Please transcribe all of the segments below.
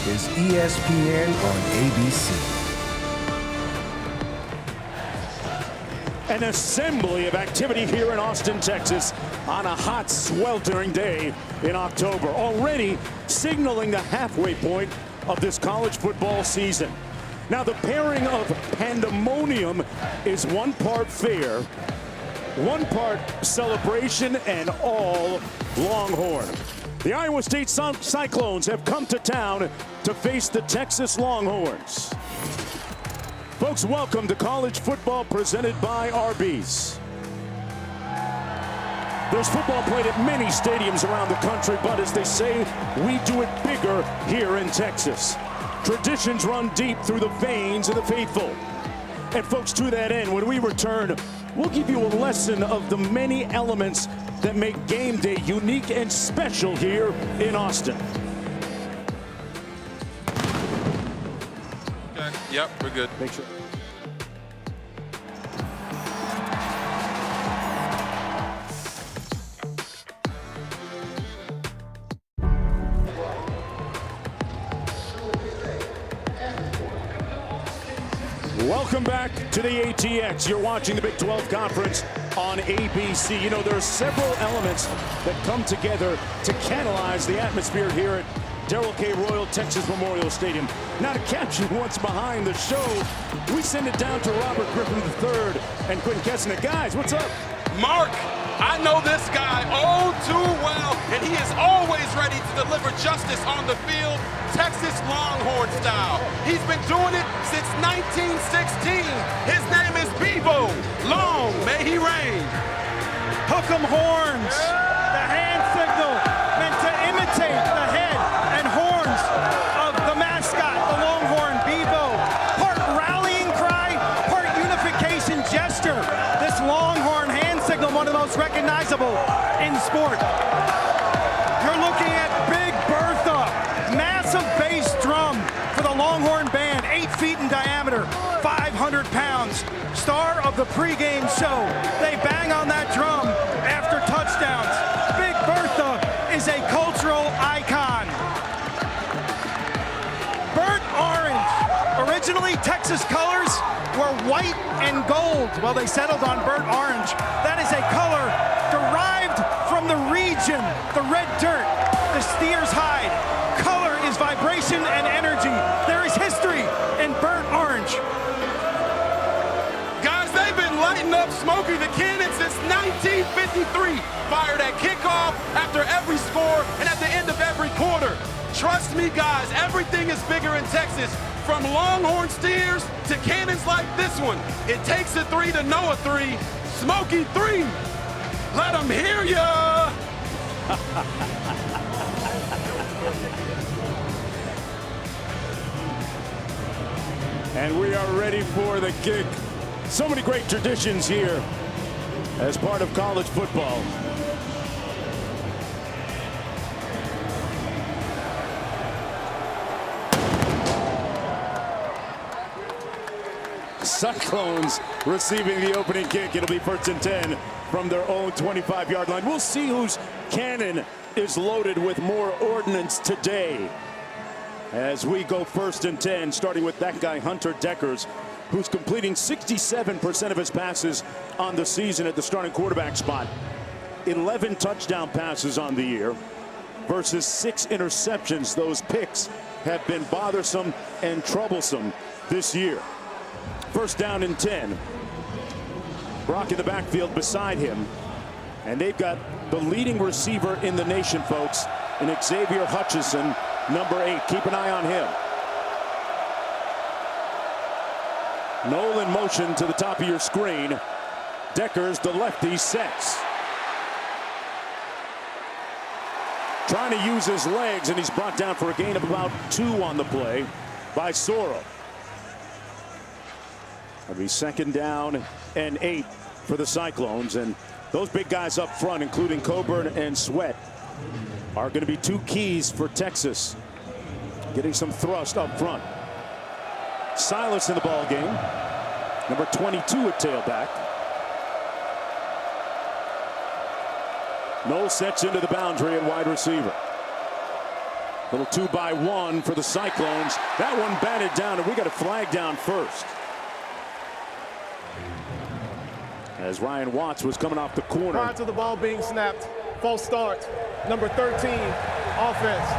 is ESPN on ABC. An assembly of activity here in Austin, Texas on a hot, sweltering day in October, already signaling the halfway point of this college football season. Now, the pairing of pandemonium is one part fair, one part celebration, and all Longhorn. The Iowa State Cyclones have come to town to face the Texas Longhorns. Folks, welcome to college football presented by Arby's. There's football played at many stadiums around the country, but as they say, we do it bigger here in Texas. Traditions run deep through the veins of the faithful. And folks, to that end, when we return, we'll give you a lesson of the many elements that make game day unique and special here in Austin. Yep, we're good. Make sure. Welcome back to the ATX. You're watching the Big 12 Conference on ABC. You know, there are several elements that come together to catalyze the atmosphere here at Darrell K. Royal Texas Memorial Stadium. Now, to capture what's behind the show, we send it down to Robert Griffin III and Quentin Kessner. Guys, what's up? Mark, I know this guy all too well, and he is always ready to deliver justice on the field, Texas Longhorn style. He's been doing it since 1916. His name is Bevo. Long may he reign. Hook 'em horns. The hand signal meant to imitate the head and horns of the mascot, the Longhorn Bevo. Part rallying cry, part unification gesture. This Longhorn hand signal, one of the most recognizable in sport. You're looking at Big Bertha, massive bass drum for the Longhorn band, 8 feet in diameter, 500 pounds. Star of the pregame show. They bang on that drum after touchdowns. Big Bertha is a cultural icon. Burnt orange. Originally, Texas colors were white and gold. Well, they settled on burnt orange. That is a color derived from the region, the red dirt, the steer's hide. Color is vibration and energy. There is history in burnt orange. Guys, they've been lighting up Smokey the Cannon since 1953. Fired at kickoff, after every score, and at the end of every quarter. Trust me, guys, everything is bigger in Texas. From Longhorn steers to cannons like this one. It takes a 3 to know a 3. Smokey 3. Let them hear ya. And we are ready for the kick. So many great traditions here as part of college football. Cyclones receiving the opening kick. It'll be 1st and 10 from their own 25-yard line. We'll see whose cannon is loaded with more ordnance today as we go 1st and 10, starting with that guy, Hunter Deckers, who's completing 67% of his passes on the season at the starting quarterback spot. 11 touchdown passes on the year versus 6 interceptions. Those picks have been bothersome and troublesome this year. 1st down and 10. Brock in the backfield beside him. And they've got the leading receiver in the nation, folks, in Xavier Hutchinson, number 8. Keep an eye on him. Nolan motion to the top of your screen. Deckers, the lefty, sets. Trying to use his legs, and he's brought down for a gain of about 2 on the play by Soro. It'll be 2nd down and 8 for the Cyclones. And those big guys up front, including Coburn and Sweat, are going to be 2 keys for Texas. Getting some thrust up front. Silas in the ball game. Number 22 at tailback. Noel sets into the boundary at wide receiver. Little 2-by-1 for the Cyclones. That one batted down, and we got a flag down first. As Ryan Watts was coming off the corner. Prior to the ball being snapped, false start, number 13, offense,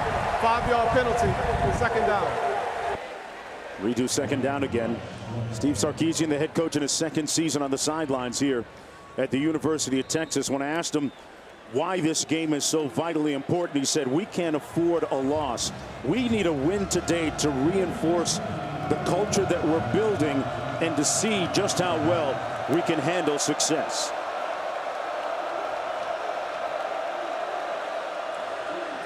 5-yard penalty, second down. Redo second down again. Steve Sarkisian, the head coach in his second season on the sidelines here at the University of Texas. When I asked him why this game is so vitally important, he said, we can't afford a loss. We need a win today to reinforce the culture that we're building and to see just how well we can handle success.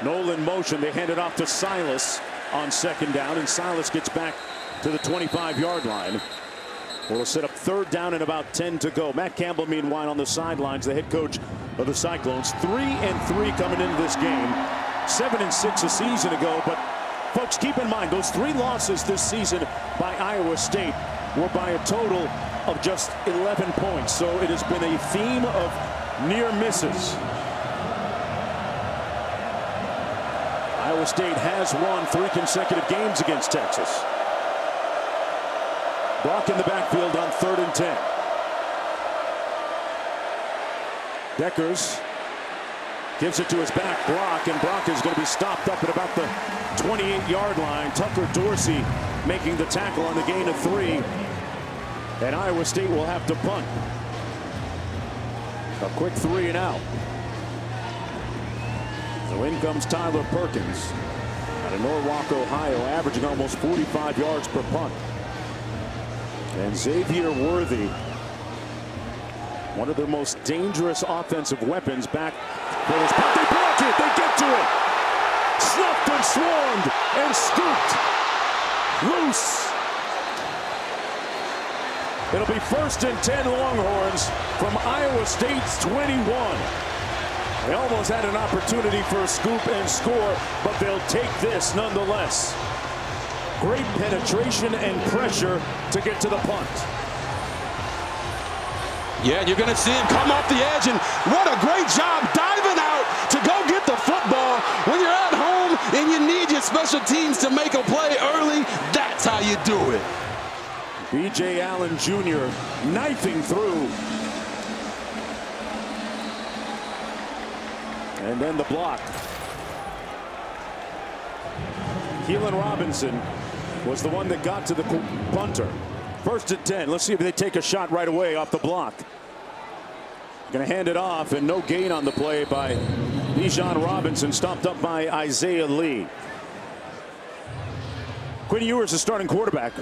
Nolan motion. They hand it off to Silas on second down, and Silas gets back to the 25-yard line. We'll set up third down and about 10 to go. Matt Campbell, meanwhile, on the sidelines, the head coach of the Cyclones. 3-3 coming into this game. 7-6 a season ago. But, folks, keep in mind, those 3 losses this season by Iowa State were by a total of just 11 points. So it has been a theme of near misses. Iowa State has won 3 consecutive games against Texas. Brock in the backfield on 3rd and 10. Deckers gives it to his back, Brock, and Brock is going to be stopped up at about the 28-yard line. Tucker Dorsey making the tackle on the gain of 3. And Iowa State will have to punt. A quick 3 and out. So in comes Tyler Perkins out of Norwalk, Ohio, averaging almost 45 yards per punt. And Xavier Worthy, one of their most dangerous offensive weapons, back for his punt. They block it. They get to it. Snuffed and swarmed and scooped. Loose. It'll be 1st and 10 Longhorns from Iowa State's 21. They almost had an opportunity for a scoop and score, but they'll take this nonetheless. Great penetration and pressure to get to the punt. Yeah, you're going to see him come off the edge, and what a great job diving out to go get the football. When you're at home and you need your special teams to make a play early, that's how you do it. B.J. Allen Jr. knifing through. And then the block. Keelan Robinson was the one that got to the punter. 1st and 10. Let's see if they take a shot right away off the block. Going to hand it off, and no gain on the play by Bijan Robinson, stopped up by Isaiah Lee. Quinn Ewers, the starting quarterback,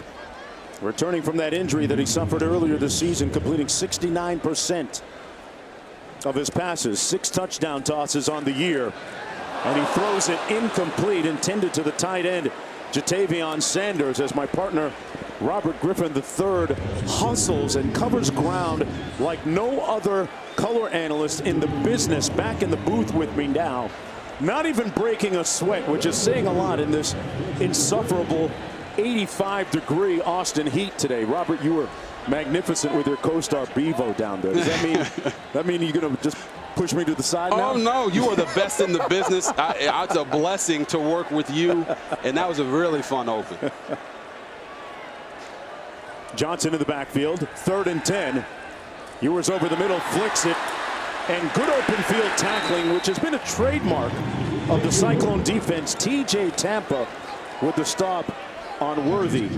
returning from that injury that he suffered earlier this season, completing 69% of his passes, 6 touchdown tosses on the year, and he throws it incomplete, intended to the tight end Jatavion Sanders, as my partner Robert Griffin III hustles and covers ground like no other color analyst in the business, back in the booth with me now, not even breaking a sweat, which is saying a lot in this insufferable 85-degree Austin heat today. Robert, you were magnificent with your co-star Bevo down there. Does that mean you're going to just push me to the side now? Oh, no, you are the best in the business. It's a blessing to work with you, and that was a really fun open. Johnson in the backfield, 3rd and 10. Ewers over the middle, flicks it, and good open field tackling, which has been a trademark of the Cyclone defense. TJ Tampa with the stop on Worthy.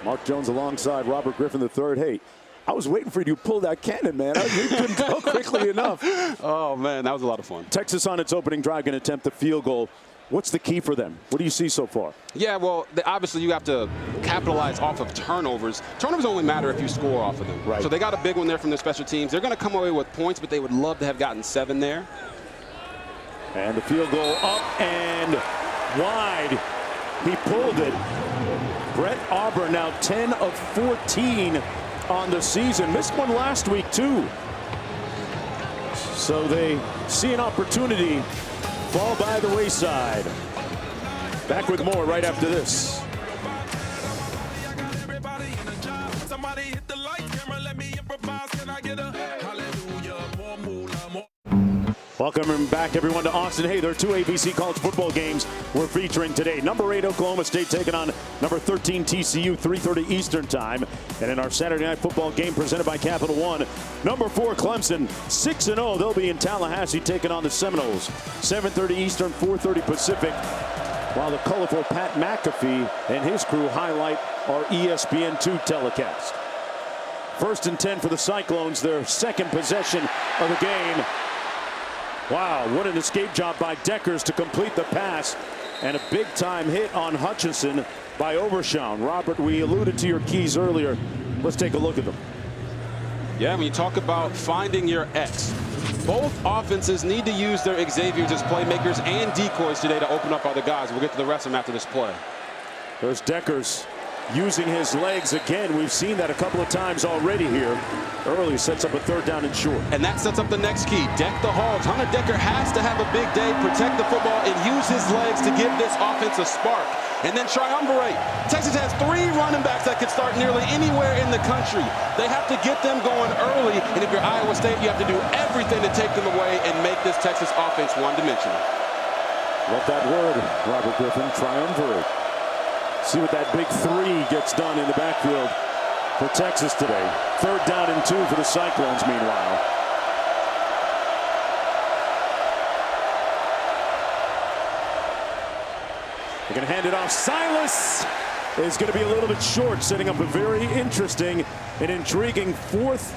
Mark Jones alongside Robert Griffin III. Hey, I was waiting for you to pull that cannon, man. You couldn't go quickly enough. Oh, man, that was a lot of fun. Texas on its opening drive going to attempt the field goal. What's the key for them? What do you see so far? Yeah, well, obviously you have to capitalize off of turnovers. Turnovers only matter if you score off of them. Right. So they got a big one there from their special teams. They're going to come away with points, but they would love to have gotten 7 there. And the field goal up and wide. He pulled it. Brett Auburn now 10 of 14 on the season. Missed one last week, too. So they see an opportunity fall by the wayside. Back with more right after this. Welcome back, everyone, to Austin. Hey, there are two ABC college football games we're featuring today. Number 8, Oklahoma State taking on number 13, TCU, 3:30 Eastern time. And in our Saturday night football game presented by Capital One, number 4, Clemson, 6-0. They'll be in Tallahassee taking on the Seminoles. 7:30 Eastern, 4:30 Pacific. While the colorful Pat McAfee and his crew highlight our ESPN2 telecast. 1st and 10 for the Cyclones, their second possession of the game. Wow, what an escape job by Deckers to complete the pass, and a big-time hit on Hutchinson by Overshawn. Robert, we alluded to your keys earlier. Let's take a look at them. Yeah, when you talk about finding your X, both offenses need to use their Xaviers as playmakers and decoys today to open up other guys. We'll get to the rest of them after this play. There's Deckers using his legs again. We've seen that a couple of times already here. Early sets up a 3rd down and short. And that sets up the next key. Deck the Hogs. Hunter Decker has to have a big day, protect the football, and use his legs to give this offense a spark. And then triumvirate. Texas has 3 running backs that could start nearly anywhere in the country. They have to get them going early. And if you're Iowa State, you have to do everything to take them away and make this Texas offense one-dimensional. Love that word, Robert Griffin. Triumvirate. See what that big 3 gets done in the backfield for Texas today. 3rd down and 2 for the Cyclones, meanwhile. They're going to hand it off. Silas is going to be a little bit short, setting up a very interesting and intriguing 4th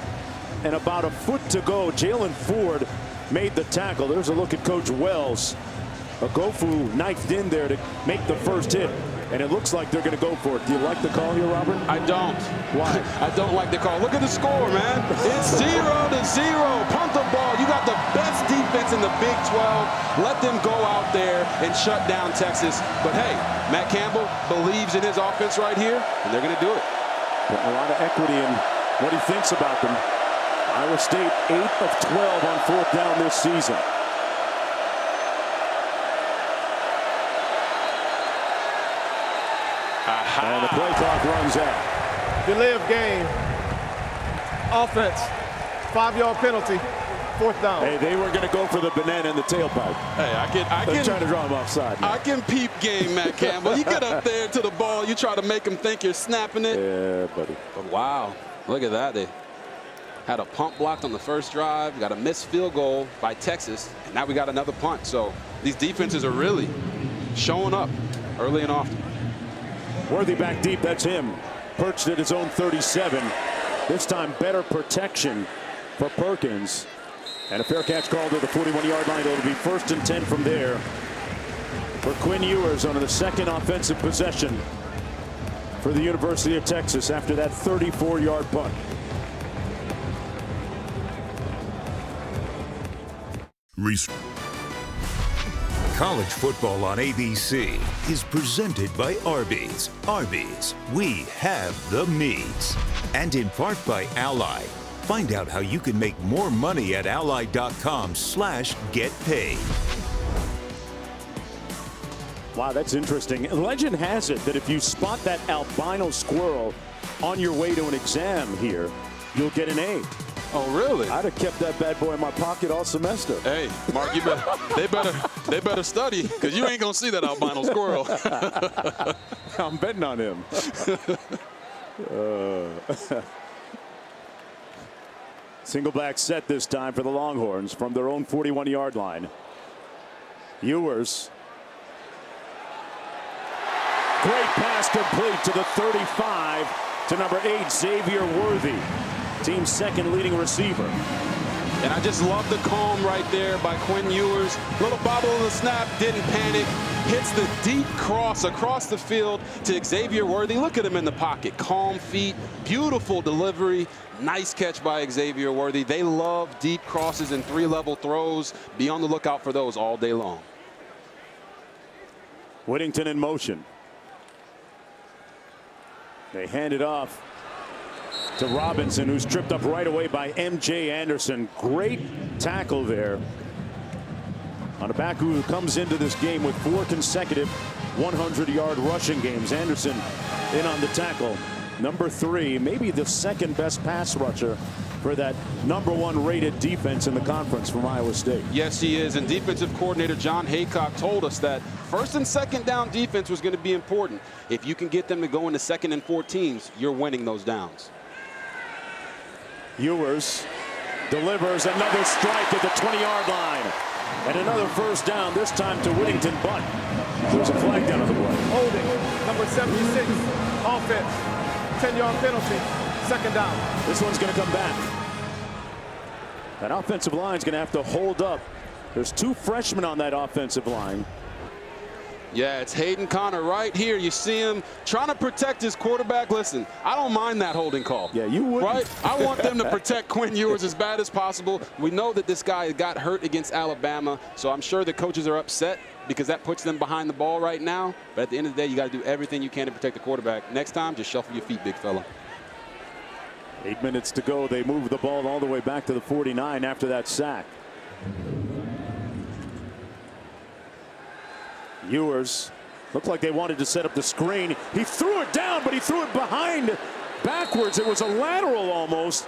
and about a foot to go. Jalen Ford made the tackle. There's a look at Coach Wells. Ogofu knifed in there to make the first hit. And it looks like they're going to go for it. Do you like the call here, Robert? I don't. Why? I don't like the call. Look at the score, man. It's 0-0. Punt the ball. You got the best defense in the Big 12. Let them go out there and shut down Texas. But hey, Matt Campbell believes in his offense right here, and they're going to do it. Putting a lot of equity in what he thinks about them. Iowa State 8 of 12 on 4th down this season. And the play clock runs out. Delay of game. Offense. 5-yard penalty. 4th down. Hey, they were going to go for the banana in the tailpipe. Hey, I They're can trying to draw him offside. I can peep game, Matt Campbell. You get up there to the ball, you try to make him think you're snapping it. Yeah, buddy. But wow, look at that. They had a punt blocked on the first drive, got a missed field goal by Texas, and now we got another punt. So these defenses are really showing up early and often. Worthy back deep, that's him. Perched at his own 37. This time better protection for Perkins. And a fair catch called to the 41-yard line. It'll be 1st and 10 from there for Quinn Ewers on the second offensive possession for the University of Texas after that 34-yard punt. College football on ABC is presented by Arby's. Arby's, we have the meats. And in part by Ally. Find out how you can make more money at ally.com/getpaid. Wow, that's interesting. Legend has it that if you spot that albino squirrel on your way to an exam here, you'll get an A. Oh, really? I'd have kept that bad boy in my pocket all semester. Hey, Mark, they better study, because you ain't gonna see that albino squirrel. I'm betting on him. Single back set this time for the Longhorns from their own 41-yard line. Ewers. Great pass complete to the 35 to number 8, Xavier Worthy. Team's second leading receiver. And I just love the calm right there by Quinn Ewers. Little bobble of the snap, didn't panic. Hits the deep cross across the field to Xavier Worthy. Look at him in the pocket. Calm feet, beautiful delivery. Nice catch by Xavier Worthy. They love deep crosses and 3-level throws. Be on the lookout for those all day long. Whittington in motion. They hand it off to Robinson, who's tripped up right away by M.J. Anderson. Great tackle there on a back who comes into this game with 4 consecutive 100-yard rushing games. Anderson in on the tackle. Number 3, maybe the second best pass rusher for that #1 rated defense in the conference from Iowa State. Yes, he is. And defensive coordinator John Haycock told us that first and second down defense was going to be important. If you can get them to go into 2nd and 14s, you're winning those downs. Ewers delivers another strike at the 20-yard line. And another first down, this time to Whittington, but there's a flag down on the play. Holding, number 76, offense, 10-yard penalty, 2nd down. This one's going to come back. That offensive line is going to have to hold up. There's 2 freshmen on that offensive line. Yeah, it's Hayden Connor right here. You see him trying to protect his quarterback. Listen, I don't mind that holding call. Yeah, you would. Right? I want them to protect Quinn Ewers as bad as possible. We know that this guy got hurt against Alabama, so I'm sure the coaches are upset because that puts them behind the ball right now. But at the end of the day, you got to do everything you can to protect the quarterback. Next time, just shuffle your feet, big fella. 8 minutes to go. They move the ball all the way back to the 49 after that sack. Ewers looked like they wanted to set up the screen. He threw it down, but he threw it behind backwards. It was a lateral almost.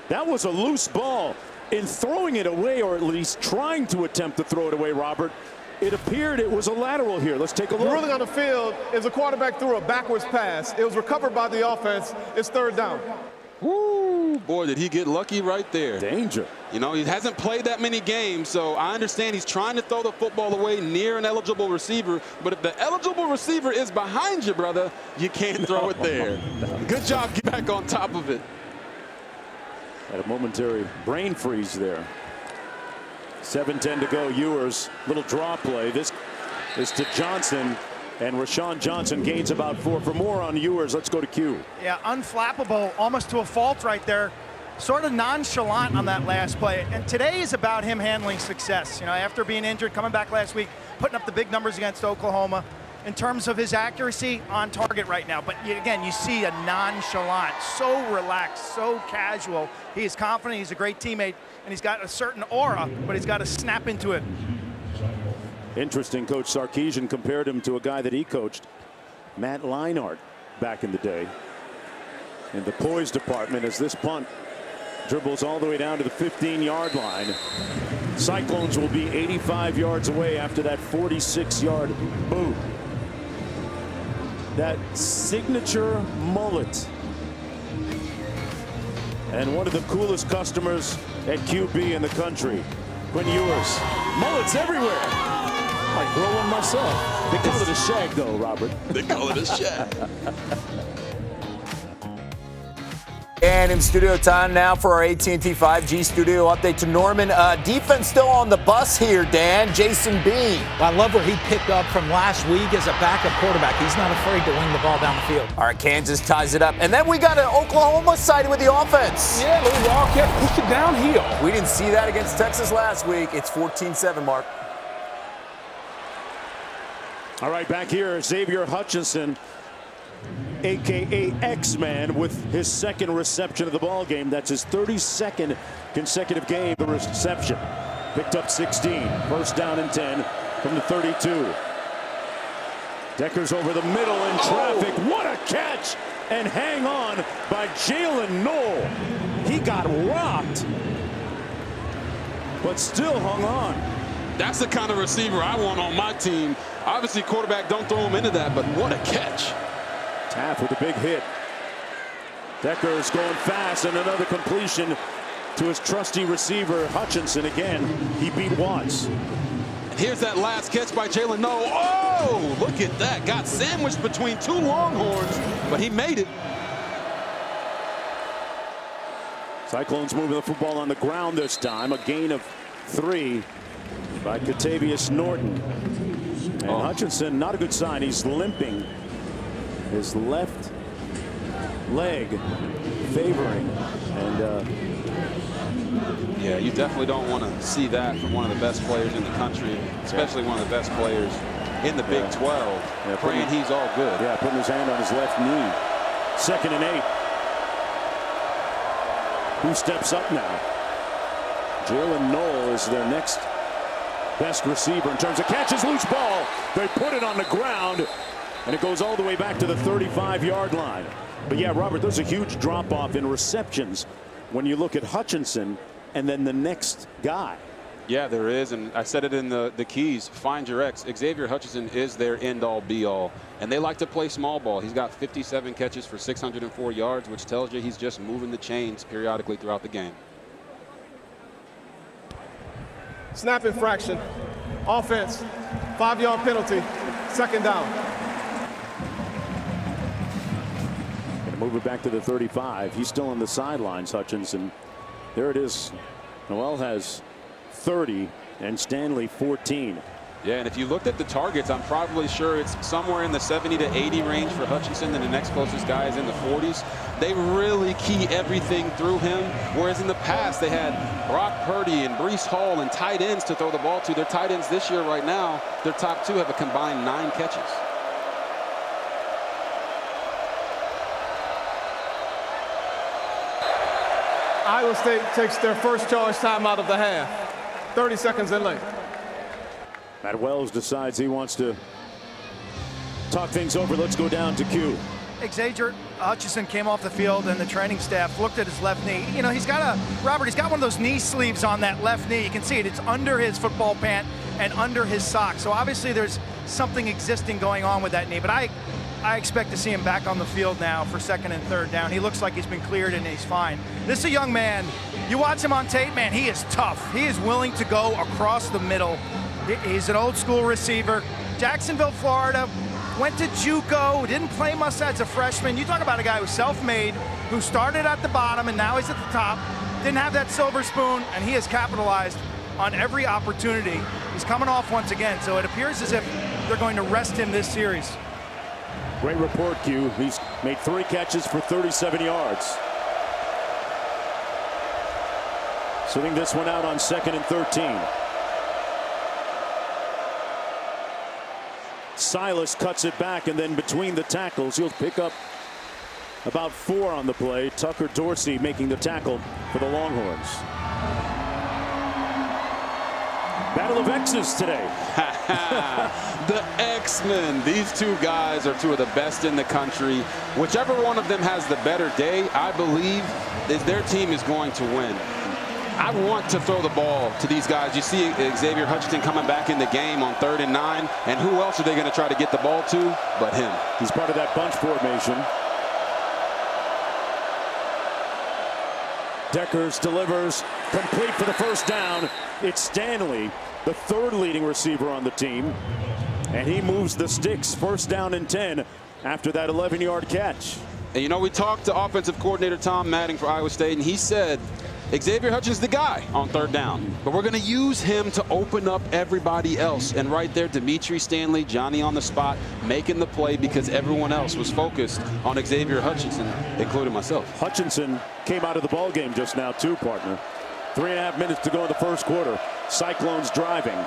That was a loose ball. In throwing it away, or at least trying to attempt to throw it away, Robert, it appeared it was a lateral here. Let's take a look. Ruling on the field is a quarterback threw a backwards pass. It was recovered by the offense. It's 3rd down. Woo, boy, did he get lucky right there. Danger. You know, he hasn't played that many games, so I understand he's trying to throw the football away near an eligible receiver. But if the eligible receiver is behind you, brother, you can't throw it there. Good job, get back on top of it. Had a momentary brain freeze there. 7:10 to go. Ewers, little draw play. This is to Johnson, and Rashawn Johnson gains about 4. For more on Ewers, let's go to Q. Yeah, unflappable, almost to a fault right there. Sort of nonchalant on that last play. And today is about him handling success. You know, after being injured, coming back last week, putting up the big numbers against Oklahoma. In terms of his accuracy, on target right now. But again, you see a nonchalant, so relaxed, so casual. He is confident, he's a great teammate, and he's got a certain aura, but he's got to snap into it. Interesting, Coach Sarkisian compared him to a guy that he coached, Matt Leinart, back in the day. In the poise department, as this punt dribbles all the way down to the 15-yard line. Cyclones will be 85 yards away after that 46-yard boot. That signature mullet. And one of the coolest customers at QB in the country, Quinn Ewers. Mullets everywhere. I grow one myself. They call it a shag, though, Robert. They call it a shag. And in studio time now for our AT&T 5G studio update to Norman. Defense still on the bus here, Dan. Jason B. I love where he picked up from last week as a backup quarterback. He's not afraid to wing the ball down the field. All right, Kansas ties it up. And then we got an Oklahoma side with the offense. Yeah, little Wildcat pushed it downhill. We didn't see that against Texas last week. It's 14-7, Mark. All right, back here, Xavier Hutchinson, a.k.a. X-Man, with his 2nd reception of the ball game. That's his 32nd consecutive game, the reception. Picked up 16. First down and 10 from the 32. Decker's over the middle in traffic. What a catch! And hang on by Jalen Knoll. He got rocked, but still hung on. That's the kind of receiver I want on my team. Obviously, quarterback, don't throw him into that, but what a catch. Taft with a big hit. Decker is going fast, and another completion to his trusty receiver, Hutchinson. Again, he beat Watts. And here's that last catch by Jalen Knoll. Oh, look at that. Got sandwiched between 2 Longhorns, but he made it. Cyclones moving the football on the ground this time. A gain of 3 by Katavius Norton. And Hutchinson, not a good sign. He's limping. His left leg favoring. And yeah, you definitely don't want to see that from one of the best players in the country, especially one of the best players in the Big 12, praying he's all good. Yeah, putting his hand on his left knee. 2nd and 8. Who steps up now? Jalen Knoll is their next best receiver in terms of catches. Loose ball. They put it on the ground. and it goes all the way back to the 35-yard line. But yeah, Robert, there's a huge drop-off in receptions when you look at Hutchinson and then the next guy. Yeah, there is, and I said it in the keys. Find your X. Xavier Hutchinson is their end-all, be-all, and they like to play small ball. He's got 57 catches for 604 yards, which tells you he's just moving the chains periodically throughout the game. Snap infraction. Offense. 5-yard penalty. Second down. Gonna move it back to the 35. He's still on the sidelines, Hutchinson. There it is. Noel has 30 and Stanley 14. Yeah, and if you looked at the targets, I'm probably sure it's somewhere in the 70 to 80 range for Hutchinson, and the next closest guy is in the 40s. They really key everything through him, whereas in the past they had Brock Purdy and Breece Hall and tight ends to throw the ball to. Their tight ends this year right now, their top 2 have a combined 9 catches. Iowa State takes their first charge timeout of the half. 30 seconds in late. Matt Wells decides he wants to talk things over. Let's go down to Q. Xavier Hutchinson came off the field and the training staff looked at his left knee. You know, he's got one of those knee sleeves on that left knee. You can see it. It's under his football pant and under his sock. So obviously there's something existing going on with that knee. But I expect to see him back on the field now for 2nd and 3rd down. He looks like he's been cleared and he's fine. This is a young man. You watch him on tape, man, he is tough. He is willing to go across the middle. He's an old school receiver. Jacksonville, Florida, went to JUCO, didn't play much as a freshman. You talk about a guy who's self-made, who started at the bottom and now he's at the top. Didn't have that silver spoon, and he has capitalized on every opportunity. He's coming off once again, so it appears as if they're going to rest him this series. Great report, Q. He's made 3 catches for 37 yards. Sitting this one out on 2nd and 13. Silas cuts it back, and then between the tackles, he'll pick up about 4 on the play. Tucker Dorsey making the tackle for the Longhorns. Battle of X's today. The X-Men. These 2 guys are 2 of the best in the country. Whichever one of them has the better day, I believe, is their team is going to win. I want to throw the ball to these guys. You see Xavier Hutchinson coming back in the game on 3rd and 9. And who else are they going to try to get the ball to but him? He's part of that bunch formation. Deckers delivers complete for the first down. It's Stanley, the 3rd leading receiver on the team. And he moves the sticks. 1st down and 10 after that 11-yard catch. And you know, we talked to offensive coordinator Tom Madden for Iowa State, and he said Xavier Hutchinson's the guy on 3rd down, but we're going to use him to open up everybody else. And right there, Dimitri Stanley, Johnny on the spot, making the play because everyone else was focused on Xavier Hutchinson, including myself. Hutchinson came out of the ball game just now too, partner. 3.5 minutes to go in the 1st quarter. Cyclones driving.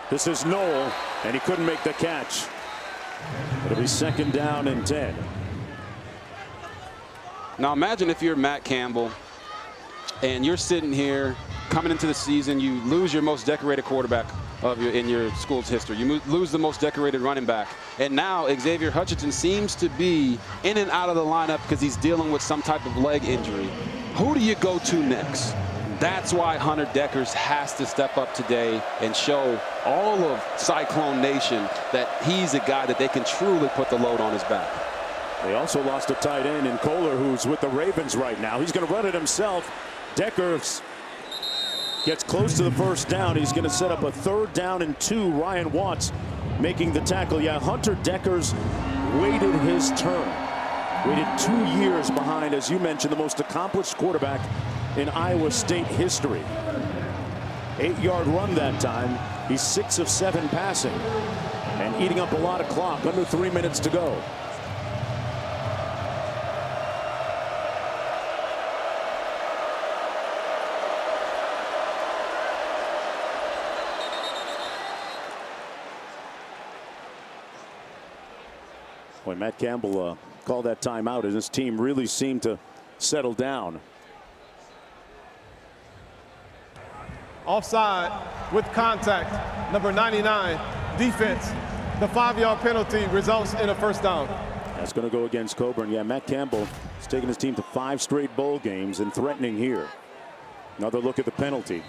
This is Noel, and he couldn't make the catch. It'll be 2nd down and 10. Now imagine if you're Matt Campbell and you're sitting here coming into the season, you lose your most decorated quarterback in your school's history. You lose the most decorated running back. And now Xavier Hutchinson seems to be in and out of the lineup because he's dealing with some type of leg injury. Who do you go to next? That's why Hunter Deckers has to step up today and show all of Cyclone Nation that he's a guy that they can truly put the load on his back. They also lost a tight end in Kohler, who's with the Ravens right now. He's going to run it himself. Deckers gets close to the 1st down. He's going to set up a 3rd down and 2. Ryan Watts making the tackle. Yeah, Hunter Deckers waited his turn. Waited 2 years behind, as you mentioned, the most accomplished quarterback in Iowa State history. 8-yard run that time. He's 6 of 7 passing and eating up a lot of clock. Under 3 minutes to go. When Matt Campbell called that timeout, and his team really seemed to settle down. Offside with contact. Number 99, defense. The 5-yard penalty results in a first down. That's going to go against Coburn. Yeah, Matt Campbell has taken his team to 5 straight bowl games and threatening here. Another look at the penalty.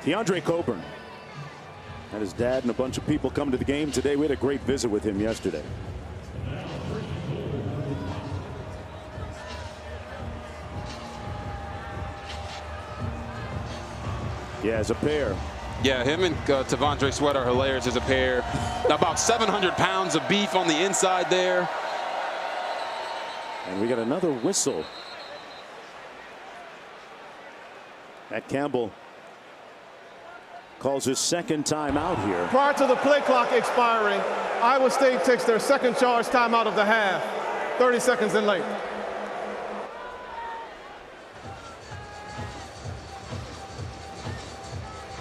DeAndre Coburn had his dad and a bunch of people come to the game today. We had a great visit with him yesterday. Yeah, as a pair. Yeah, him and T'Vondre Sweat are hilarious as a pair. About 700 pounds of beef on the inside there. And we got another whistle. Matt Campbell calls his second timeout here. Prior to the play clock expiring, Iowa State takes their second charge timeout of the half, 30 seconds in late.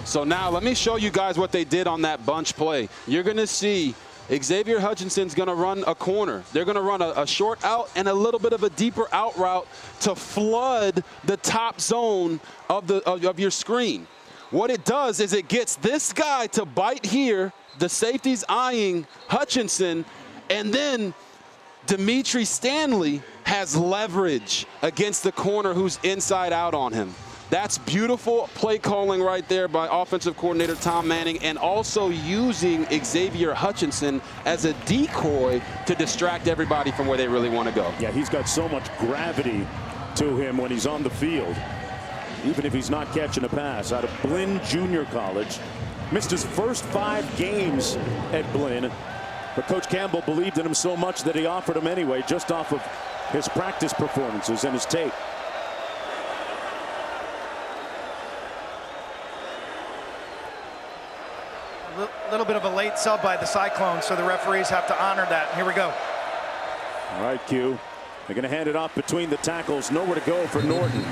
So now let me show you guys what they did on that bunch play. You're going to see Xavier Hutchinson's going to run a corner. They're going to run a short out and a little bit of a deeper out route to flood the top zone of your screen. What it does is it gets this guy to bite here. The safety's eyeing Hutchinson, and then Dimitri Stanley has leverage against the corner who's inside out on him. That's beautiful play calling right there by offensive coordinator Tom Manning, and also using Xavier Hutchinson as a decoy to distract everybody from where they really want to go. Yeah, he's got so much gravity to him when he's on the field, even if he's not catching a pass. Out of Blinn Junior College, missed his first 5 games at Blinn, but Coach Campbell believed in him so much that he offered him anyway, just off of his practice performances and his tape. A little bit of a late sub by the Cyclones, so the referees have to honor that. Here we go. All right, Q. They're going to hand it off between the tackles. Nowhere to go for Norton.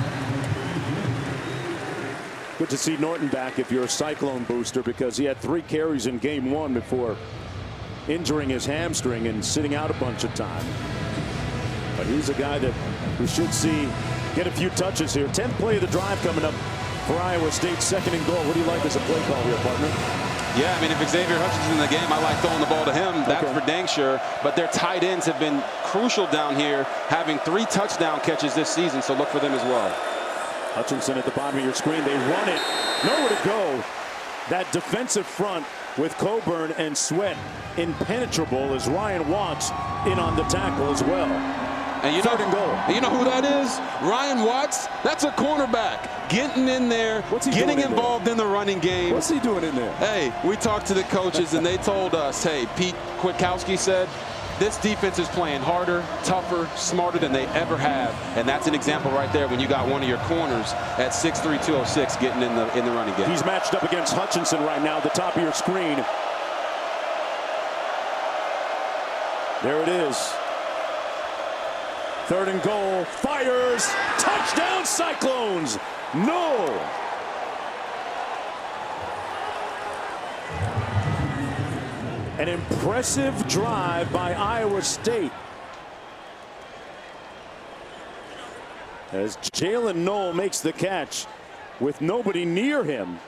Good to see Norton back if you're a Cyclone booster, because he had 3 carries in game 1 before injuring his hamstring and sitting out a bunch of time. But he's a guy that we should see get a few touches here. 10th play of the drive coming up for Iowa State, 2nd and goal. What do you like as a play call here, partner? Yeah, I mean, if Xavier Hutchinson's in the game, I like throwing the ball to him. That's for dang sure. But their tight ends have been crucial down here, having 3 touchdown catches this season, so look for them as well. Hutchinson at the bottom of your screen. They run it. Nowhere to go. That defensive front with Coburn and Sweat impenetrable, as Ryan Watts in on the tackle as well. And you know who that is? Ryan Watts. That's a cornerback getting in there, getting involved in the running game. What's he doing in there? Hey, we talked to the coaches and they told us, hey, Pete Kwiatkowski said, this defense is playing harder, tougher, smarter than they ever have. And that's an example right there when you got one of your corners at 6'3", 206 getting in the running game. He's matched up against Hutchinson right now, the top of your screen. There it is. 3rd and goal, fires, touchdown Cyclones. No. An impressive drive by Iowa State, as Jalen Knoll makes the catch with nobody near him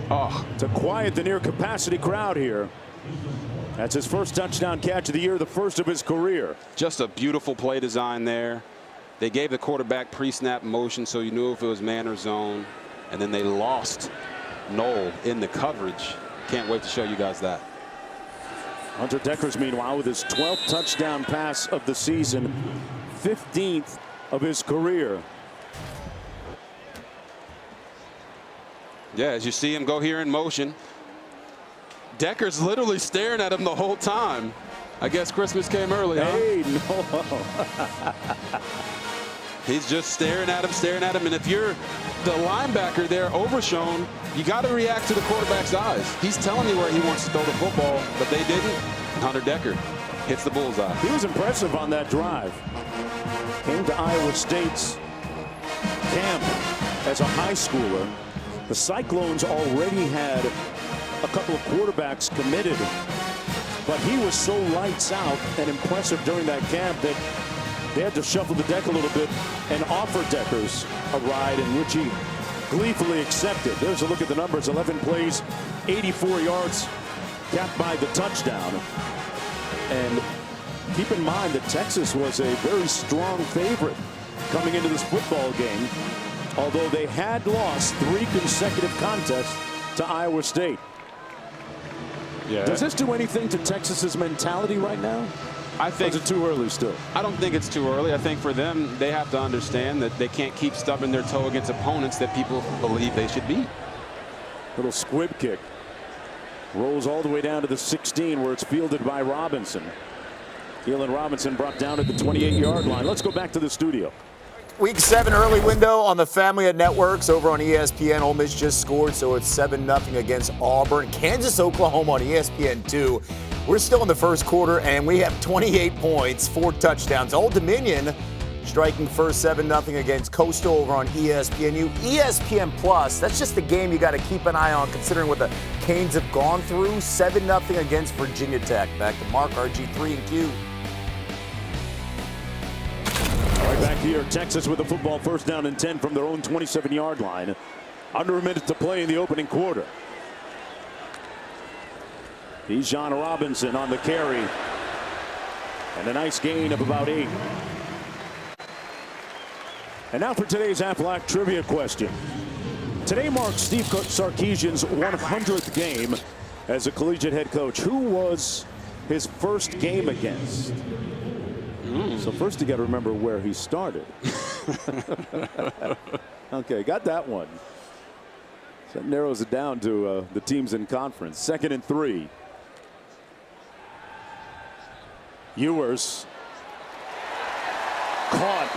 to quiet the near capacity crowd here. That's his first touchdown catch of the year, the first of his career. Just a beautiful play design there. They gave the quarterback pre-snap motion so you knew if it was man or zone. And then they lost Knoll in the coverage. Can't wait to show you guys that. Hunter Dekkers, meanwhile, with his 12th touchdown pass of the season, 15th of his career. Yeah, as you see him go here in motion. Dekkers literally staring at him the whole time. I guess Christmas came early, huh? Hey, no. He's just staring at him, and if you're the linebacker there, Overshown, you got to react to the quarterback's eyes. He's telling you where he wants to throw the football, but they didn't. Hunter Dekker hits the bullseye. He was impressive on that drive. Came to Iowa State's camp as a high schooler. The Cyclones already had a couple of quarterbacks committed, but he was so lights out and impressive during that camp that they had to shuffle the deck a little bit and offer Dekkers a ride, in which he gleefully accepted. There's a look at the numbers. 11 plays, 84 yards, capped by the touchdown. And keep in mind that Texas was a very strong favorite coming into this football game, although they had lost 3 consecutive contests to Iowa State. Yeah. Does this do anything to Texas's mentality right now? I think it's too early still. I don't think it's too early. I think for them, they have to understand that they can't keep stubbing their toe against opponents that people believe they should beat. Little squib kick. Rolls all the way down to the 16 where it's fielded by Robinson. Keelan Robinson brought down at the 28-yard line. Let's go back to the studio. Week 7 early window on the family of networks over on ESPN. Ole Miss just scored, so it's 7-0 against Auburn. Kansas, Oklahoma on ESPN2. We're still in the first quarter, and we have 28 points, 4 touchdowns. Old Dominion striking first 7-0 against Coastal over on ESPNU. ESPN Plus, that's just the game you got to keep an eye on considering what the Canes have gone through. 7-0 against Virginia Tech. Back to Mark, RG3 and Q. Right back here, Texas with the football, first down and 10 from their own 27-yard line. Under a minute to play in the opening quarter. Bijan Robinson on the carry. And a nice gain of about 8. And now for today's Aflac trivia question. Today marks Steve Sarkisian's 100th game as a collegiate head coach. Who was his first game against? So first you got to remember where he started. Okay, got that one. So that narrows it down to the teams in conference. 2nd and 3. Ewers caught.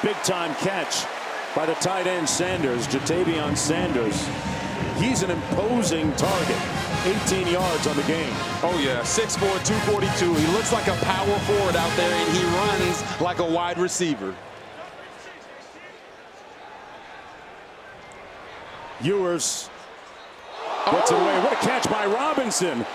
Big time catch by the tight end Sanders, Jatavion Sanders. He's an imposing target. 18 yards on the game. Oh yeah, 6'4", 242. He looks like a power forward out there, and he runs like a wide receiver. Ewers gets it away. What a catch by Robinson.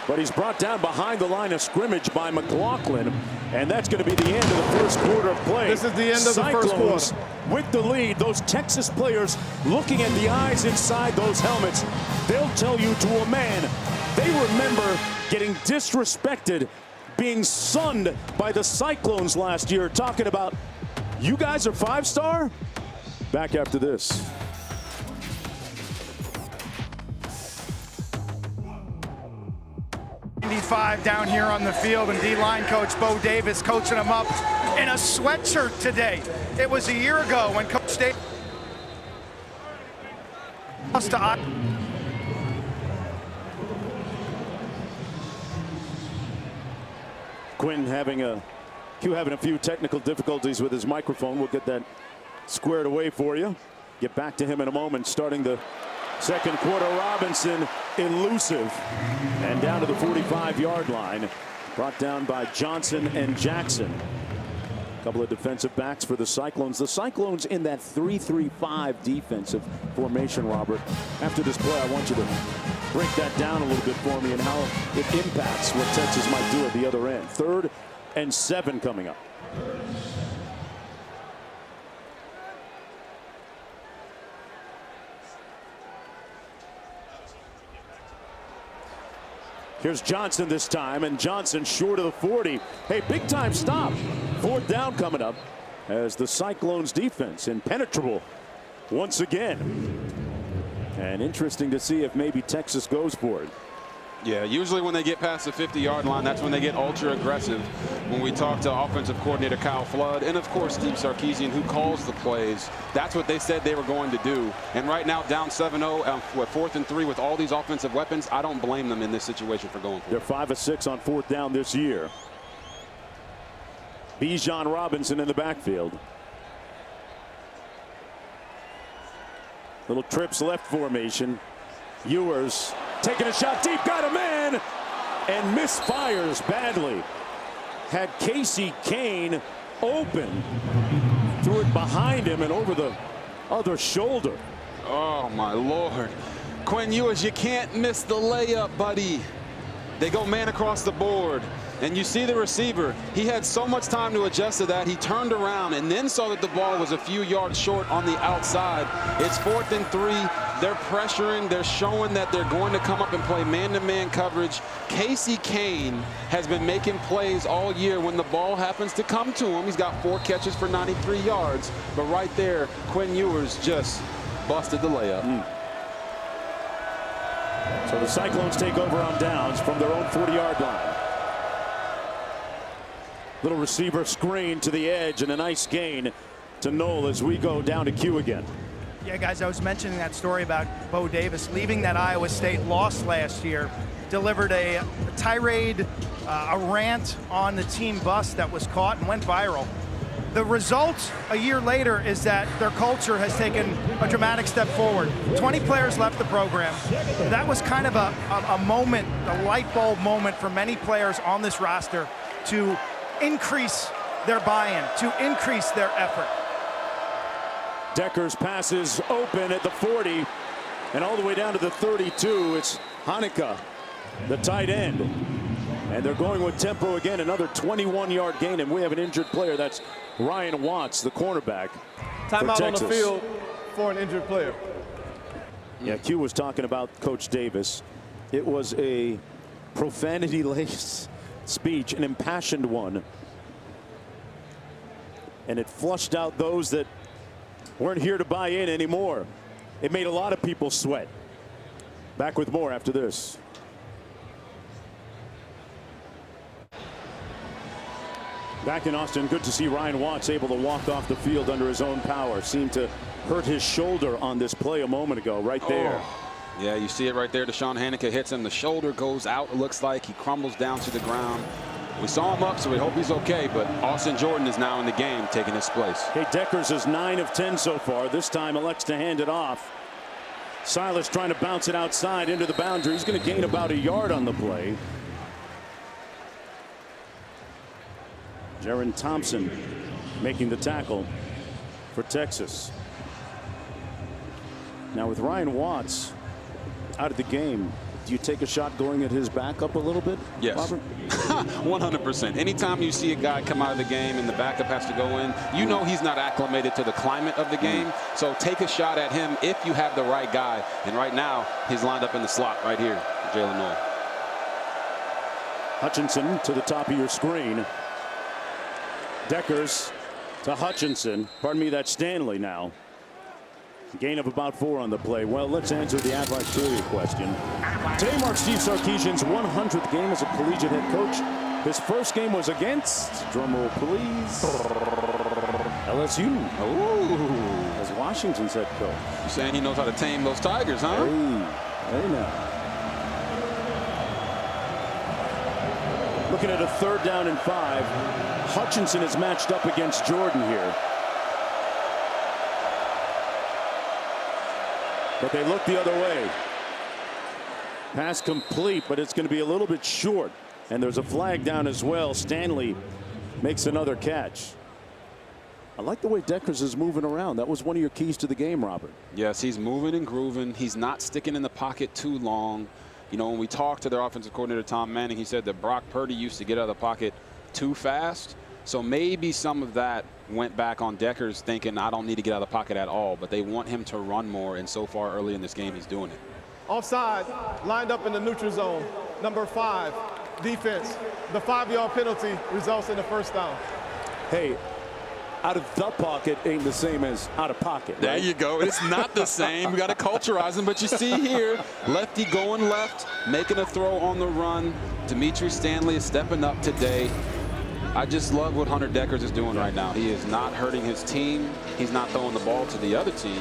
But he's brought down behind the line of scrimmage by McLaughlin. And that's going to be the end of the first quarter of play. This is the end of the first Cyclones quarter. with the lead. Those Texas players looking at the eyes inside those helmets. They'll tell you to a man, they remember getting disrespected, being sunned by the Cyclones last year. Talking about, you guys are 5-star? Back after this. Down here on the field, and D-line coach Bo Davis coaching them up in a sweatshirt today. It was a year ago when Coach Davis lost to Quinn having a few technical difficulties with his microphone. We'll get that squared away for you. Get back to him in a moment. Starting the second quarter, Robinson elusive and down to the 45-yard line. Brought down by Johnson and Jackson. A couple of defensive backs for the Cyclones. The Cyclones in that 3-3-5 defensive formation, Robert. After this play, I want you to break that down a little bit for me and how it impacts what Texas might do at the other end. 3rd and 7 coming up. Here's Johnson this time, and Johnson short of the 40. Hey, big time stop. 4th down coming up as the Cyclones defense impenetrable once again. And interesting to see if maybe Texas goes for it. Yeah, usually when they get past the 50-yard line, that's when they get ultra aggressive. When we talk to offensive coordinator Kyle Flood and, of course, Steve Sarkisian, who calls the plays, that's what they said they were going to do. And right now, down 7-0, 4th and 3 with all these offensive weapons, I don't blame them in this situation for going for it. They're 5 of 6 on 4th down this year. Bijan Robinson in the backfield. Little trips left formation. Ewers taking a shot deep, got a man, and misfires badly. Had Casey Kane open, threw it behind him and over the other shoulder. Oh, my Lord. Quinn Ewers, you can't miss the layup, buddy. They go man across the board. And you see the receiver, he had so much time to adjust to that. He turned around and then saw that the ball was a few yards short on the outside. It's 4th and 3. They're pressuring. They're showing that they're going to come up and play man-to-man coverage. Casey Kane has been making plays all year when the ball happens to come to him. He's got 4 catches for 93 yards. But right there, Quinn Ewers just busted the layup. So the Cyclones take over on downs from their own 40-yard line. Little receiver screen to the edge and a nice gain to Knoll as we go down to Q again. Yeah, guys, I was mentioning that story about Bo Davis leaving that Iowa State loss last year, delivered a tirade, a rant on the team bus that was caught and went viral. The result a year later is that their culture has taken a dramatic step forward. 20 players left the program. That was kind of a moment, a light bulb moment for many players on this roster to increase their buy-in, to increase their effort. Deckers passes open at the 40 and all the way down to the 32. It's Hanukkah, the tight end. And they're going with tempo again, another 21-yard gain, and we have an injured player. That's Ryan Watts, the cornerback. Timeout on the field for an injured player. Yeah, Q was talking about Coach Davis. It was a profanity-laced speech, an impassioned one. And it flushed out those that weren't here to buy in anymore. It made a lot of people sweat. Back with more after this. Back in Austin, good to see Ryan Watts able to walk off the field under his own power. Seemed to hurt his shoulder on this play a moment ago, right there. Yeah, you see it right there. Deshaun Hanukkah hits him. The shoulder goes out, it looks like. He crumbles down to the ground. We saw him up, so we hope he's okay, but Austin Jordan is now in the game, taking his place. Hey, Deckers is 9 of 10 so far. This time elects to hand it off. Silas trying to bounce it outside into the boundary. He's going to gain about a yard on the play. Jaron Thompson making the tackle for Texas. Now with Ryan Watts out of the game, do you take a shot going at his backup a little bit? Yes. Robert? 100%. Anytime you see a guy come out of the game and the backup has to go in, you know he's not acclimated to the climate of the game. So take a shot at him if you have the right guy. And right now, he's lined up in the slot right here, Jalen Knoll. Hutchinson to the top of your screen. Deckers to Hutchinson. Pardon me, that's Stanley now. Gain of about 4 on the play. Well, let's answer the advisory question. Today marks Steve Sarkisian's 100th game as a collegiate head coach. His first game was against, drumroll please, LSU. Ooh. As Washington's head coach. You're saying he knows how to tame those Tigers, huh? Hey now. Looking at a 3rd down and 5. Hutchinson is matched up against Jordan here. But they look the other way. Pass complete, but it's going to be a little bit short. And there's a flag down as well. Stanley makes another catch. I like the way Deckers is moving around. That was one of your keys to the game, Robert. Yes, he's moving and grooving. He's not sticking in the pocket too long. You know, when we talked to their offensive coordinator, Tom Manning, he said that Brock Purdy used to get out of the pocket too fast. So maybe some of that went back on Deckers thinking, I don't need to get out of the pocket at all. But they want him to run more, and so far early in this game, he's doing it. Offside, lined up in the neutral zone. Number 5, defense. The 5-yard penalty results in a first down. Hey, out of the pocket ain't the same as out of pocket. Right? There you go. It's not the same. We got to culturize him. But you see here, lefty going left, making a throw on the run. Dimitri Stanley is stepping up today. I just love what Hunter Deckers is doing right now. He is not hurting his team. He's not throwing the ball to the other team.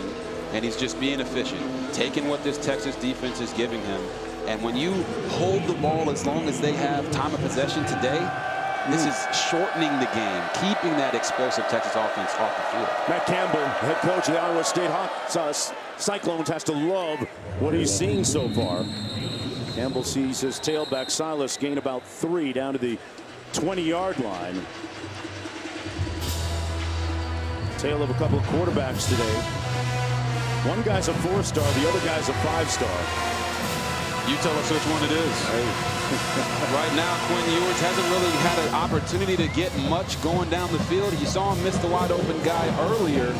And he's just being efficient, taking what this Texas defense is giving him. And when you hold the ball as long as they have time of possession today, this is shortening the game, keeping that explosive Texas offense off the field. Matt Campbell, head coach of the Iowa State Cyclones, has to love what he's seen so far. Campbell sees his tailback Silas gain about 3 down to the 20-yard line. Tale of a couple of quarterbacks today. One guy's a 4-star, the other guy's a 5-star. You tell us which one it is. Right now, Quinn Ewers hasn't really had an opportunity to get much going down the field. You saw him miss the wide open guy earlier.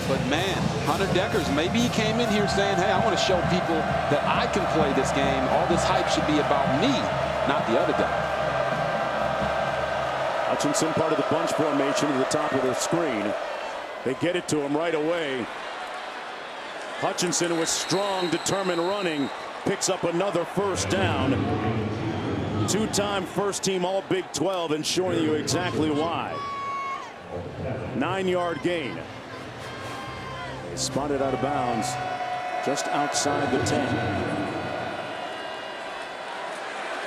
But man, Hunter Dekkers, maybe he came in here saying, hey, I want to show people that I can play this game. All this hype should be about me, not the other guy. Hutchinson part of the bunch formation at the top of the screen. They get it to him right away. Hutchinson with strong, determined running picks up another first down. Two-time first-team All-Big 12 and showing you exactly why. 9-yard gain. They spotted out of bounds just outside the 10.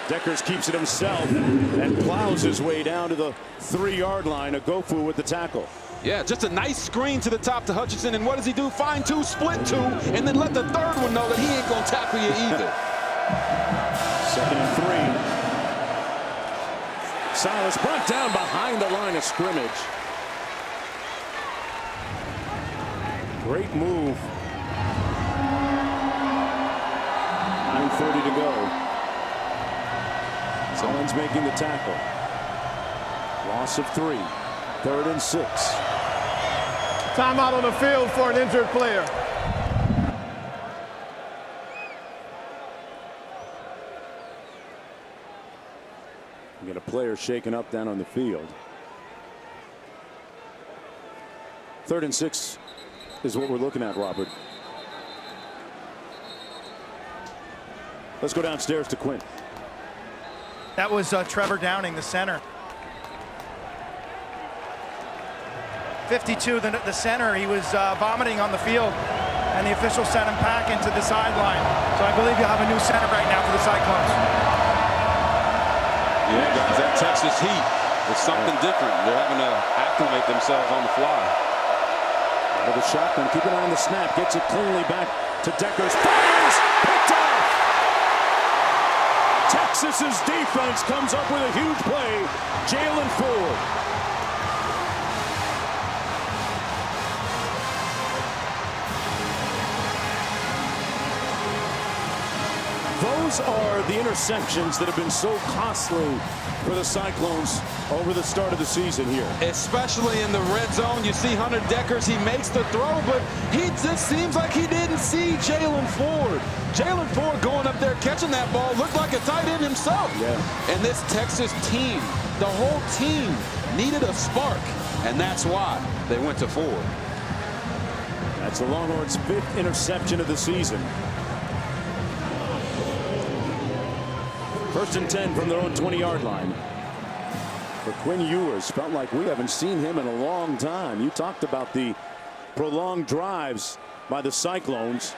Dekkers keeps it himself and plows his way down to the 3-yard line. Ogofu with the tackle. Yeah, just a nice screen to the top to Hutchinson, and what does he do? Find two, split two, and then let the third one know that he ain't gonna tackle you either. 2nd and 3. Silas brought down behind the line of scrimmage. Great move. 9:30 to go. Someone's making the tackle. Loss of 3. 3rd and 6. Timeout on the field for an injured player. You got a player shaken up down on the field. 3rd and 6 is what we're looking at, Robert. Let's go downstairs to Quinn. That was Trevor Downing, the center. 52, the center, he was vomiting on the field, and the official sent him back into the sideline. So I believe you'll have a new center right now for the Cyclones. Yeah, guys, that Texas heat is something different. They're having to acclimate themselves on the fly. Out of the shotgun, keep an eye on the snap, gets it cleanly back to Dekkers. Fires! Picked off! Texas's defense comes up with a huge play. Jalen Ford. Those are the interceptions that have been so costly for the Cyclones over the start of the season here. Especially in the red zone. You see Hunter Dekkers, he makes the throw, but he just seems like he didn't see Jalen Ford. Jalen Ford going up there catching that ball looked like a tight end himself. Yeah. And this Texas team, the whole team needed a spark, and that's why they went to Ford. That's the Longhorns' 5th interception of the season. 1st and 10 from their own 20-yard line. For Quinn Ewers, felt like we haven't seen him in a long time. You talked about the prolonged drives by the Cyclones.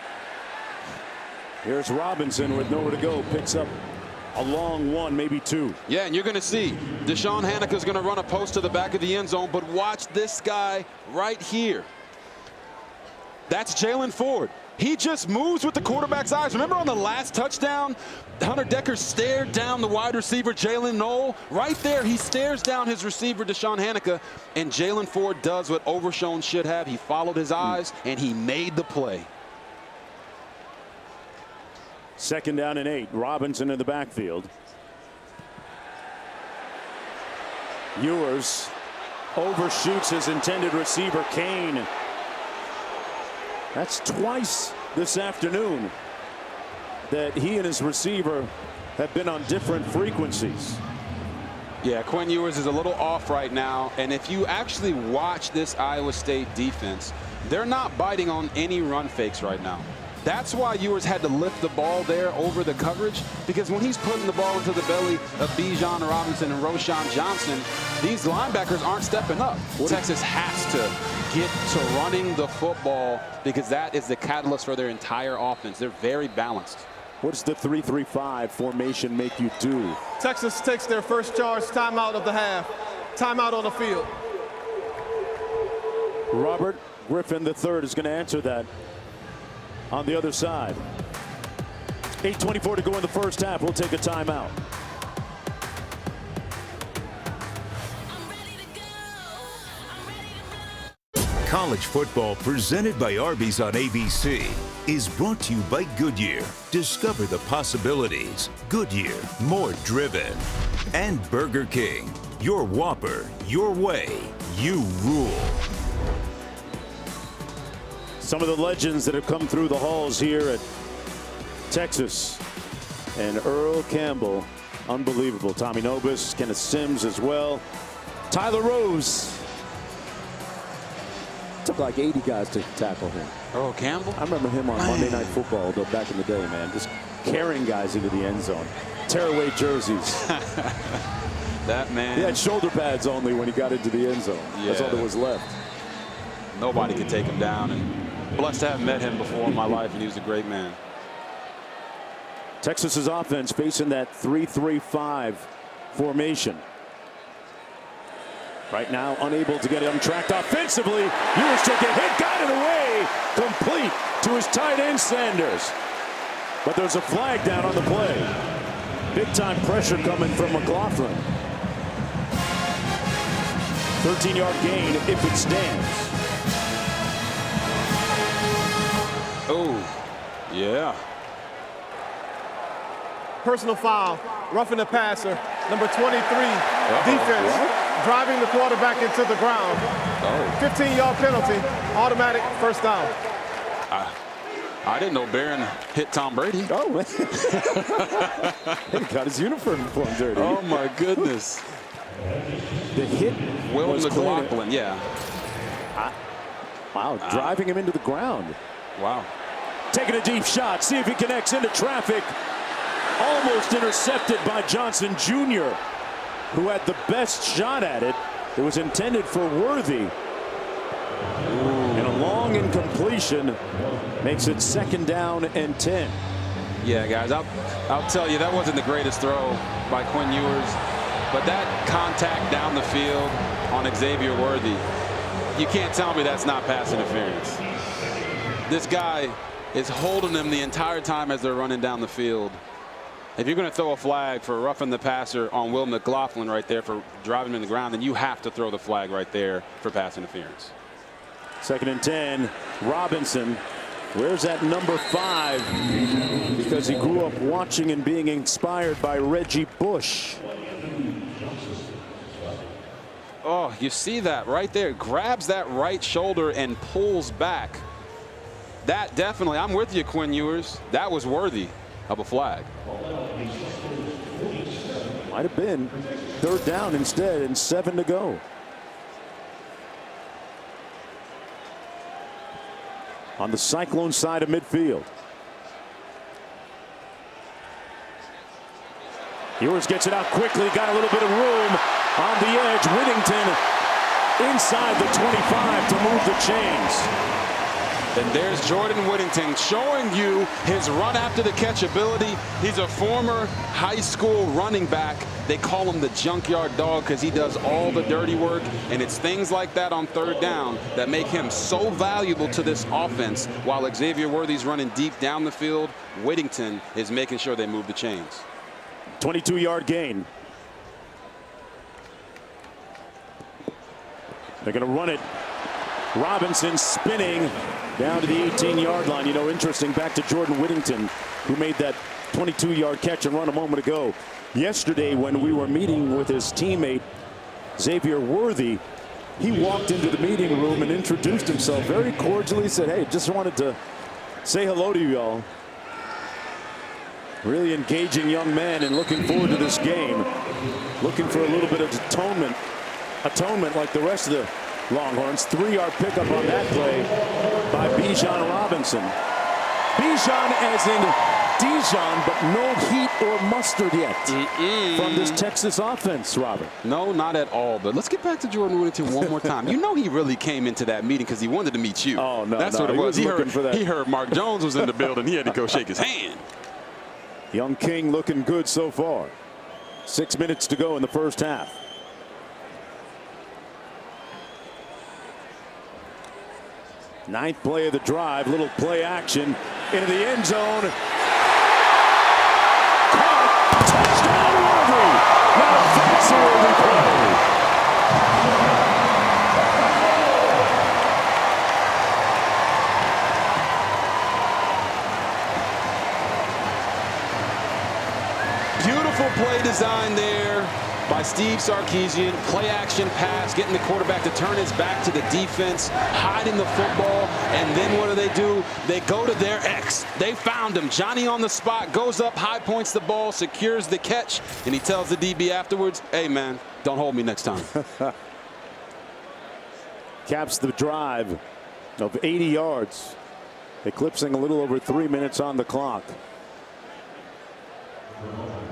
Here's Robinson with nowhere to go, picks up a long 1, maybe 2. Yeah, and you're going to see Deshaun Haneke's going to run a post to the back of the end zone, but watch this guy right here. That's Jalen Ford. He just moves with the quarterback's eyes. Remember on the last touchdown, Hunter Dekkers stared down the wide receiver, Jalen Knoll. Right there, he stares down his receiver, Deshaun Haneke, and Jalen Ford does what Overshown should have. He followed his eyes, and he made the play. 2nd down and 8. Robinson in the backfield. Ewers overshoots his intended receiver, Kane. That's twice this afternoon that he and his receiver have been on different frequencies. Yeah, Quinn Ewers is a little off right now, and if you actually watch this Iowa State defense, they're not biting on any run fakes right now. That's why Ewers had to lift the ball there over the coverage, because when he's putting the ball into the belly of Bijan Robinson and Roschon Johnson, these linebackers aren't stepping up. Texas has to get to running the football, because that is the catalyst for their entire offense. They're very balanced. What does the 3-3-5 formation make you do? Texas takes their first charge timeout of the half. Timeout on the field. Robert Griffin III is going to answer that on the other side. 8:24 to go in the first half. We'll take a timeout. College football presented by Arby's on ABC is brought to you by Goodyear. Discover the possibilities. Goodyear, more driven. And Burger King, your Whopper, your way, you rule. Some of the legends that have come through the halls here at Texas. And Earl Campbell, unbelievable. Tommy Nobis, Kenneth Sims as well. Tyler Rose. Took like 80 guys to tackle him. Earl Campbell? I remember him on Monday Night Football though, back in the day, man. Just carrying guys into the end zone. Tear away jerseys. That man. He had shoulder pads only when he got into the end zone. Yeah. That's all there was left. Nobody could take him down. And blessed to have met him before in my life, and he was a great man. Texas's offense facing that 3-3-5 formation. Right now, unable to get him tracked offensively. Ewers took a hit, got it away, complete to his tight end Sanders. But there's a flag down on the play. Big time pressure coming from McLaughlin. 13-yard gain if it stands. Oh, yeah. Personal foul, roughing the passer, number 23, defense, driving the quarterback into the ground. 15-yard penalty, automatic first down. I didn't know Barron hit Tom Brady. Oh, he got his uniform dirty. Oh, my goodness. The hit Will was McLaughlin, yeah. Wow, driving him into the ground. Wow. Taking a deep shot, see if he connects into traffic. Almost intercepted by Johnson Jr., who had the best shot at it. It was intended for Worthy. And a long incompletion makes it 2nd down and 10. Yeah, guys, I'll tell you, that wasn't the greatest throw by Quinn Ewers, but that contact down the field on Xavier Worthy, you can't tell me that's not pass interference. This guy is holding them the entire time as they're running down the field. If you're going to throw a flag for roughing the passer on Will McLaughlin right there for driving him in the ground, then you have to throw the flag right there for pass interference. 2nd and 10. Robinson. Where's that number 5? Because he grew up watching and being inspired by Reggie Bush. Oh, you see that right there. Grabs that right shoulder and pulls back. That definitely, I'm with you, Quinn Ewers. That was worthy of a flag. Might have been 3rd down instead and 7 to go. On the Cyclone side of midfield. Ewers gets it out quickly, got a little bit of room on the edge. Whittington inside the 25 to move the chains. And there's Jordan Whittington showing you his run after the catch ability. He's a former high school running back. They call him the junkyard dog because he does all the dirty work. And it's things like that on 3rd down that make him so valuable to this offense. While Xavier Worthy's running deep down the field, Whittington is making sure they move the chains. 22-yard gain. They're going to run it. Robinson spinning down to the 18-yard line. You know, interesting, back to Jordan Whittington, who made that 22-yard catch and run a moment ago. Yesterday, when we were meeting with his teammate, Xavier Worthy, he walked into the meeting room and introduced himself very cordially, said, hey, just wanted to say hello to you all. Really engaging young man and looking forward to this game. Looking for a little bit of atonement like the rest of the Longhorns. 3-yard pickup on that play by Bijan Robinson. Bijan as in Dijon, but no heat or mustard yet from this Texas offense, Robert. No, not at all. But let's get back to Jordan Whittington one more time. You know he really came into that meeting because he wanted to meet you. Oh, no, that's what it was. He heard Mark Jones was in the building. He had to go shake his hand. Young King looking good so far. 6 minutes to go in the first half. Ninth play of the drive, little play action into the end zone. Caught, touchdown Worthy. Now that's a Worthy play. Beautiful play design there by Steve Sarkisian. Play action pass, getting the quarterback to turn his back to the defense, hiding the football, and then what do? They go to their X. They found him. Johnny on the spot, goes up, high points the ball, secures the catch, and he tells the DB afterwards, hey, man, don't hold me next time. Caps the drive of 80 yards, eclipsing a little over 3 minutes on the clock.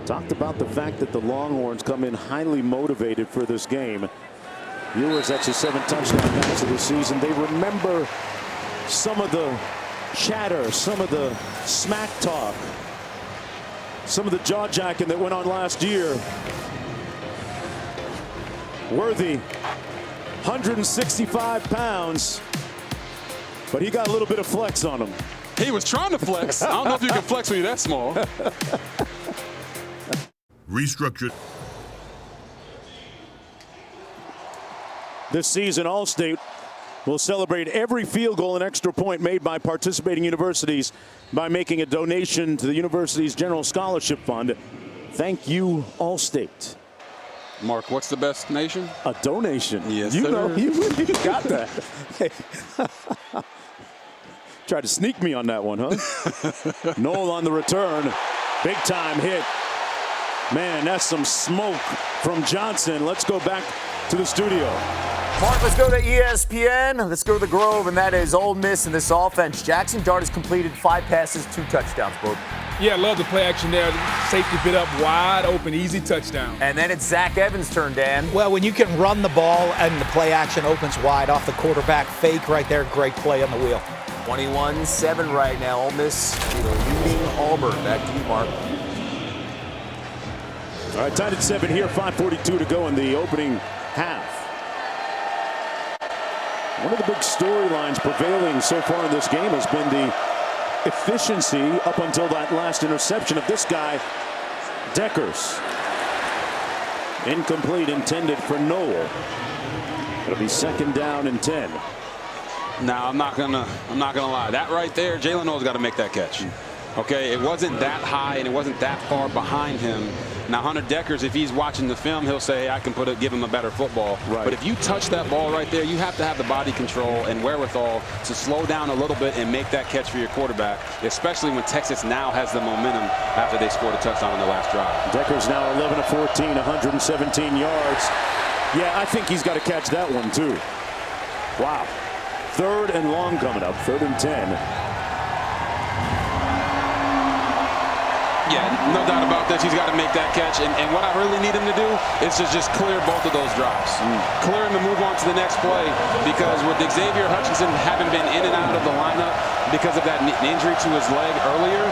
Talked about the fact that the Longhorns come in highly motivated for this game. Viewers, that's a 7-touchdown pass of the season. They remember some of the chatter, some of the smack talk, some of the jaw-jacking that went on last year. Worthy, 165 pounds, but he got a little bit of flex on him. He was trying to flex. I don't know if you can flex when you're that small. Restructured. This season, Allstate will celebrate every field goal and extra point made by participating universities by making a donation to the university's General Scholarship Fund. Thank you, Allstate. Mark, what's the best nation? A donation. Yes, you sir. know, you got that. Hey. Tried to sneak me on that one, huh? Noel on the return. Big time hit. Man, that's some smoke from Johnson. Let's go back to the studio. Mark, let's go to ESPN. Let's go to the Grove, and that is Ole Miss in this offense. Jackson Dart has completed 5 passes, 2 touchdowns, Boog. Yeah, I love the play action there. Safety bit up wide open, easy touchdown. And then it's Zach Evans' turn, Dan. Well, when you can run the ball and the play action opens wide off the quarterback fake right there, great play on the wheel. 21-7 right now. Ole Miss leading Auburn. Back to you, Mark. All right, tied at 7 here, 5:42 to go in the opening half. One of the big storylines prevailing so far in this game has been the efficiency up until that last interception of this guy, Deckers. Incomplete, intended for Noel. It'll be 2nd down and 10. Now, I'm not gonna lie. That right there, Jalen Noel's got to make that catch. Okay, it wasn't that high and it wasn't that far behind him. Now, Hunter Deckers, if he's watching the film, he'll say, hey, I can give him a better football. Right. But if you touch that ball right there, you have to have the body control and wherewithal to slow down a little bit and make that catch for your quarterback, especially when Texas now has the momentum after they scored a touchdown on the last drive. Deckers now 11 of 14, 117 yards. Yeah, I think he's got to catch that one, too. Wow. 3rd and long coming up, 3rd and 10. Yeah, no doubt about this. He's got to make that catch. And what I really need him to do is to just clear both of those drives. Clear him and move on to the next play, because with Xavier Hutchinson having been in and out of the lineup because of that injury to his leg earlier,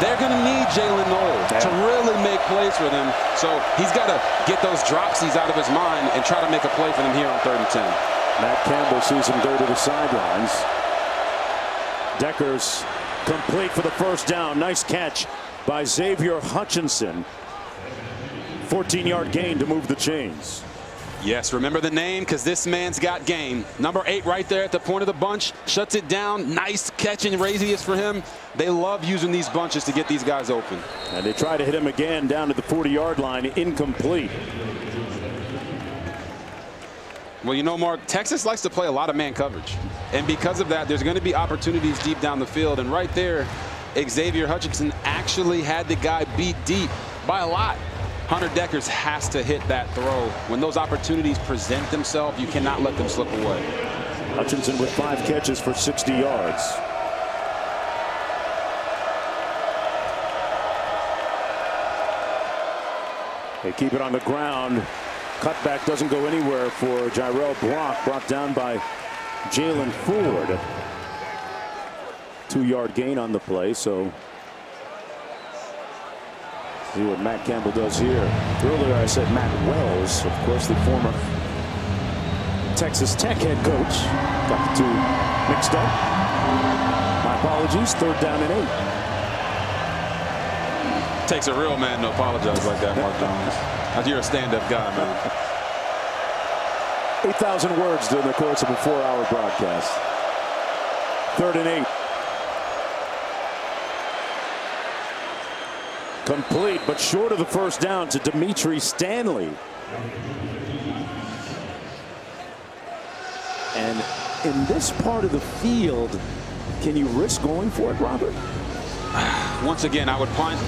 they're going to need Jalen Noel to really make plays for them. So he's got to get those dropsies out of his mind and try to make a play for them here on 3rd and 10. Matt Campbell sees him go to the sidelines. Deckers complete for the 1st down. Nice catch by Xavier Hutchinson. 14-yard gain to move the chains. Yes, remember the name, because this man's got game. Number 8 right there at the point of the bunch. Shuts it down. Nice catch and radius for him. They love using these bunches to get these guys open. And they try to hit him again down to the 40-yard line. Incomplete. Well, you know, Mark, Texas likes to play a lot of man coverage. And because of that, there's going to be opportunities deep down the field. And right there, Xavier Hutchinson actually had the guy beat deep by a lot. Hunter Deckers has to hit that throw. When those opportunities present themselves, you cannot let them slip away. Hutchinson with 5 catches for 60 yards. They keep it on the ground. Cutback doesn't go anywhere for Jirel Brock, brought down by Jalen Ford. 2-yard gain on the play, so see what Matt Campbell does here. Earlier I said Matt Wells, of course, the former Texas Tech head coach. Got the 2 mixed up. My apologies. 3rd down and 8. Takes a real man to apologize like that, Mark Jones. You're a stand-up guy, man. 8,000 words during the course of a 4-hour broadcast. 3rd and 8. Complete, but short of the first down to Dimitri Stanley. And in this part of the field, can you risk going for it, Robert? Once again, I would punt.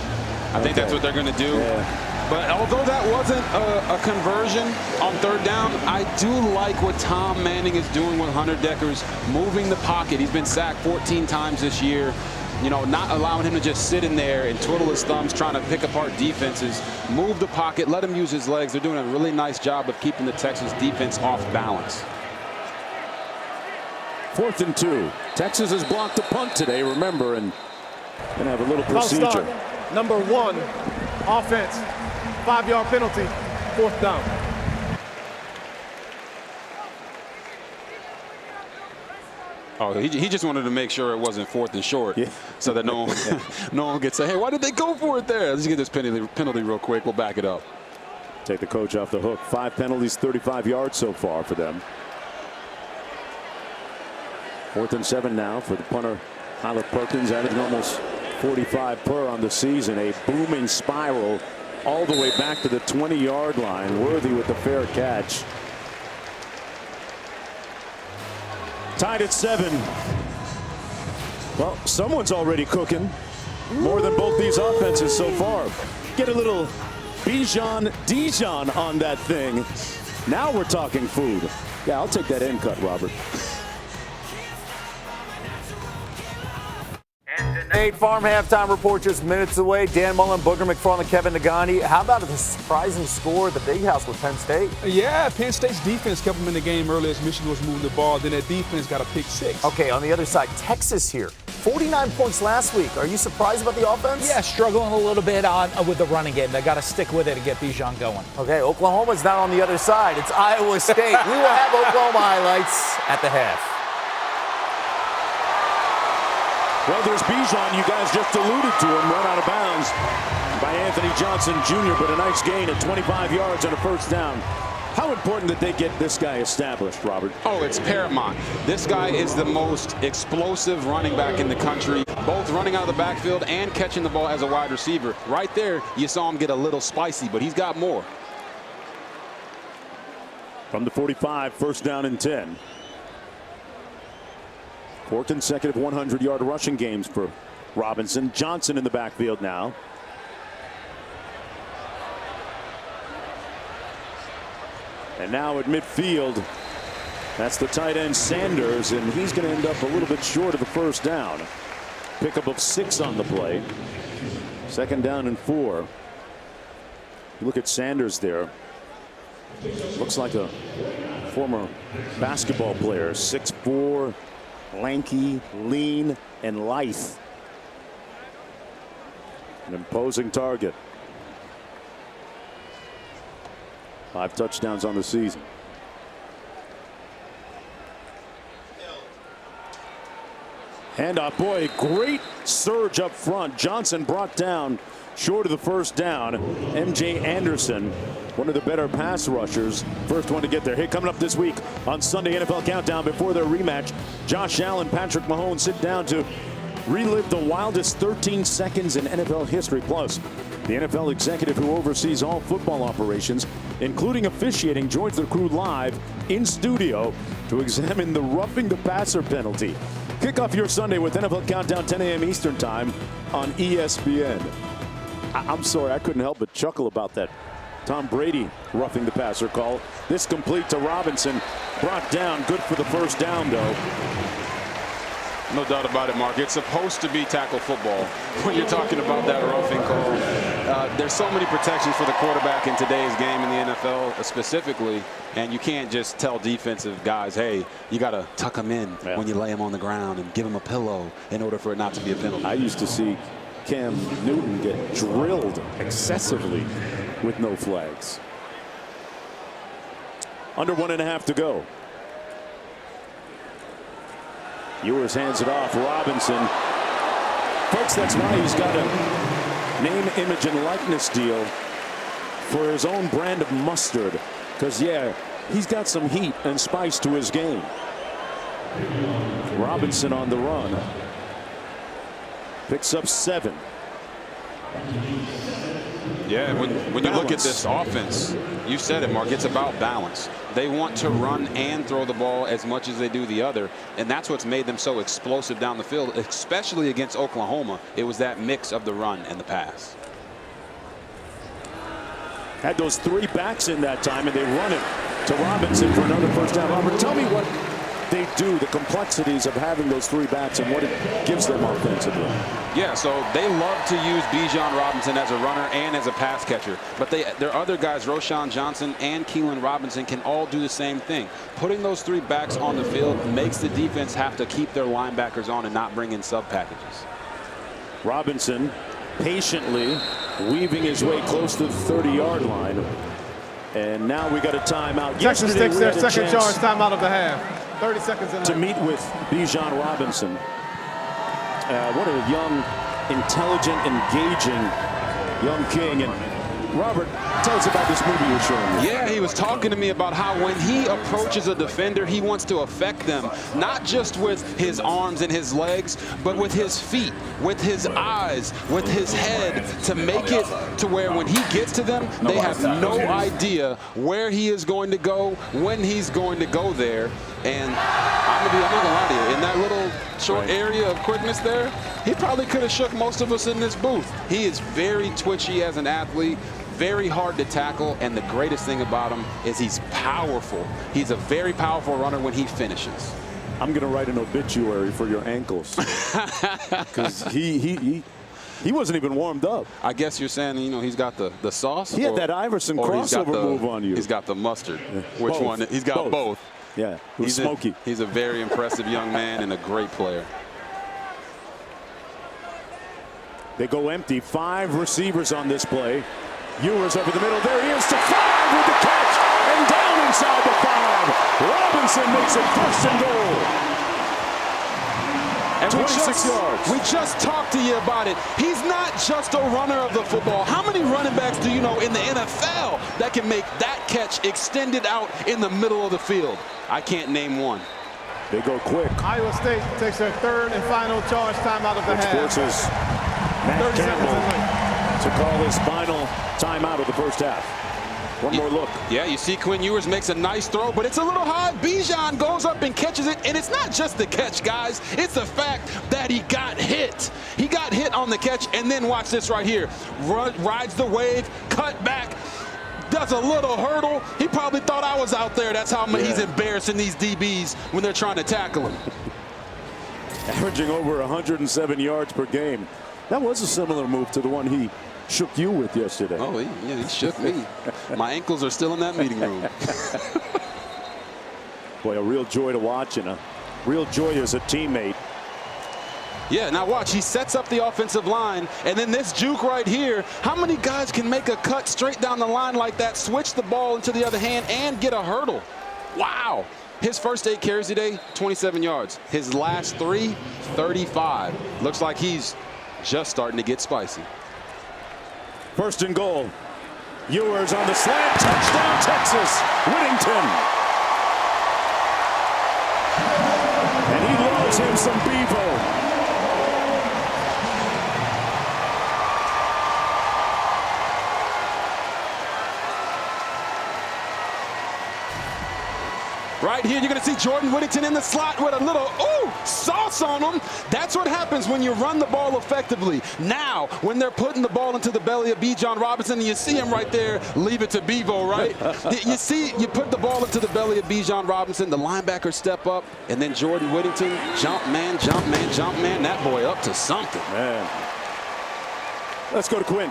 I think that's what they're going to do. Yeah. But although that wasn't a conversion on third down, I do like what Tom Manning is doing with Hunter Dekkers, moving the pocket. He's been sacked 14 times this year. You know, not allowing him to just sit in there and twiddle his thumbs trying to pick apart defenses. Move the pocket, let him use his legs. They're doing a really nice job of keeping the Texas defense off balance. 4th and 2. Texas has blocked a punt today, remember, and going to have a little procedure. Number 1, offense, 5-yard penalty, 4th down. Oh, he just wanted to make sure it wasn't 4th and short, so that no one gets say, hey, why did they go for it there? Let's get this penalty real quick. We'll back it up. Take the coach off the hook. 5 penalties, 35 yards so far for them. 4th and 7 now for the punter, Tyler Perkins, averaging almost 45 per on the season. A booming spiral all the way back to the 20-yard line. Worthy with the fair catch. Tied at 7. Well, someone's already cooking. More than both these offenses so far. Get a little Bijan Dijon on that thing. Now we're talking food. Yeah, I'll take that end cut, Robert. 8 Farm halftime report just minutes away. Dan Mullen, Booger McFarland, Kevin Nagani. How about the surprising score at the Big House with Penn State? Yeah, Penn State's defense kept them in the game early as Michigan was moving the ball. Then that defense got a pick 6. Okay, on the other side, Texas here. 49 points last week. Are you surprised about the offense? Yeah, struggling a little bit with the running game. They got to stick with it to get Bijan going. Okay, Oklahoma's not on the other side. It's Iowa State. We will have Oklahoma highlights at the half. Well, there's Bijan. You guys just alluded to him. Run out of bounds by Anthony Johnson Jr., but a nice gain at 25 yards and a first down. How important that they get this guy established, Robert? Oh, it's paramount. This guy is the most explosive running back in the country, both running out of the backfield and catching the ball as a wide receiver. Right there, you saw him get a little spicy, but he's got more. From the 45, first down and 10. 4 consecutive 100-yard rushing games for Robinson. Johnson in the backfield now. And now at midfield, that's the tight end Sanders, and he's going to end up a little bit short of the first down. Pickup of 6 on the play. 2nd down and 4. You look at Sanders there. Looks like a former basketball player. 6'4", lanky, lean, and lithe. An imposing target. 5 touchdowns on the season. Handoff, boy, great surge up front. Johnson brought down short of the first down. MJ Anderson, one of the better pass rushers. First one to get there. Hey, coming up this week on Sunday NFL Countdown before their rematch, Josh Allen, Patrick Mahomes sit down to relive the wildest 13 seconds in NFL history. Plus, the NFL executive who oversees all football operations, including officiating, joins the crew live in studio to examine the roughing the passer penalty. Kick off your Sunday with NFL Countdown, 10 a.m. Eastern Time on ESPN. I'm sorry, I couldn't help but chuckle about that Tom Brady roughing the passer call. This complete to Robinson. Brought down. Good for the first down, though. No doubt about it, Mark. It's supposed to be tackle football when you're talking about that roughing call. There's so many protections for the quarterback in today's game in the NFL specifically, and you can't just tell defensive guys, hey, you got to tuck them in when you lay them on the ground and give them a pillow in order for it not to be a penalty. I used to see Cam Newton get drilled excessively with no flags. Under 1.5 to go. Ewers hands it off. Robinson. Folks, that's why he's got a name, image, and likeness deal for his own brand of mustard. Because, yeah, he's got some heat and spice to his game. Robinson on the run. Picks up 7. Yeah, when you look at this offense, you said it, Mark, it's about balance. They want to run and throw the ball as much as they do the other, and that's what's made them so explosive down the field, especially against Oklahoma. It was that mix of the run and the pass. Had those 3 backs in that time, and they run it to Robinson for another first down. Robert, tell me what they do, the complexities of having those 3 backs and what it gives them offensively. Yeah, so they love to use Bijan Robinson as a runner and as a pass catcher. But their other guys, Roschon Johnson and Keelan Robinson, can all do the same thing. Putting those 3 backs on the field makes the defense have to keep their linebackers on and not bring in sub packages. Robinson patiently weaving his way close to the 30-yard line. And now we got a timeout. Texas takes their second charge timeout of the half. 30 seconds in to meet with Bijan Robinson. What a young, intelligent, engaging young king. And Robert, tell us about this movie you're showing me. Yeah, he was talking to me about how when he approaches a defender, he wants to affect them, not just with his arms and his legs, but with his feet, with his eyes, with his head, to make it to where when he gets to them, they have no idea where he is going to go, when he's going to go there. And I'm not gonna lie to you, in that little short area of quickness there, he probably could have shook most of us in this booth. He is very twitchy as an athlete, very hard to tackle, and the greatest thing about him is he's powerful. He's a very powerful runner when he finishes. I'm gonna write an obituary for your ankles because he wasn't even warmed up. I guess you're saying, you know, he's got the sauce. He had that Iverson crossover move on you. He's got the mustard. Which both. one? He's got both. Yeah, he's smoky. He's a very impressive young man and a great player. They go empty. 5 receivers on this play. Ewers over the middle. There he is to 5 with the catch. And down inside the 5. Robinson makes it first and goal. And 26 yards. We just talked to you about it. He's not just a runner of the football. How many running backs do you know in the NFL that can make that catch extended out in the middle of the field? I can't name one. They go quick. Iowa State takes their 3rd and final charge timeout of the half. Forces Matt Campbell to call his final timeout of the first half. One more look. Yeah, you see Quinn Ewers makes a nice throw, but it's a little high. Bijan goes up and catches it, and it's not just the catch, guys. It's the fact that he got hit. He got hit on the catch, and then watch this right here. Rides the wave, cut back, does a little hurdle. He probably thought I was out there. That's how he's embarrassing these DBs when they're trying to tackle him. Averaging over 107 yards per game. That was a similar move to the one he shook you with yesterday. Oh, he shook me. My ankles are still in that meeting room. Boy, a real joy to watch and a real joy as a teammate. Yeah, now watch. He sets up the offensive line, and then this juke right here. How many guys can make a cut straight down the line like that, switch the ball into the other hand, and get a hurdle? Wow. His first 8 carries today, 27 yards. His last 3, 35. Looks like he's just starting to get spicy. First and goal. Ewers on the slant. Touchdown, Texas. Whittington. And he loves him some Bevo. Right here, you're going to see Jordan Whittington in the slot with a little, sauce on him. That's what happens when you run the ball effectively. Now, when they're putting the ball into the belly of Bijan Robinson, and you see him right there, leave it to Bevo, right? You see, you put the ball into the belly of Bijan Robinson, the linebackers step up, and then Jordan Whittington, jump man, jump man, jump man, that boy up to something. Man. Let's go to Quinn.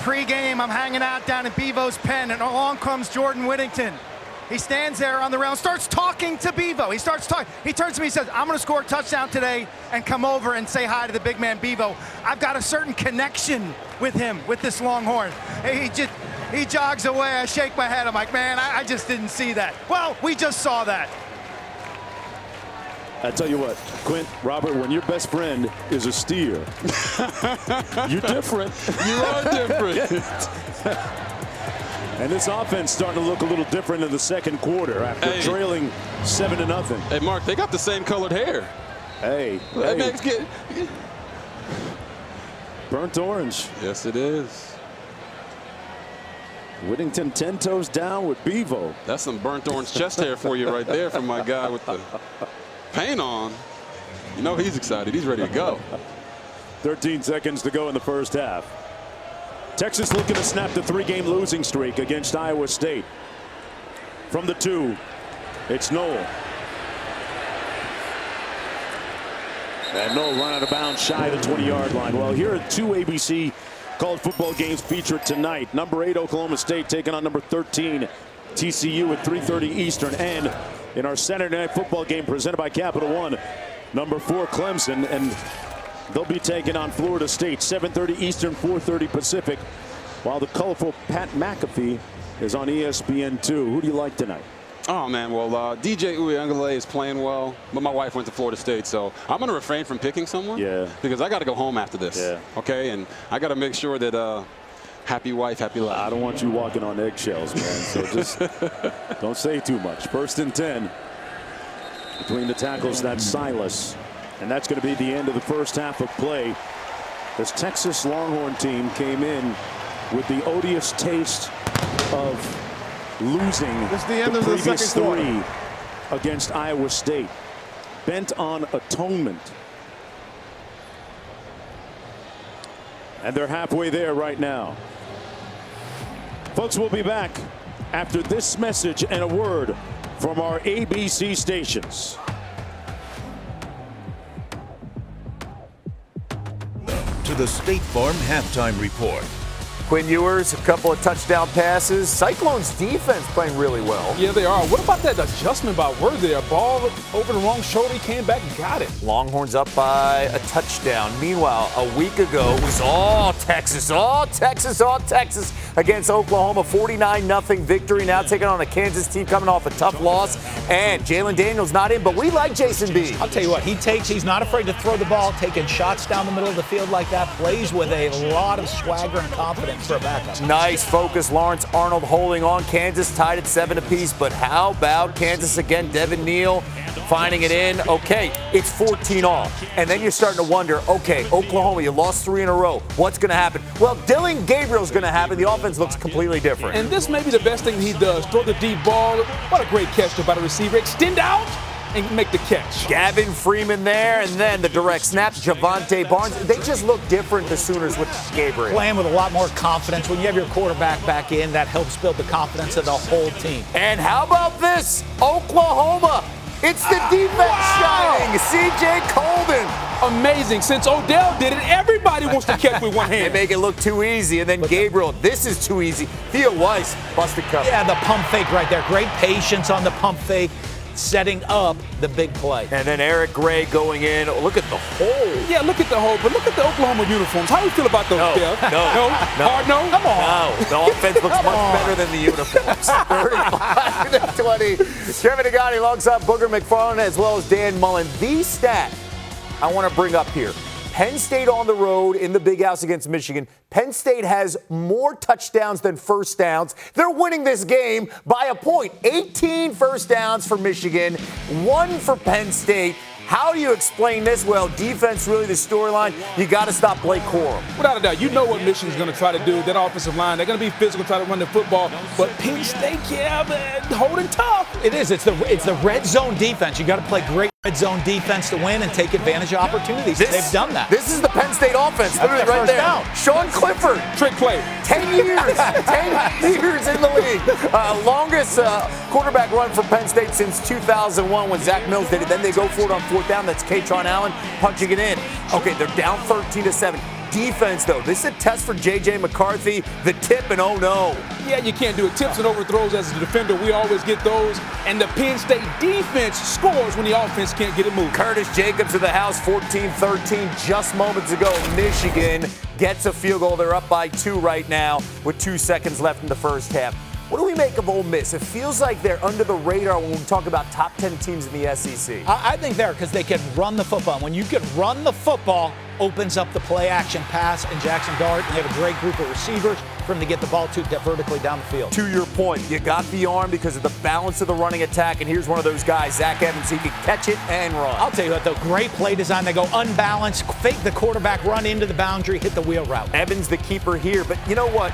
Pre-game, I'm hanging out down in Bevo's pen, and along comes Jordan Whittington. He stands there on the round, starts talking to Bevo. He starts talking. He turns to me and says, I'm going to score a touchdown today and come over and say hi to the big man, Bevo. I've got a certain connection with him, with this Longhorn. He jogs away. I shake my head. I'm like, man, I just didn't see that. Well, we just saw that. I tell you what, Quint, Robert, when your best friend is a steer, you're different. You are different. And this offense starting to look a little different in the second quarter after trailing 7-0. Hey, Mark, they got the same colored hair. Hey. That makes good. Burnt orange. Yes, it is. Whittington 10 toes down with Bevo. That's some burnt orange chest hair for you right there from my guy with the paint on. You know he's excited. He's ready to go. 13 seconds to go in the first half. Texas looking to snap the 3-game losing streak against Iowa State. From the 2, it's Noel. And Noel run out of bounds shy of the 20-yard line. Well, here are 2 ABC college football games featured tonight. Number 8 Oklahoma State taking on number 13 TCU at 3:30 Eastern. And in our Saturday night football game presented by Capital One, number 4 Clemson, and they'll be taking on Florida State 7:30 Eastern, 4:30 Pacific, while the colorful Pat McAfee is on ESPN2. Who do you like tonight? Oh, man, well, DJ Uyunglele is playing well, but my wife went to Florida State, so I'm going to refrain from picking someone. Yeah. Because I got to go home after this. Yeah. Okay, and I got to make sure that happy wife, happy life. I don't want you walking on eggshells, man, so just don't say too much. 1st and 10. Between the tackles, that's Silas. And that's going to be the end of the first half of play. This Texas Longhorn team came in with the odious taste of losing the previous 3 against Iowa State. Bent on atonement. And they're halfway there right now. Folks, we'll be back after this message and a word from our ABC stations. To the State Farm Halftime Report. Quinn Ewers, a couple of touchdown passes. Cyclones defense playing really well. Yeah, they are. What about that adjustment by Word there? Ball over the wrong shoulder, he came back and got it. Longhorns up by a touchdown. Meanwhile, a week ago, it was all Texas against Oklahoma. 49-0 victory. Now taking on a Kansas team coming off a tough loss. And Jalen Daniels not in, but we like Jason B. I'll tell you what, he's not afraid to throw the ball, taking shots down the middle of the field like that, plays with a lot of swagger and confidence for a backup. Nice focus. Lawrence Arnold holding on. Kansas tied at 7 apiece, but how about Kansas again? Devin Neal finding it in. Okay, it's 14 all. And then you're starting to wonder, okay, Oklahoma, you lost 3 in a row. What's going to happen? Well, Dylan Gabriel's going to happen. The offense looks completely different. And this may be the best thing he does. Throw the deep ball. What a great catch by the receiver. Extend out and make the catch. Gavin Freeman there, and then the direct snap. Javante Barnes. They just look different, the Sooners, with Gabriel. Playing with a lot more confidence. When you have your quarterback back in, that helps build the confidence of the whole team. And how about this? Oklahoma. It's the defense shining. C.J. Colden. Amazing. Since Odell did it, everybody wants to catch with one hand. They make it look too easy. And then Gabriel, this is too easy. Theo Weiss busted cover. Yeah, the pump fake right there. Great patience on the pump fake, setting up the big play. And then Eric Gray going in. Look at the hole. Yeah, look at the hole. But look at the Oklahoma uniforms. How do you feel about those, Jeff? No. Hard no? Come on. No. The offense looks much better than the uniforms. 35-20. Kevin Agati alongside Booger McFarland as well as Dan Mullen. The stat I want to bring up here. Penn State on the road in the Big House against Michigan. Penn State has more touchdowns than first downs. They're winning this game by a point. 18 first downs for Michigan, 1 for Penn State. How do you explain this? Well, defense really the storyline. You got to stop Blake Corum. Without a doubt, you know what Michigan's going to try to do. That offensive line, they're going to be physical, try to run the football. But Penn State, yeah, man, holding tough. It is. It's the red zone defense. You got to play great red zone defense to win and take advantage of opportunities. They've done that. This is the Penn State offense. Literally right there. Down. Sean Clifford. Trick play. 10 years. 10 years in the league. Longest quarterback run for Penn State since 2001 when Zach Mills did it. Then they go for it on 4th down. That's Katron Allen punching it in. Okay, they're down 13-7. Defense, though, this is a test for J.J. McCarthy. The tip, and oh no. Yeah, you can't do it. Tips and overthrows as a defender. We always get those. And the Penn State defense scores when the offense can't get it moving. Curtis Jacobs of the house, 14-13. Just moments ago, Michigan gets a field goal. They're up by 2 right now with 2 seconds left in the first half. What do we make of Ole Miss? It feels like they're under the radar when we talk about top 10 teams in the SEC. I think they're because they can run the football. When you can run the football, opens up the play-action pass and Jackson Dart, and they have a great group of receivers for them to get the ball to vertically down the field. To your point, you got the arm because of the balance of the running attack, and here's one of those guys, Zach Evans. He can catch it and run. I'll tell you what, though, great play design. They go unbalanced, fake the quarterback, run into the boundary, hit the wheel route. Evans the keeper here, but you know what?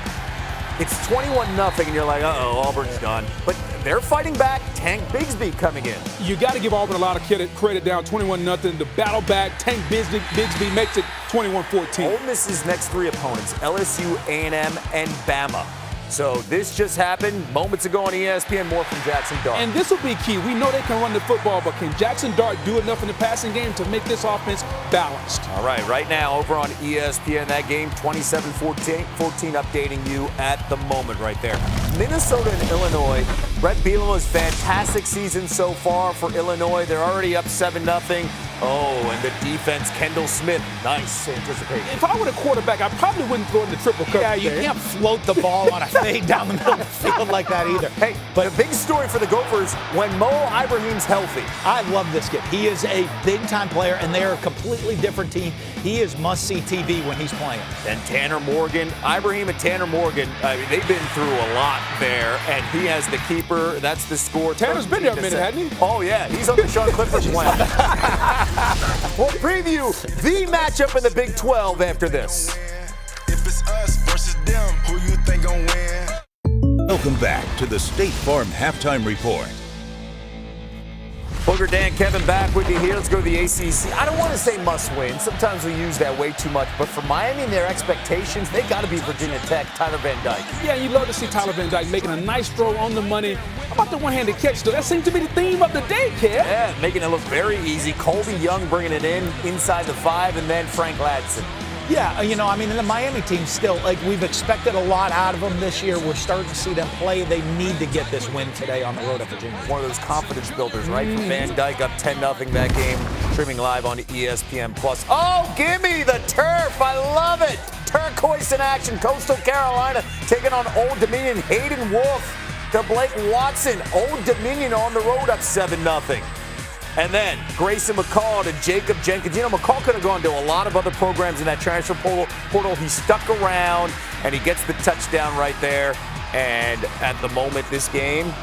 It's 21-0, and you're like, uh-oh, Auburn's done. But they're fighting back. Tank Bigsby coming in. You got to give Auburn a lot of credit down 21-0. The battle back, Tank Bigsby makes it 21-14. Ole Miss's next three opponents, LSU, A&M, and Bama. So this just happened moments ago on ESPN. More from Jackson Dart. And this will be key. We know they can run the football, but can Jackson Dart do enough in the passing game to make this offense balanced? All right now over on ESPN, that game 27-14, updating you at the moment right there. Minnesota and Illinois. Brett Bielema's fantastic season so far for Illinois. They're already up 7-0. Oh, and the defense, Kendall Smith, nice anticipation. If I were the quarterback, I probably wouldn't throw in the triple coverage. Yeah, you can't float the ball on a fade down the middle of the field like that either. Hey, but the big story for the Gophers, when Mo Ibrahim's healthy. I love this kid. He is a big-time player, and they are a completely different team. He is must-see TV when he's playing. Then Tanner Morgan, Ibrahim and Tanner Morgan, I mean, they've been through a lot there, and he has the keeper. That's the score. Tanner's been there a minute, hasn't he? Oh, yeah. He's on the Sean Clifford plan. We'll preview the matchup in the Big 12 after this. If it's us versus them, who you think gon' win? Welcome back to the State Farm Halftime Report. Booger, Dan, Kevin back with you here. Let's go to the ACC. I don't want to say must win. Sometimes we use that way too much. But for Miami and their expectations, they got to beat Virginia Tech, Tyler Van Dyke. Yeah, you love to see Tyler Van Dyke making a nice throw on the money. How about the one-handed catch, though? That seems to be the theme of the day, Kev. Yeah, making it look very easy. Colby Young bringing it in inside the 5, and then Frank Ladson. Yeah, you know, I mean, the Miami team still, like, we've expected a lot out of them this year. We're starting to see them play. They need to get this win today on the road at Virginia. One of those confidence builders, right? From Van Dyke up 10-0 that game, streaming live on ESPN+. Oh, gimme the turf. I love it. Turquoise in action. Coastal Carolina taking on Old Dominion. Hayden Wolf to Blake Watson. Old Dominion on the road up 7-0. And then Grayson McCall to Jacob Jenkins. You know, McCall could have gone to a lot of other programs in that transfer portal. He stuck around, and he gets the touchdown right there. And at the moment, this game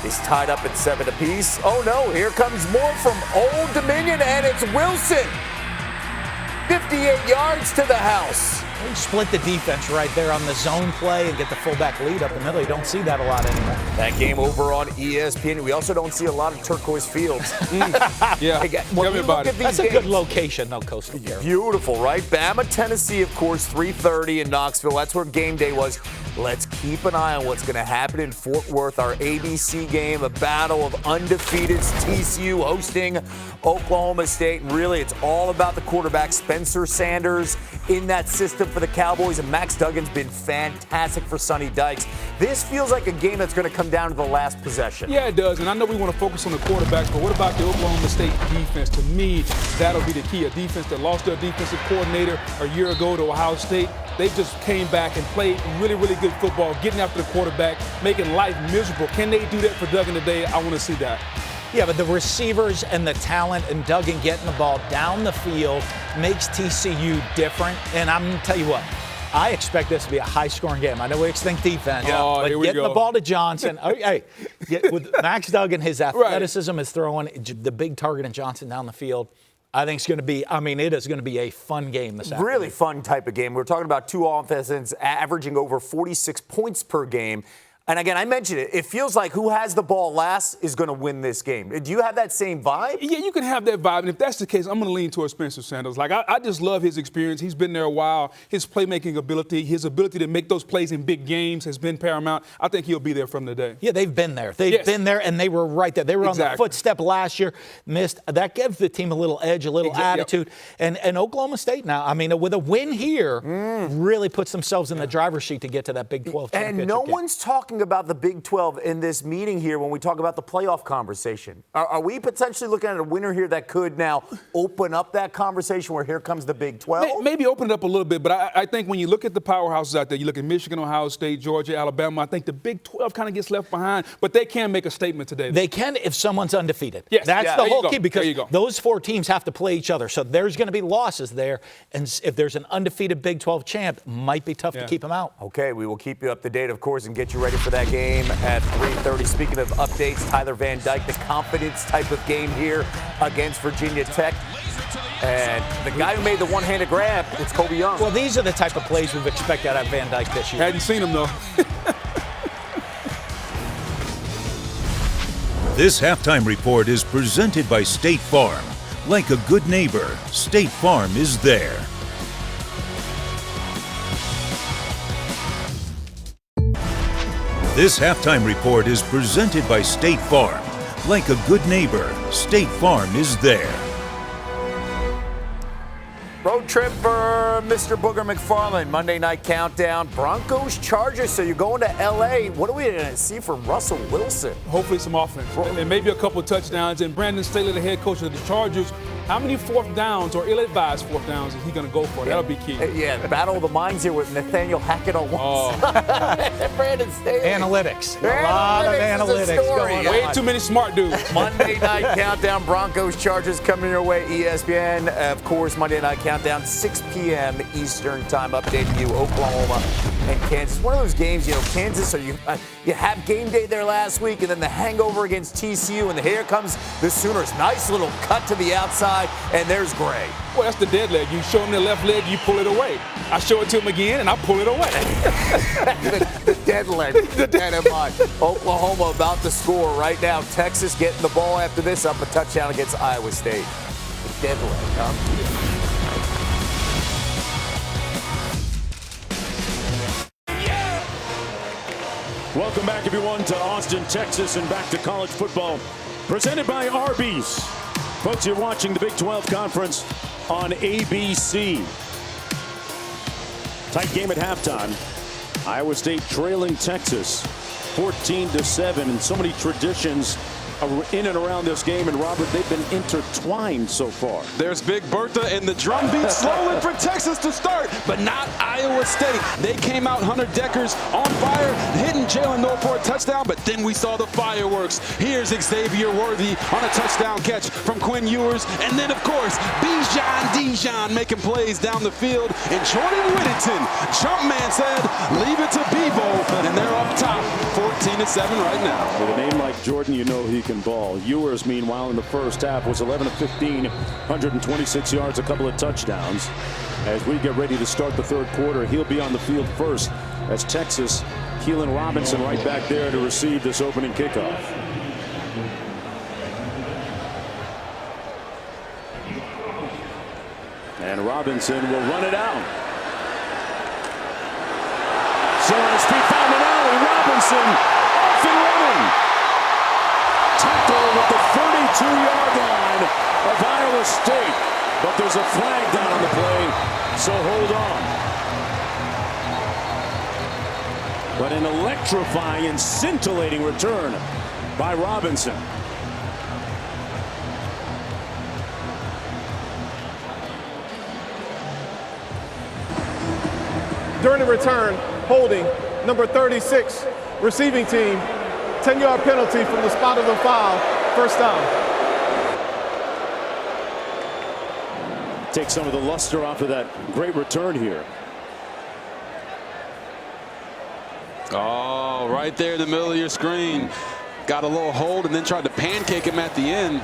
is tied up at 7 apiece. Oh, no, here comes more from Old Dominion, and it's Wilson. 58 yards to the house. They split the defense right there on the zone play and get the fullback lead up the middle. You don't see that a lot anymore. That game over on ESPN. We also don't see a lot of turquoise fields. Yeah, when we look at these That's games, a good location, though, Coastal Carolina. Beautiful, right? Bama, Tennessee, of course, 3:30 in Knoxville. That's where game day was. Let's keep an eye on what's going to happen in Fort Worth, our ABC game, a battle of undefeateds, TCU hosting Oklahoma State. And really, it's all about the quarterback, Spencer Sanders, in that system for the Cowboys. And Max Duggan's been fantastic for Sonny Dykes. This feels like a game that's going to come down to the last possession. Yeah, it does. And I know we want to focus on the quarterback, but what about the Oklahoma State defense? To me, that'll be the key. A defense that lost their defensive coordinator a year ago to Ohio State. They just came back and played really, really good football, getting after the quarterback, making life miserable. Can they do that for Duggan today? I want to see that. Yeah, but the receivers and the talent and Duggan getting the ball down the field makes TCU different. And I'm going to tell you what, I expect this to be a high-scoring game. I know we think defense, but getting the ball to Johnson. With Max Duggan, his athleticism is throwing the big target in Johnson down the field. I think it's going to be, it is going to be a fun game this afternoon. Really fun type of game. We're talking about two offenses averaging over 46 points per game. And again, I mentioned it. It feels like who has the ball last is going to win this game. Do you have that same vibe? Yeah, you can have that vibe. And if that's the case, I'm going to lean towards Spencer Sanders. Like, I just love his experience. He's been there a while. His playmaking ability, his ability to make those plays in big games has been paramount. I think he'll be there from today. Yeah, they've been there. They've been there, and they were right there. They were on the footstep last year, missed. That gives the team a little edge, a little attitude. Yep. And Oklahoma State now, with a win here, really puts themselves in the driver's seat to get to that Big 12 championship. And no one's talking about the Big 12 in this meeting here when we talk about the playoff conversation. Are we potentially looking at a winner here that could now open up that conversation where here comes the Big 12? Maybe open it up a little bit, but I think when you look at the powerhouses out there, you look at Michigan, Ohio State, Georgia, Alabama, I think the Big 12 kind of gets left behind, but they can make a statement today. They can if someone's undefeated. Yes. That's the whole key, because those four teams have to play each other. So there's going to be losses there, and if there's an undefeated Big 12 champ, it might be tough to keep them out. Okay, we will keep you up to date, of course, and get you ready for that game at 3:30. Speaking of updates, Tyler Van Dyke, the confidence type of game here against Virginia Tech. And the guy who made the one-handed grab, it's Kobe Young. Well, these are the type of plays we've expected out of Van Dyke this year. Hadn't seen him, though. This halftime report is presented by State Farm. Like a good neighbor, State Farm is there. This halftime report is presented by State Farm. Like a good neighbor, State Farm is there. Road trip for Mr. Booger McFarland. Monday night countdown. Broncos, Chargers. So you're going to L.A. What are we going to see from Russell Wilson? Hopefully some offense and maybe a couple of touchdowns. And Brandon Staley, the head coach of the Chargers, how many fourth downs or ill-advised fourth downs is he going to go for? That'll be key. Yeah, battle of the minds here with Nathaniel Hackett on one side. Brandon Staley. Analytics. A lot of analytics going on. Way too many smart dudes. Monday night countdown. Broncos, Chargers coming your way. ESPN, of course, Monday night countdown, 6 p.m. Eastern time. Updating you, Oklahoma and Kansas. One of those games, Kansas, so you have game day there last week, and then the hangover against TCU, and here comes the Sooners. Nice little cut to the outside, and there's Gray. Well, that's the dead leg. You show him the left leg, you pull it away. I show it to him again, and I pull it away. the dead leg. The dead in mind. Oklahoma about to score right now. Texas getting the ball after this, up a touchdown against Iowa State. The dead leg, huh? Welcome back, everyone, to Austin, Texas, and back to college football. Presented by Arby's. Folks, you're watching the Big 12 Conference on ABC. Tight game at halftime. Iowa State trailing Texas 14-7, and so many traditions in and around this game, and Robert, they've been intertwined so far. There's Big Bertha and the drum beat slowly for Texas to start, but not Iowa State. They came out, Hunter Deckers on fire, hitting Jalen Noel for a touchdown, but then we saw the fireworks. Here's Xavier Worthy on a touchdown catch from Quinn Ewers, and then, of course, Dijon making plays down the field, and Jordan Whittington, Jumpman said, leave it to Bevo, and they're up top, 14-7 right now. With a name like Jordan, you know he can ball. Ewers, meanwhile, in the first half was 11 of 15, 126 yards, a couple of touchdowns. As we get ready to start the third quarter, he'll be on the field first as Texas, Keelan Robinson right back there to receive this opening kickoff. And Robinson will run it out. So on his feet, found an alley. Robinson off and running. Tackle with the 32-yard line of Iowa State. But there's a flag down on the play, so hold on. But an electrifying and scintillating return by Robinson. During the return, holding number 36, receiving team, 10-yard penalty from the spot of the foul, first down. Take some of the luster off of that great return here. Oh, right there in the middle of your screen. Got a little hold and then tried to pancake him at the end.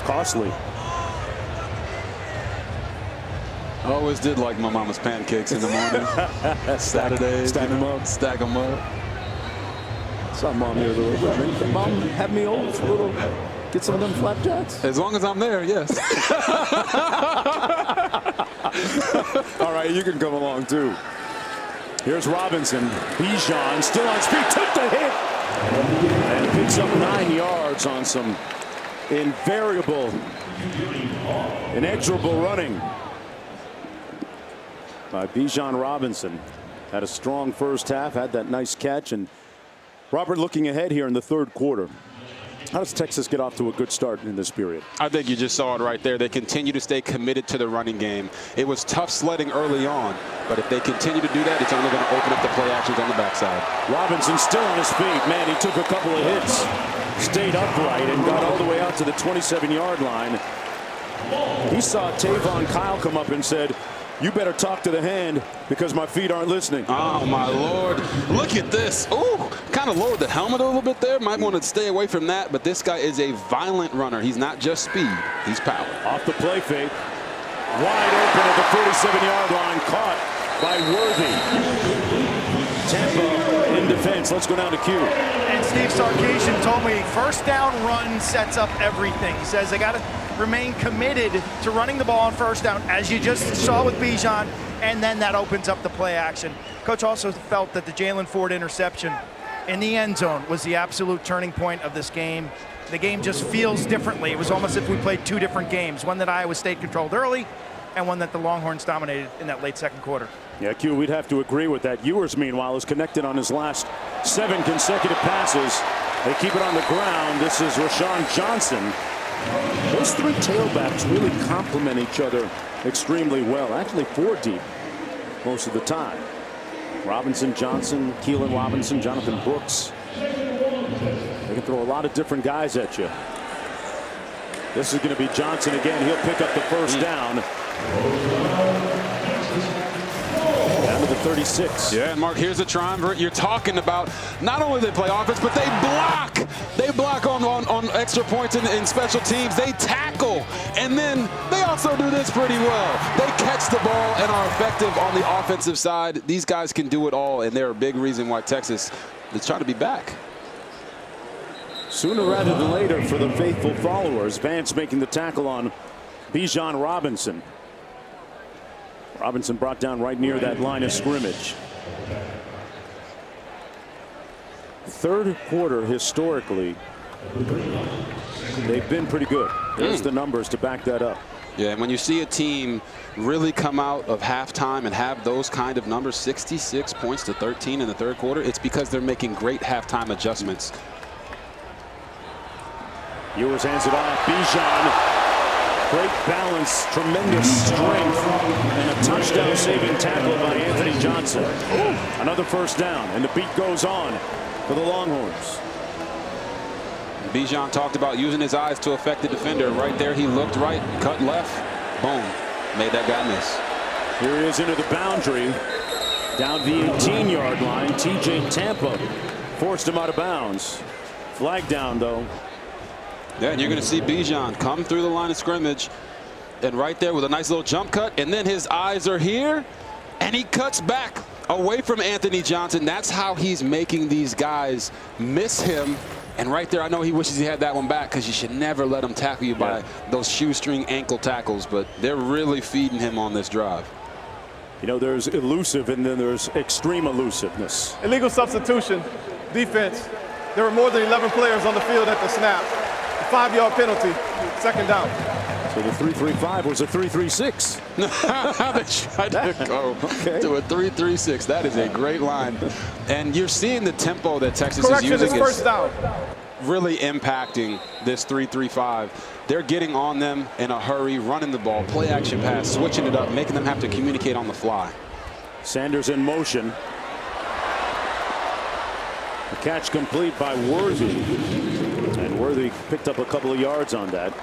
Costly. I always did like my mama's pancakes in the morning. Saturdays. Stack them up. Stack them up. Saw Mom here a little bit. Mom, have me over for a little. Get some of them flapjacks. As long as I'm there, yes. All right, you can come along too. Here's Robinson. Bijan still on speed. Took the hit. And picks up 9 yards on some inexorable running by Bijan Robinson. Had a strong first half, had that nice catch. And Robert, looking ahead here in the third quarter, how does Texas get off to a good start in this period? I think you just saw it right there. They continue to stay committed to the running game. It was tough sledding early on, but if they continue to do that, it's only going to open up the play actions on the backside. Robinson still on his feet. Man, he took a couple of hits, stayed upright, and got all the way out to the 27-yard line. He saw Tavon Kyle come up and said, You better talk to the hand because my feet aren't listening. Oh, my Lord. Look at this. Ooh, kind of lowered the helmet a little bit there. Might want to stay away from that, but this guy is a violent runner. He's not just speed, he's power. Off the play fake. Wide open at the 47-yard line. Caught by Worthy. Tampa in defense. Let's go down to Q. And Steve Sarkisian told me first down run sets up everything. He says they got to remain committed to running the ball on first down, as you just saw with Bijan, and then that opens up the play action. Coach also felt that the Jalen Ford interception in the end zone was the absolute turning point of this game. The game just feels differently. It was almost as if we played two different games, one that Iowa State controlled early and one that the Longhorns dominated in that late second quarter. Yeah, Q, we'd have to agree with that. Ewers, meanwhile, is connected on his last 7 consecutive passes. They keep it on the ground. This is Rashawn Johnson. Those 3 tailbacks really complement each other extremely well. Actually, 4 deep most of the time. Robinson, Johnson, Keelan Robinson, Jonathan Brooks. They can throw a lot of different guys at you. This is going to be Johnson again. He'll pick up the first down. Down to the 36. Yeah, and Mark, here's a triumvirate you're talking about. Not only do they play offense, but they block. They block on extra points in special teams. They tackle. And then they also do this pretty well. They catch the ball and are effective on the offensive side. These guys can do it all, and they're a big reason why Texas is trying to be back. Sooner rather than later for the faithful followers. Vance making the tackle on Bijan Robinson. Robinson brought down right near that line of scrimmage. Third quarter, historically, they've been pretty good. There's the numbers to back that up. Yeah, and when you see a team really come out of halftime and have those kind of numbers, 66 points to 13 in the third quarter, it's because they're making great halftime adjustments. Ewers hands it off. Bijan. Great balance, tremendous strength, and a touchdown saving tackle by Anthony Johnson. Another first down, and the beat goes on for the Longhorns. Bijan talked about using his eyes to affect the defender. Right there, he looked right, cut left, boom, made that guy miss. Here he is into the boundary, down the 18-yard line. TJ Tampa forced him out of bounds. Flag down, though. Yeah, and you're going to see Bijan come through the line of scrimmage, and right there with a nice little jump cut, and then his eyes are here, and he cuts back away from Anthony Johnson. That's how he's making these guys miss him. And right there, I know he wishes he had that one back, because you should never let him tackle you by those shoestring ankle tackles, but they're really feeding him on this drive. You know, there's elusive, and then there's extreme elusiveness. Illegal substitution, defense. There were more than 11 players on the field at the snap. 5-yard penalty, second down. So the 3-3-5 was a 3-3-6. They tried to go to a 3-3-6. That is a great line. And you're seeing the tempo that Texas is using is first down. Really impacting this 3-3-5. They're getting on them in a hurry, running the ball, play action pass, switching it up, making them have to communicate on the fly. Sanders in motion. The catch complete by Worthy. And Worthy picked up a couple of yards on that.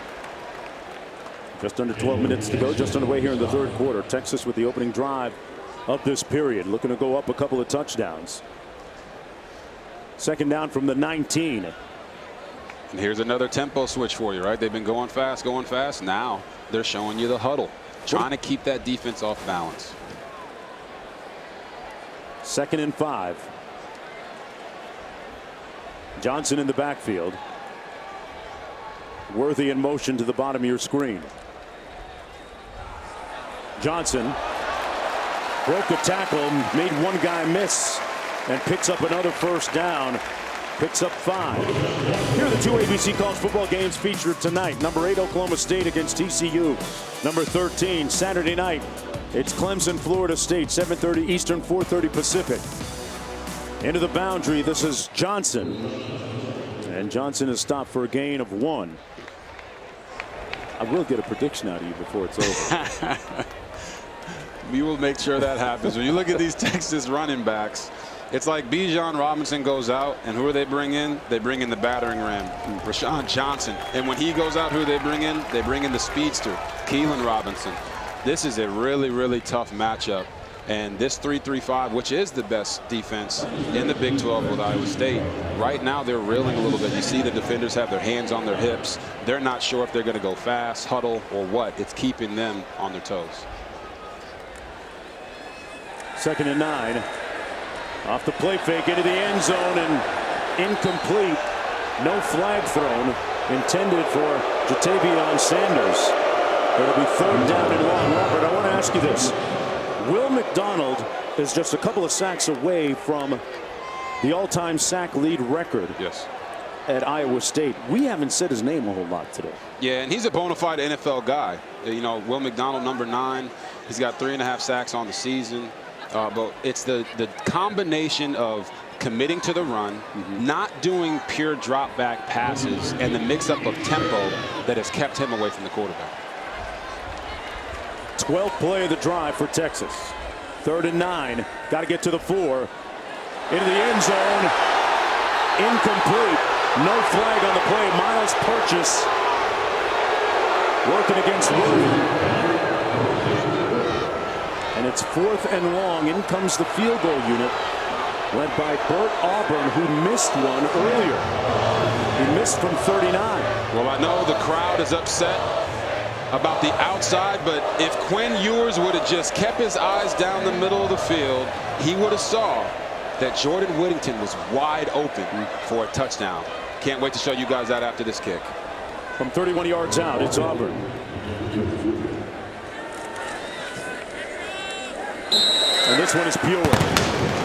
Just under 12 minutes to go, just underway here in the third quarter. Texas with the opening drive of this period, looking to go up a couple of touchdowns. Second down from the 19. And here's another tempo switch for you, right? They've been going fast. Now they're showing you the huddle, trying to keep that defense off balance. 2nd and 5. Johnson in the backfield. Worthy in motion to the bottom of your screen. Johnson broke a tackle, made one guy miss, and picks up another first down. Picks up 5. Here are the 2 ABC college football games featured tonight. Number 8, Oklahoma State against TCU. Number 13, Saturday night, it's Clemson, Florida State, 7:30 Eastern, 4:30 Pacific. Into the boundary, this is Johnson. And Johnson is stopped for a gain of 1. I will get a prediction out of you before it's over. We will make sure that happens. When you look at these Texas running backs, it's like Bijan Robinson goes out, and who do they bring in? They bring in the battering ram, Rashawn Johnson. And when he goes out, who do they bring in? They bring in the speedster, Keelan Robinson. This is a really, really tough matchup. And this 3-3-5, which is the best defense in the Big 12 with Iowa State, right now they're reeling a little bit. You see the defenders have their hands on their hips. They're not sure if they're going to go fast, huddle, or what. It's keeping them on their toes. 2nd and 9. Off the play fake into the end zone and incomplete. No flag thrown. Intended for Jatavion Sanders. It'll be 3rd down and long. Robert, I want to ask you this. Will McDonald is just a couple of sacks away from the all-time sack lead record. Yes. At Iowa State. We haven't said his name a whole lot today. Yeah, and he's a bona fide NFL guy. You know, Will McDonald, number 9. He's got 3.5 sacks on the season. But it's the combination of committing to the run, not doing pure drop back passes, and the mix-up of tempo that has kept him away from the quarterback. 12th play of the drive for Texas. 3rd and 9. Got to get to the 4. Into the end zone. Incomplete. No flag on the play. Miles Purchase working against William. And it's 4th and long. In comes the field goal unit, led by Bert Auburn, who missed one earlier. He missed from 39. Well, I know the crowd is upset about the outside, but if Quinn Ewers would have just kept his eyes down the middle of the field, he would have saw that Jordan Whittington was wide open for a touchdown. Can't wait to show you guys that after this kick. From 31 yards out, it's Auburn. And this one is pure.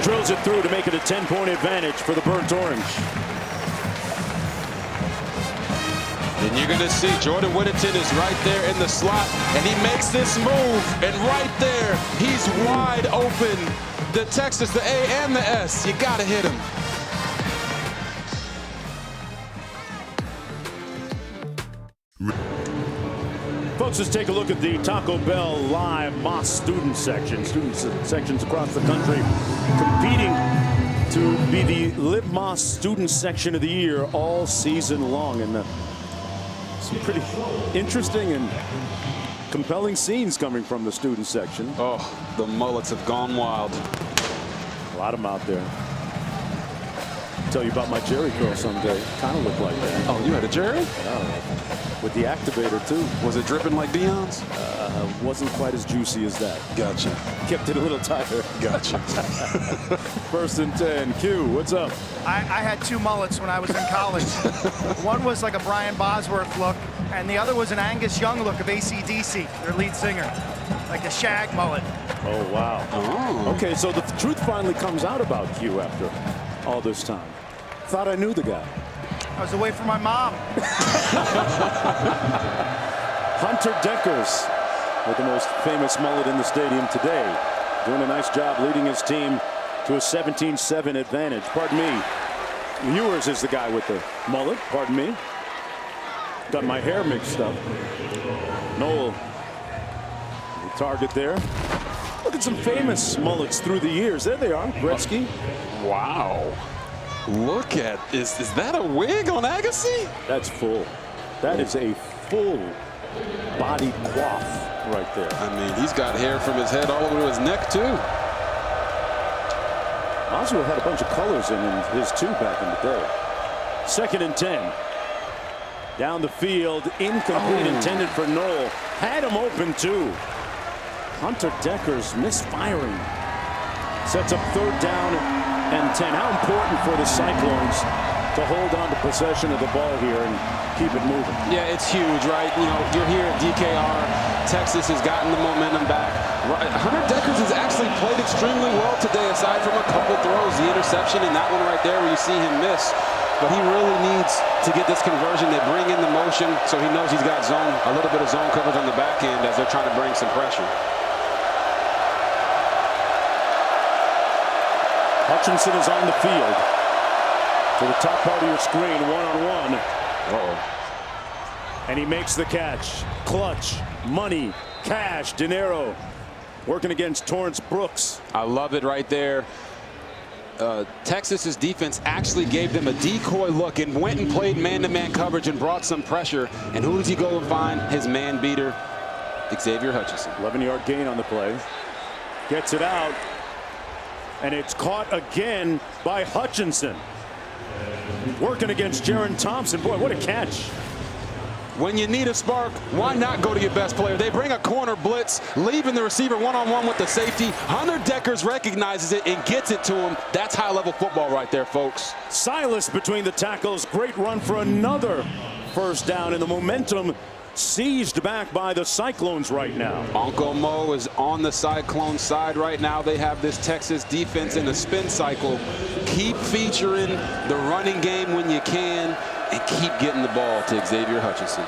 Drills it through to make it a 10-point advantage for the Burnt Orange. And you're going to see Jordan Whittington is right there in the slot, and he makes this move, and right there, he's wide open. The Texas, the A and the S, you got to hit him. Folks, let's take a look at the Taco Bell live Moss student section. Student sections across the country competing to be the Live Moss student section of the year all season long. And some pretty interesting and compelling scenes coming from the student section. Oh, the mullets have gone wild. A lot of them out there. I'll tell you about my Jerry curl someday. Kind of looked like that. Oh, you had a Jerry? With the activator, too. Was it dripping like Dion's? Wasn't quite as juicy as that. Gotcha. Kept it a little tighter. Gotcha. 1st and 10. Q, what's up? I had 2 mullets when I was in college. One was like a Brian Bosworth look, and the other was an Angus Young look of AC/DC, their lead singer. Like a shag mullet. Oh, wow. Oh. Okay, so the truth finally comes out about Q after all this time. Thought I knew the guy. I was away from my mom. Hunter Deckers, with the most famous mullet in the stadium today, doing a nice job leading his team to a 17-7 advantage. Pardon me. Ewers is the guy with the mullet. Pardon me. Got my hair mixed up. Noel, the target there. Look at some famous mullets through the years. There they are. Gretzky. Wow. Look at, is that a wig on Agassi? That's full. That is a full body coif right there. I mean, he's got hair from his head all over to his neck, too. Oswald had a bunch of colors in his too back in the day. 2nd and 10. Down the field, incomplete, intended for Noel. Had him open, too. Hunter Deckers misfiring. Sets up 3rd down and 10. How important for the Cyclones to hold on to possession of the ball here and keep it moving? Yeah, it's huge, right? You know, you're here at DKR. Texas has gotten the momentum back. Hunter Deckers has actually played extremely well today, aside from a couple throws. The interception and that one right there where you see him miss. But he really needs to get this conversion. They bring in the motion, so he knows he's got a little bit of zone coverage on the back end as they're trying to bring some pressure. Hutchinson is on the field. To the top part of your screen, one-on-one. And he makes the catch. Clutch, money, cash, dinero. Working against Torrance Brooks. I love it right there. Texas's defense actually gave them a decoy look and went and played man-to-man coverage and brought some pressure. And who does he go and find? His man beater, Xavier Hutchinson. 11-yard gain on the play. Gets it out. And it's caught again by Hutchinson. Working against Jaron Thompson. Boy, what a catch. When you need a spark, why not go to your best player? They bring a corner blitz, leaving the receiver one-on-one with the safety. Hunter Deckers recognizes it and gets it to him. That's high-level football right there, folks. Silas between the tackles. Great run for another first down, and the momentum seized back by the Cyclones right now. Uncle Mo is on the Cyclone side right now. They have this Texas defense in a spin cycle. Keep featuring the running game when you can, and keep getting the ball to Xavier Hutchinson.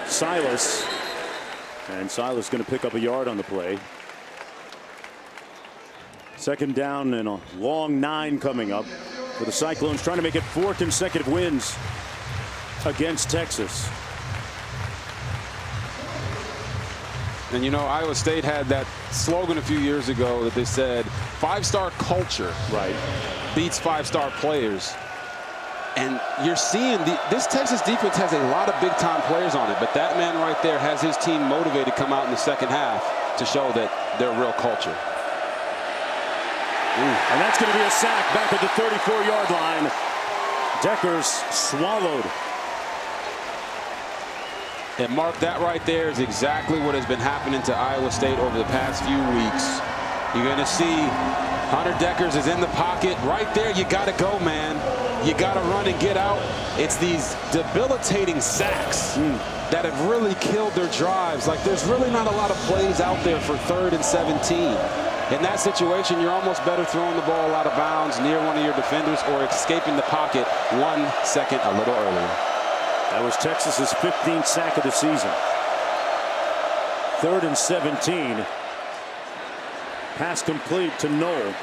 Silas. And Silas going to pick up a yard on the play. Second down and a long 9 coming up for the Cyclones, trying to make it 4 consecutive wins against Texas. And you know, Iowa State had that slogan a few years ago that they said, 5-star culture beats 5-star players. And you're seeing this Texas defense has a lot of big-time players on it, but that man right there has his team motivated to come out in the second half to show that they're real culture. And that's going to be a sack back at the 34-yard line. Deckers swallowed. And Mark, that right there is exactly what has been happening to Iowa State over the past few weeks. You're going to see Hunter Deckers is in the pocket. Right there, you got to go, man. You got to run and get out. It's these debilitating sacks that have really killed their drives. Like, there's really not a lot of plays out there for 3rd and 17. In that situation, you're almost better throwing the ball out of bounds near one of your defenders or escaping the pocket 1 second a little earlier. That was Texas's 15th sack of the season. 3rd and 17. Pass complete to Knoll.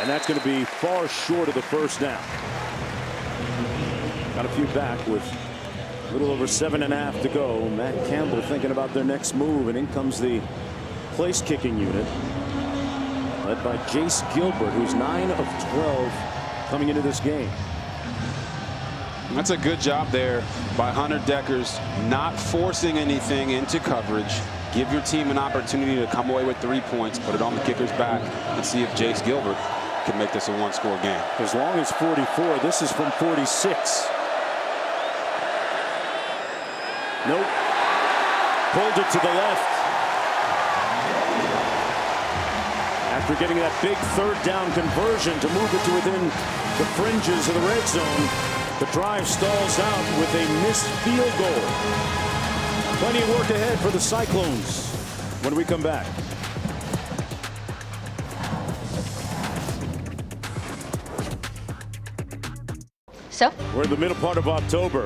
And that's going to be far short of the first down. Got a few back with a little over 7.5 to go. Matt Campbell thinking about their next move. And in comes the place kicking unit, led by Jace Gilbert, who's 9 of 12 coming into this game. That's a good job there by Hunter Deckers, not forcing anything into coverage. Give your team an opportunity to come away with 3 points, put it on the kicker's back, and see if Jace Gilbert can make this a 1-score game. As long as 44, this is from 46. Nope. Pulled it to the left. After getting that big 3rd down conversion to move it to within the fringes of the red zone, the drive stalls out with a missed field goal. Plenty of work ahead for the Cyclones when we come back. So? We're in the middle part of October,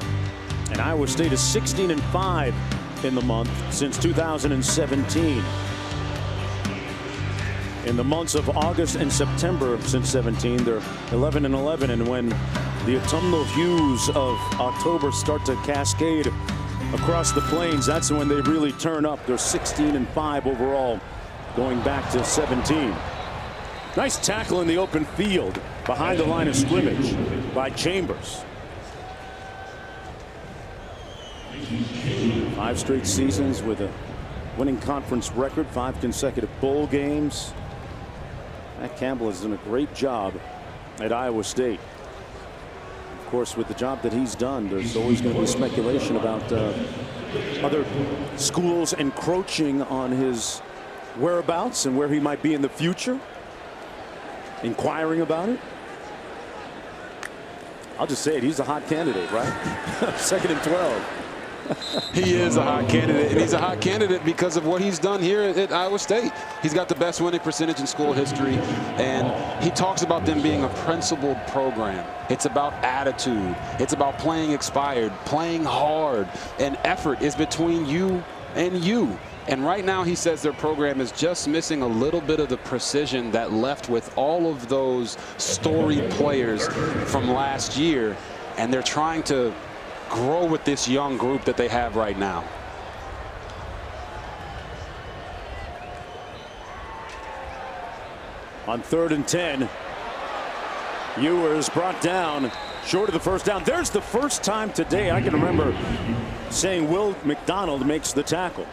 and Iowa State is 16-5 in the month since 2017. In the months of August and September since 17, they're 11-11, and when the autumnal hues of October start to cascade across the plains, that's when they really turn up. They're 16-5 overall, going back to 17. Nice tackle in the open field behind the line of scrimmage by Chambers. 5 straight seasons with a winning conference record, 5 consecutive bowl games. Matt Campbell has done a great job at Iowa State. Of course, with the job that he's done, there's always going to be speculation about other schools encroaching on his whereabouts and where he might be in the future. Inquiring about it. I'll just say it, he's a hot candidate, right? 2nd and 12. He is a hot candidate, and he's a hot candidate because of what he's done here at Iowa State. He's got the best winning percentage in school history, and he talks about them being a principled program. It's about attitude. It's about playing expired, playing hard, and effort is between you and you. And right now he says their program is just missing a little bit of the precision that left with all of those storied players from last year, and they're trying to grow with this young group that they have right now. On 3rd and 10, Ewers brought down short of the first down. There's the first time today I can remember saying Will McDonald makes the tackle.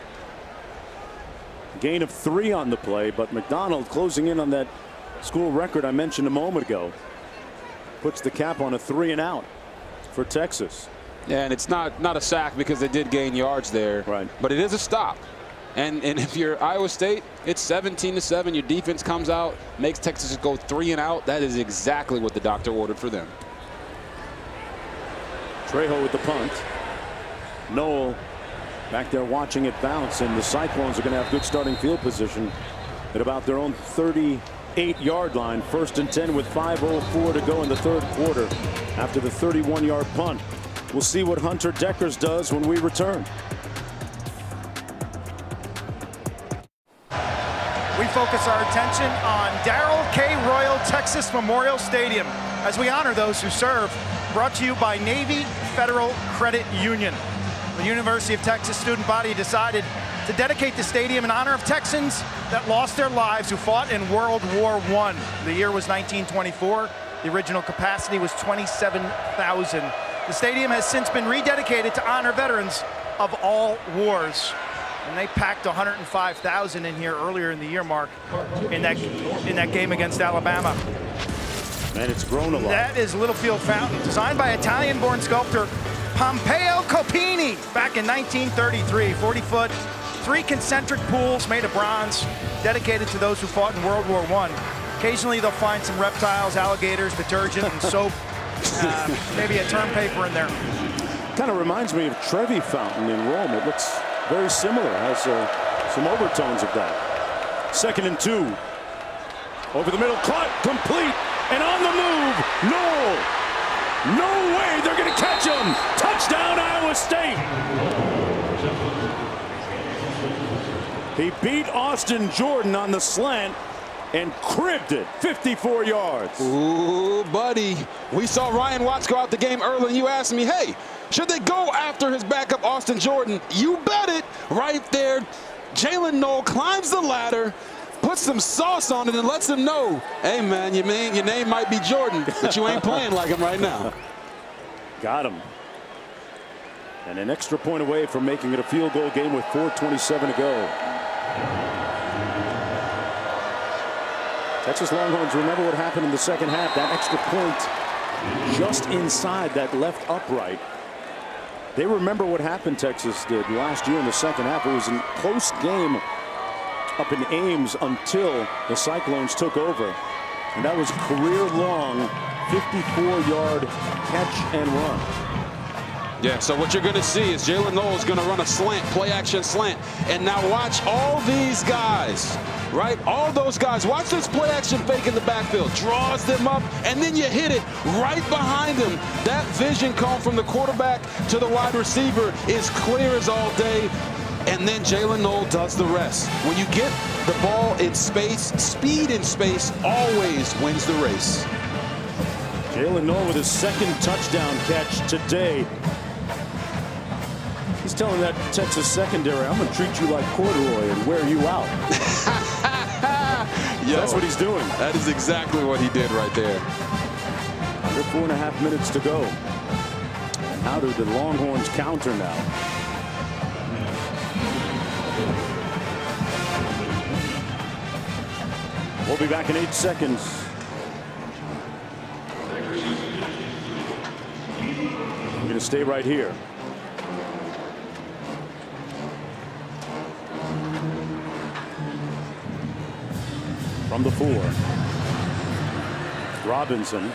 Gain of 3 on the play, but McDonald closing in on that school record I mentioned a moment ago. Puts the cap on a 3-and-out for Texas. Yeah, and it's not a sack because they did gain yards there. Right. But it is a stop. And if you're Iowa State, it's 17-7. Your defense comes out, makes Texas go 3-and-out. That is exactly what the doctor ordered for them. Trejo with the punt. Noel back there watching it bounce, and the Cyclones are going to have good starting field position at about their own 38-yard line. 1st and 10 with 5:04 to go in the 3rd quarter after the 31-yard punt. We'll see what Hunter Deckers does when we return. We focus our attention on Darrell K. Royal Texas Memorial Stadium as we honor those who serve. Brought to you by Navy Federal Credit Union. The University of Texas student body decided to dedicate the stadium in honor of Texans that lost their lives who fought in World War I. The year was 1924. The original capacity was 27,000. The stadium has since been rededicated to honor veterans of all wars. And they packed 105,000 in here earlier in the year, Mark, in that game against Alabama. And it's grown a lot. That is Littlefield Fountain, designed by Italian-born sculptor Pompeo Copini back in 1933. 40-foot, 3 concentric pools made of bronze, dedicated to those who fought in World War I. Occasionally they'll find some reptiles, alligators, detergent, and soap, maybe a term paper in there. Kind of reminds me of Trevi Fountain in Rome. It looks very similar, has some overtones of that. 2nd and 2. Over the middle, caught, complete, and on the move, Noel. No way, they're going to catch him. Touchdown, Iowa State. He beat Austin Jordan on the slant and cribbed it 54 yards. Ooh, buddy. We saw Ryan Watts go out the game early, and you asked me, hey, should they go after his backup, Austin Jordan? You bet it. Right there, Jalen Noel climbs the ladder, puts some sauce on it, and lets him know, hey, man, your name might be Jordan, but you ain't playing like him right now. Got him. And an extra point away from making it a field goal game with 4:27 to go. Texas Longhorns, remember what happened in the 2nd half. That extra point just inside that left upright. They remember what happened, Texas did last year in the 2nd half. It was a close game up in Ames until the Cyclones took over. And that was career-long 54-yard catch and run. Yeah, so what you're going to see is Jalen Noel is going to run a slant, play-action slant. And now watch all these guys, right? All those guys. Watch this play-action fake in the backfield. Draws them up, and then you hit it right behind him. That vision cone from the quarterback to the wide receiver is clear as all day. And then Jalen Noel does the rest. When you get the ball in space, speed in space always wins the race. Jalen Noel with his 2nd touchdown catch today. He's telling that Texas secondary, I'm going to treat you like corduroy and wear you out. Yo, that's what he's doing. That is exactly what he did right there. Under 4.5 minutes to go. And how do the Longhorns counter now? We'll be back in 8 seconds. We're going to stay right here. From the 4. Robinson.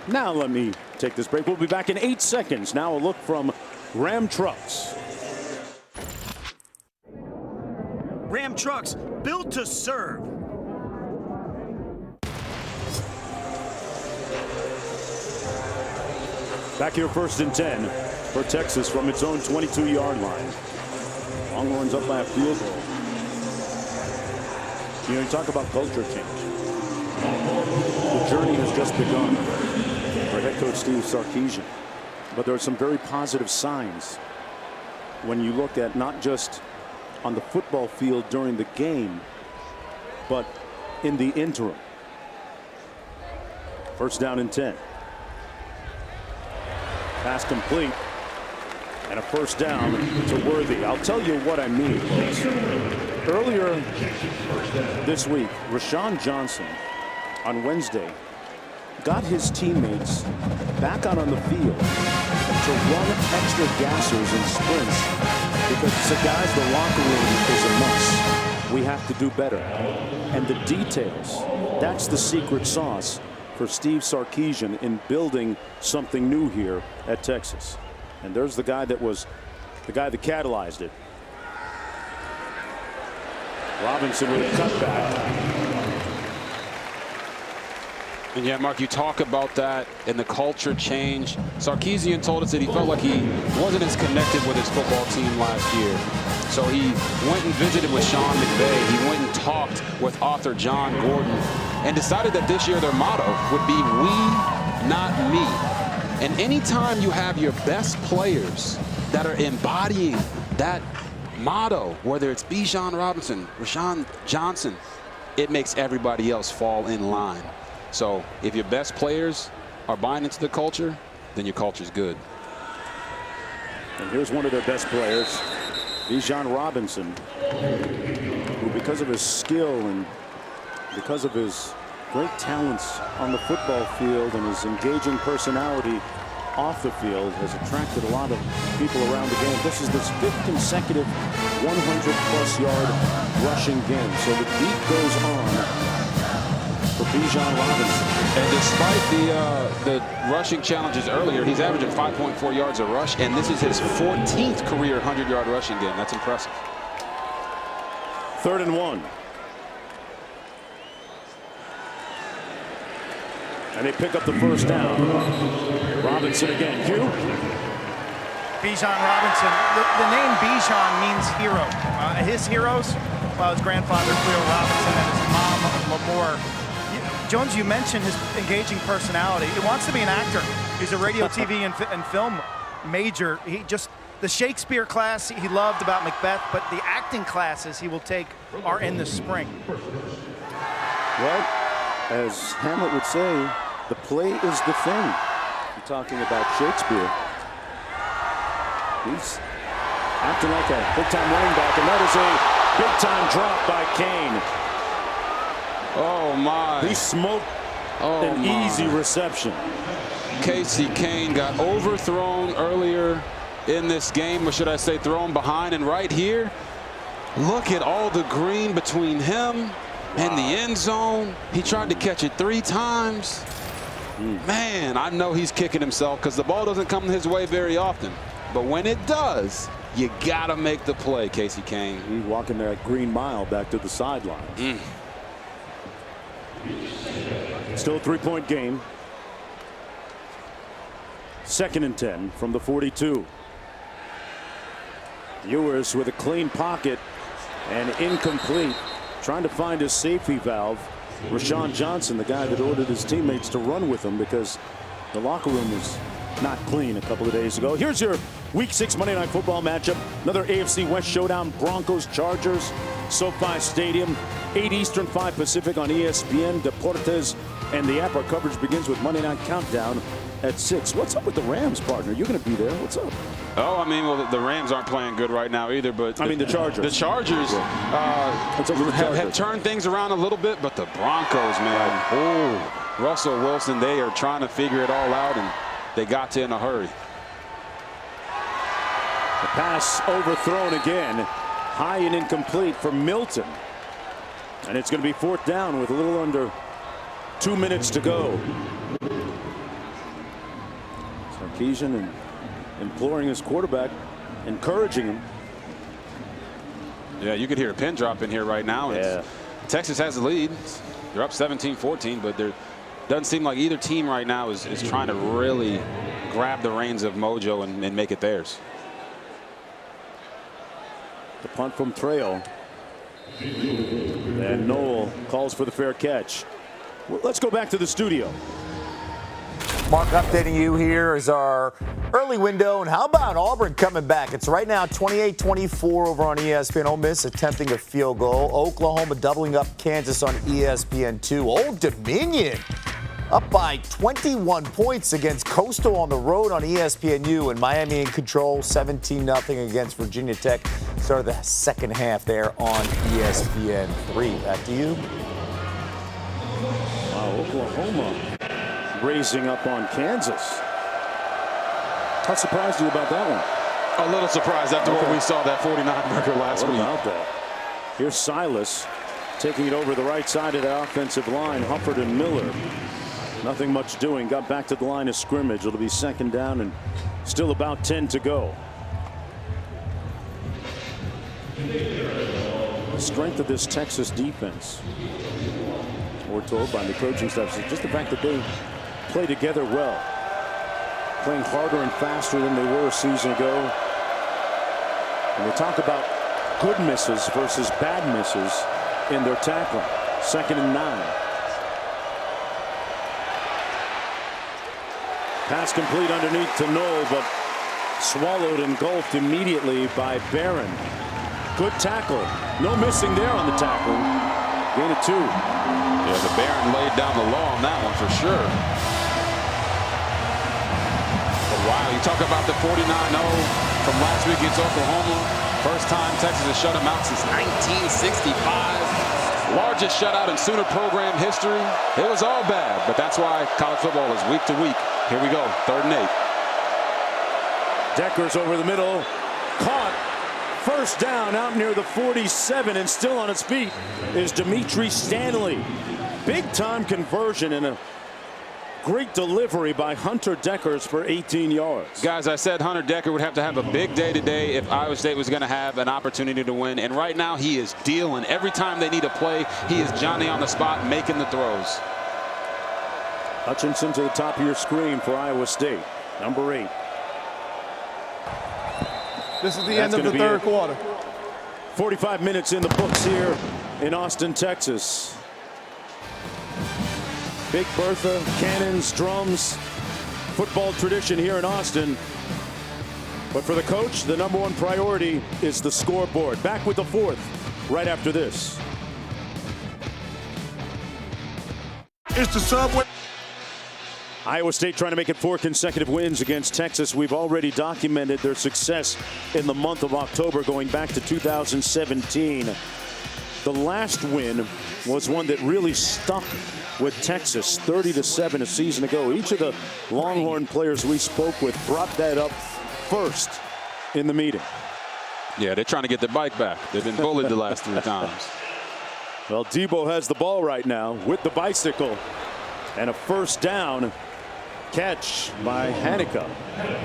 Now let me take this break. We'll be back in 8 seconds. Now a look from Ram Trucks. Ram Trucks, built to serve. Back here, 1st and 10 for Texas from its own 22-yard line. Longhorns up by a field goal. You know, you talk about culture change. The journey has just begun for head coach Steve Sarkisian. But there are some very positive signs when you look at not just on the football field during the game, but in the interim. 1st down and 10. Pass complete. And a first down to Worthy. I'll tell you what I mean, folks. Earlier this week, Rashawn Johnson on Wednesday got his teammates back out on the field to run extra gassers and sprints because he said, guys, the locker room is a mess. We have to do better. And the details, that's the secret sauce for Steve Sarkisian in building something new here at Texas. And there's the guy that catalyzed it. Robinson with a cutback. And yeah, Mark, you talk about that and the culture change. Sarkisian told us that he felt like he wasn't as connected with his football team last year. So he went and visited with Sean McVay. He went and talked with author John Gordon and decided that this year their motto would be "We, not me." And anytime you have your best players that are embodying that motto, whether it's Bijan Robinson, Rashawn Johnson, it makes everybody else fall in line. So if your best players are buying into the culture, then your culture's good. And here's one of their best players, Bijan Robinson, who because of his skill and because of his great talents on the football field and his engaging personality off the field has attracted a lot of people around the game. This is his 5th consecutive 100-plus yard rushing game. So the beat goes on for Bijan Robinson. And despite the rushing challenges earlier, he's averaging 5.4 yards a rush, and this is his 14th career 100-yard rushing game. That's impressive. 3rd and 1. And they pick up the first down. Robinson again. Hugh? Bijan Robinson. The name Bijan means hero. His heroes, well, his grandfather, Cleo Robinson, and his mom, Lamore. Jones, you mentioned his engaging personality. He wants to be an actor. He's a radio, TV, and film major. He just, the Shakespeare class he loved about Macbeth, but the acting classes he will take are in the spring. Well, as Hamlet would say, the play is the thing. You're talking about Shakespeare. He's acting like a big-time running back, and that is a big-time drop by Kane. Oh, my. He smoked an easy reception. Casey Kane got overthrown earlier in this game, or should I say thrown behind, and right here, look at all the green between him and the end zone. He tried to catch it 3 times. Man, I know he's kicking himself because the ball doesn't come his way very often. But when it does, you got to make the play, Casey Kane. He's walking that green mile back to the sideline. Still a 3-point game. 2nd and 10 from the 42. Ewers with a clean pocket and incomplete. Trying to find his safety valve. Rashawn Johnson, the guy that ordered his teammates to run with him because the locker room was not clean a couple of days ago. Here's your Week 6 Monday Night Football matchup. Another AFC West showdown. Broncos, Chargers, SoFi Stadium. 8 Eastern, 5 Pacific on ESPN, Deportes, and the app. Our coverage begins with Monday Night Countdown at 6. What's up with the Rams, partner? You're going to be there. What's up? Oh, I mean, well, the Rams aren't playing good right now either, but I mean the Chargers. The Chargers, have turned things around a little bit, but the Broncos, man. Oh, Russell Wilson, they are trying to figure it all out, and they got to in a hurry. The pass overthrown again, high and incomplete for Milton. And it's going to be 4th down with a little under 2 minutes to go. Sarkisian and imploring his quarterback, encouraging him. Yeah, you could hear a pin drop in here right now. Yeah. Texas has the lead. They're up 17-14, but there doesn't seem like either team right now is trying to really grab the reins of mojo and make it theirs. The punt from Trejo. And Noel calls for the fair catch. Well, let's go back to the studio. Mark, updating you here is our early window. And how about Auburn coming back? It's right now 28-24 over on ESPN. Ole Miss attempting a field goal. Oklahoma doubling up Kansas on ESPN2. Old Dominion up by 21 points against Coastal on the road on ESPNU, and Miami in control 17-0 against Virginia Tech. Started the second half there on ESPN3. Back to you. Wow, Oklahoma raising up on Kansas. How surprised are you about that one? A little surprised after what we saw that 49-burger last week. What about that? Here's Silas taking it over the right side of the offensive line. Hufford and Miller. Nothing much doing. Got back to the line of scrimmage. It'll be second down and still about 10 to go. The strength of this Texas defense, we're told by the coaching staff, is just the fact that they play together well. Playing harder and faster than they were a season ago. And they talk about good misses versus bad misses in their tackling. 2nd and 9. Pass complete underneath to Knoll, but swallowed and engulfed immediately by Barron. Good tackle. No missing there on the tackling. Gain of 2. Yeah, the Barron laid down the law on that one for sure. But wow, you talk about the 49-0 from last week against Oklahoma. First time Texas has shut them out since 1965. Largest shutout in Sooner program history. It was all bad, but that's why college football is week to week. Here we go, 3rd and 8. Deckers over the middle, caught. First down out near the 47, and still on his feet is Dimitri Stanley. Big time conversion and a great delivery by Hunter Deckers for 18 yards. Guys, I said Hunter Decker would have to have a big day today if Iowa State was going to have an opportunity to win. And right now he is dealing. Every time they need a play, he is Johnny on the spot making the throws. Hutchinson to the top of your screen for Iowa State. Number 8. This is the end of the third quarter. 45 minutes in the books here in Austin, Texas. Big Bertha, cannons, drums, football tradition here in Austin. But for the coach, the number one priority is the scoreboard. Back with the 4th right after this. It's the Subway. Iowa State trying to make it 4 consecutive wins against Texas. We've already documented their success in the month of October going back to 2017. The last win was one that really stuck with Texas, 30-7 a season ago. Each of the Longhorn players we spoke with brought that up first in the meeting. Yeah, they're trying to get their bike back. They've been bullied the last 3 times. Well, Debo has the ball right now with the bicycle, and a first down catch by Hanukkah.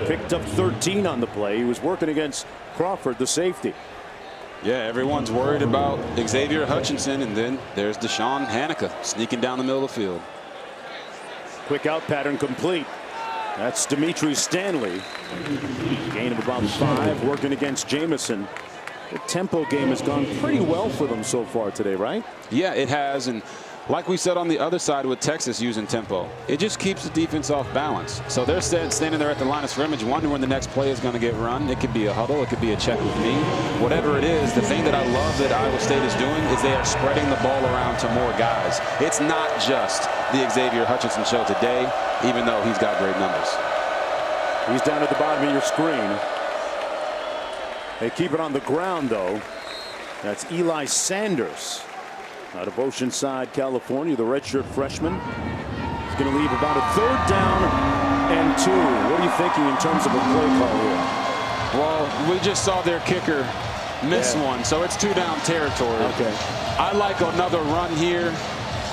Picked up 13 on the play. He was working against Crawford, the safety. Yeah, everyone's worried about Xavier Hutchinson, and then there's Deshaun Hanukkah sneaking down the middle of the field. Quick out pattern complete. That's Dimitri Stanley. Gain of about 5, working against Jamison. The tempo game has gone pretty well for them so far today, right? Yeah, it has, and like we said on the other side with Texas using tempo, it just keeps the defense off balance. So they're standing there at the line of scrimmage wondering when the next play is going to get run. It could be a huddle. It could be a check with me. Whatever it is, the thing that I love that Iowa State is doing is they are spreading the ball around to more guys. It's not just the Xavier Hutchinson show today, even though he's got great numbers. He's down at the bottom of your screen. They keep it on the ground, though. That's Eli Sanders out of Oceanside, California, the redshirt freshman. He's going to leave about a 3rd down and 2. What are you thinking in terms of a play call here? Well, we just saw their kicker miss one, so it's 2-down territory. Okay. I like another run here,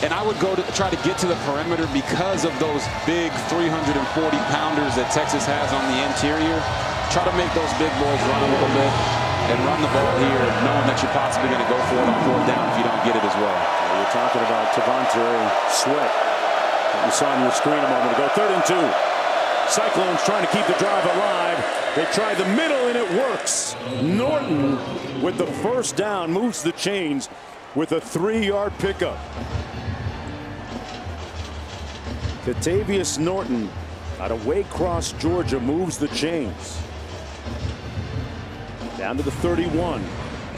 and I would go to try to get to the perimeter because of those big 340-pounders that Texas has on the interior. Try to make those big boys run a little bit and run the ball here, knowing that you're possibly going to go for it on 4th down if you don't get it as well. You're talking about Tavante Sweat that you saw on your screen a moment ago. 3rd and 2. Cyclones trying to keep the drive alive. They try the middle, and it works. Norton with the first down moves the chains with a 3-yard pickup. Katavius Norton out of Waycross, Georgia, moves the chains. Down to the 31.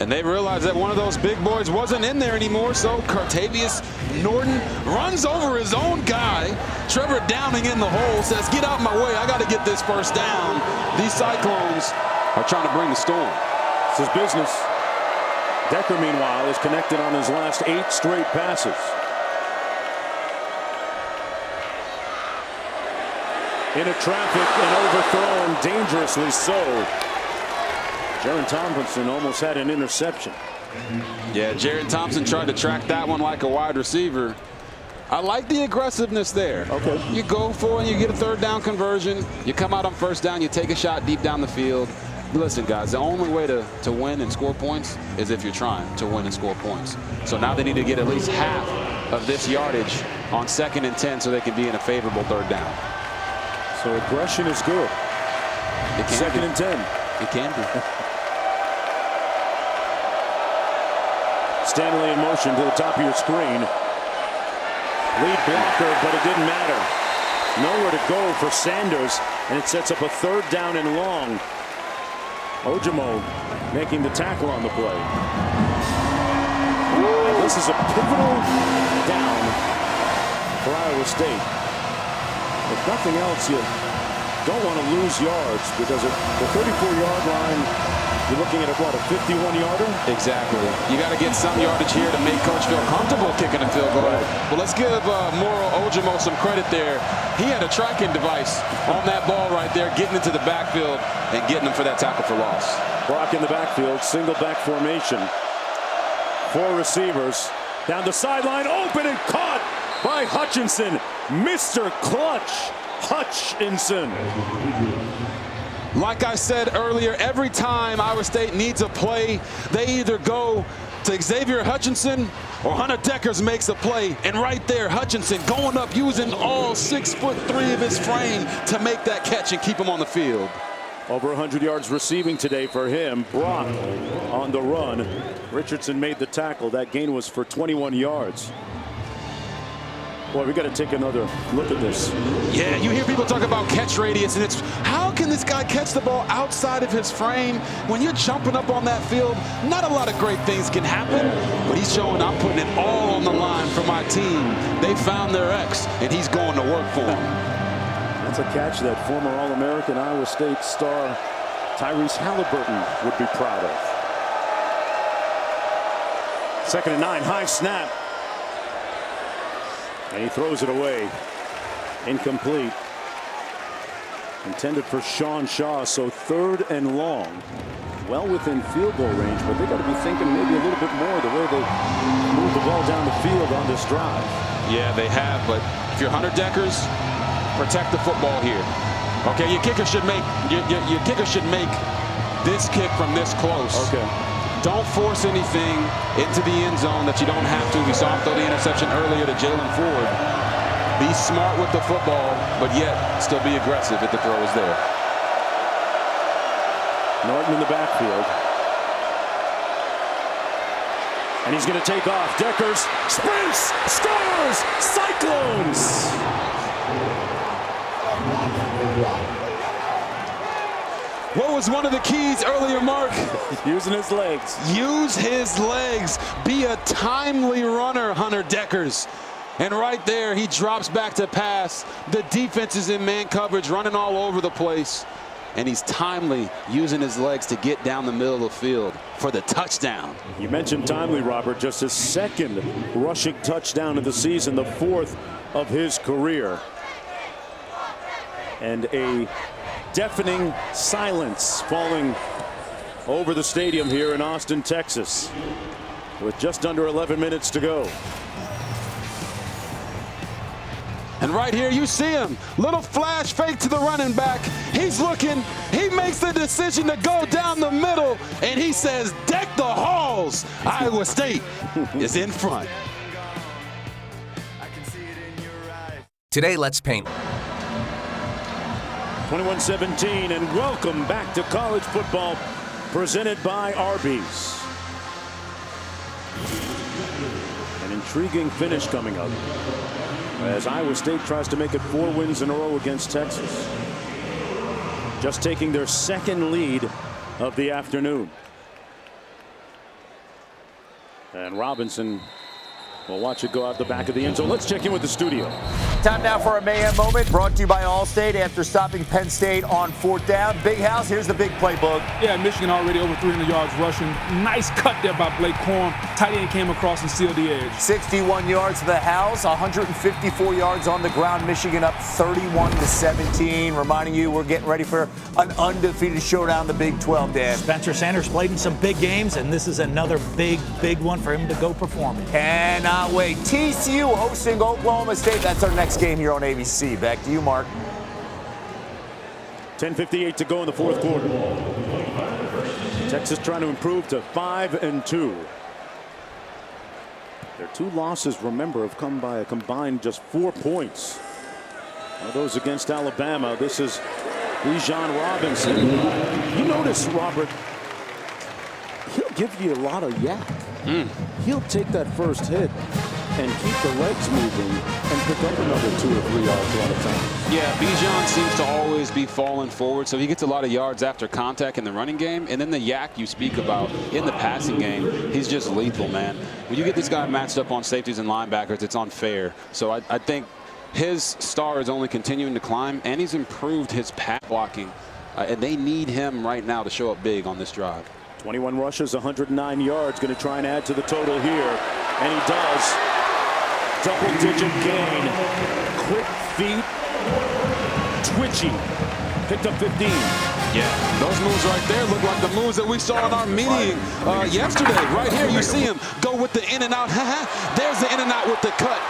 And they realized that one of those big boys wasn't in there anymore, so Cartavius Norton runs over his own guy. Trevor Downing in the hole says, get out of my way, I got to get this first down. These Cyclones are trying to bring the storm. It's his business. Decker, meanwhile, is connected on his last 8 straight passes. Into traffic and overthrown, dangerously so. Jaron Tomlinson almost had an interception. Yeah, Jaron Thompson tried to track that one like a wide receiver. I like the aggressiveness there. Okay. You go for it, you get a 3rd down conversion. You come out on 1st down, you take a shot deep down the field. Listen, guys, the only way to win and score points is if you're trying to win and score points. So now they need to get at least half of this yardage on 2nd and 10 so they can be in a favorable 3rd down. So aggression is good. It can 2nd be. and 10. It can be. Stanley in motion to the top of your screen. Lead blocker, but it didn't matter. Nowhere to go for Sanders, and it sets up a 3rd down and long. Ojimo making the tackle on the play. This is a pivotal down for Iowa State. If nothing else, you don't want to lose yards because at the 34-yard line, you're looking at a 51-yarder? Exactly. You got to get some yardage here to make Coach feel comfortable kicking a field goal. Well, let's give Moro Ojimo some credit there. He had a tracking device on that ball right there, getting into the backfield and getting him for that tackle for loss. Brock in the backfield, single back formation. 4 receivers down the sideline, open and caught by Hutchinson. Mr. Clutch, Hutchinson. Like I said earlier, every time Iowa State needs a play, they either go to Xavier Hutchinson or Hunter Deckers makes a play. And right there, Hutchinson going up using all 6'3" of his frame to make that catch and keep him on the field. Over 100 yards receiving today for him. Brock on the run. Richardson made the tackle. That gain was for 21 yards. Boy, we got to take another look at this. Yeah, you hear people talk about catch radius, and it's how can this guy catch the ball outside of his frame? When you're jumping up on that field, not a lot of great things can happen, but he's showing I'm putting it all on the line for my team. They found their X, and he's going to work for them. That's a catch that former All-American Iowa State star Tyrese Halliburton would be proud of. 2nd and 9, high snap. And he throws it away. Incomplete. Intended for Sean Shaw, so 3rd and long. Well within field goal range, but they got to be thinking maybe a little bit more the way they move the ball down the field on this drive. Yeah, they have, but if you're Hunter Deckers, protect the football here. Okay, your kicker should make this kick from this close. Okay. Don't force anything into the end zone that you don't have to. We saw him throw the interception earlier to Jalen Ford. Be smart with the football, but yet still be aggressive if the throw is there. Norton in the backfield. And he's going to take off. Deckers sprints, scores, Cyclones. What was one of the keys earlier, Mark? Using his legs. Use his legs. Be a timely runner, Hunter Deckers. And right there, he drops back to pass. The defense is in man coverage, running all over the place. And he's timely using his legs to get down the middle of the field for the touchdown. You mentioned timely, Robert. Just his 2nd rushing touchdown of the season, the 4th of his career. And a deafening silence falling over the stadium here in Austin, Texas, with just under 11 minutes to go. And right here, you see him. Little flash fake to the running back. He's looking. He makes the decision to go down the middle, and he says, deck the halls. Iowa State is in front. Today, let's paint. 21-17, and welcome back to college football, presented by Arby's. An intriguing finish coming up as Iowa State tries to make it 4 wins in a row against Texas. Just taking their 2nd lead of the afternoon. And Robinson will watch it go out the back of the end zone. Let's check in with the studio. Time now for a mayhem moment, brought to you by Allstate after stopping Penn State on 4th down. Big House, here's the big playbook. Yeah, Michigan already over 300 yards rushing. Nice cut there by Blake Corum. Tight end came across and sealed the edge. 61 yards to the house, 154 yards on the ground. Michigan up 31-17. Reminding you, we're getting ready for an undefeated showdown in the Big 12, Dan. Spencer Sanders played in some big games, and this is another big one for him to go perform in. Cannot wait. TCU hosting Oklahoma State. That's our next game here on ABC. Back to you, Mark. 10:58 to go in the fourth quarter. Texas trying to improve to 5-2. Their 2 losses, remember, have come by a combined just 4 points. One of those against Alabama. This is Bijan Robinson. You notice, Robert, he'll give you a lot of yak. He'll take that first hit and keep the legs moving and pick up another 2 or 3 yards a lot of times. Yeah, Bijan seems to always be falling forward, so he gets a lot of yards after contact in the running game. And then the yak you speak about in the passing game, he's just lethal, man. When you get this guy matched up on safeties and linebackers, it's unfair. So I think his star is only continuing to climb, and he's improved his pass blocking. And they need him right now to show up big on this drive. 21 rushes, 109 yards. Going to try and add to the total here. And he does. Double-digit gain. Quick feet. Twitchy. Picked up 15. Yeah, those moves right there look like the moves that we saw in our meeting yesterday. Right here, you see him go with the in and out. There's the in and out with the cut.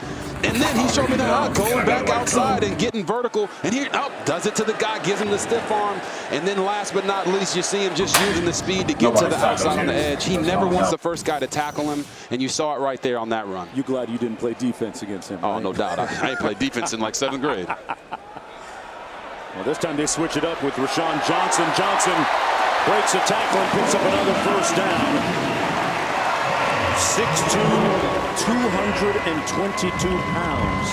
And then he showed me that going back outside and getting vertical. And here, does it to the guy, gives him the stiff arm. And then last but not least, you see him just using the speed to get to the outside on the edge. He never wants the first guy to tackle him. And you saw it right there on that run. You glad you didn't play defense against him? Oh, right? no doubt. I ain't played defense in like 7th grade. Well, this time they switch it up with Rashawn Johnson. Johnson breaks a tackle and picks up another first down. 6'2", 222 pounds.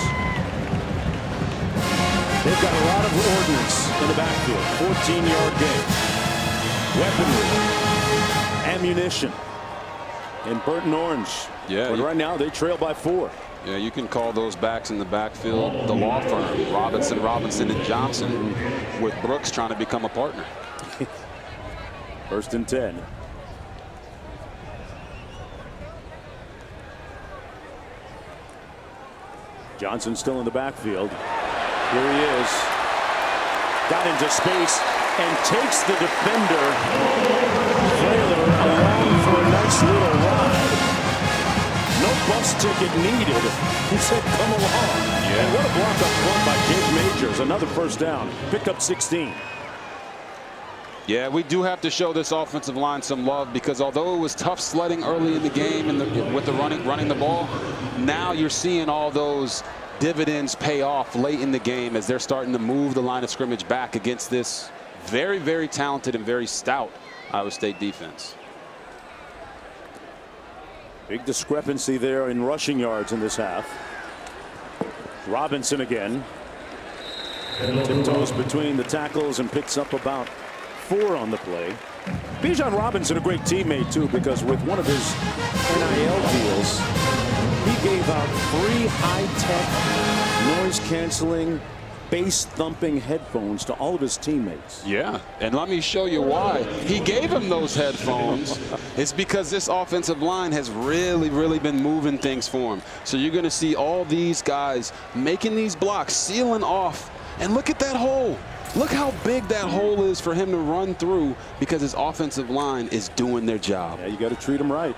They've got a lot of ordnance in the backfield. 14-yard gain. Weaponry. Ammunition. And Burton Orange. Yeah. But right now they trail by 4. Yeah, you can call those backs in the backfield the law firm. Robinson, and Johnson, with Brooks trying to become a partner. 1st and 10. Johnson still in the backfield. Here he is. Got into space and takes the defender. Frailer along for a nice little ride. No bus ticket needed. He said, come along. Yeah. And what a block up front by Jake Majors. Another first down. Picked up 16. Yeah, we do have to show this offensive line some love, because although it was tough sledding early in the game and with the running the ball, now you're seeing all those dividends pay off late in the game as they're starting to move the line of scrimmage back against this very, very talented and very stout Iowa State defense. Big discrepancy there in rushing yards in this half. Robinson again. Tiptoes between the tackles and picks up about 4 on the play. Bijan Robinson, a great teammate too, because with one of his NIL deals, he gave out 3 high-tech, noise-canceling, bass-thumping headphones to all of his teammates. Yeah, and let me show you why. He gave him those headphones. It's because this offensive line has really, really been moving things for him. So you're going to see all these guys making these blocks, sealing off. And look at that hole. Look how big that hole is for him to run through, because his offensive line is doing their job. Yeah, you got to treat him right.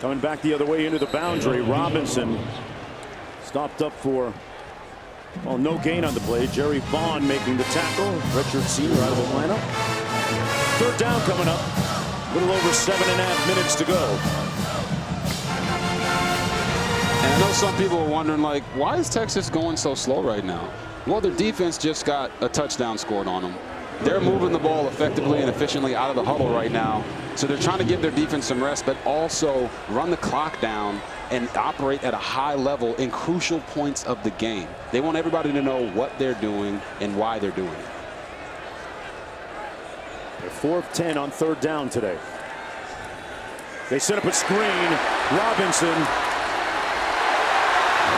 Coming back the other way into the boundary, Robinson stopped up for, well, no gain on the play. Jerry Vaughn making the tackle. Richard Senior out of Atlanta. 3rd down coming up. A little over 7.5 minutes to go. And I know some people are wondering, like, why is Texas going so slow right now? Well, their defense just got a touchdown scored on them. They're moving the ball effectively and efficiently out of the huddle right now. So they're trying to give their defense some rest, but also run the clock down and operate at a high level in crucial points of the game. They want everybody to know what they're doing and why they're doing it. They're 4 of 10 on 3rd down today. They set up a screen. Robinson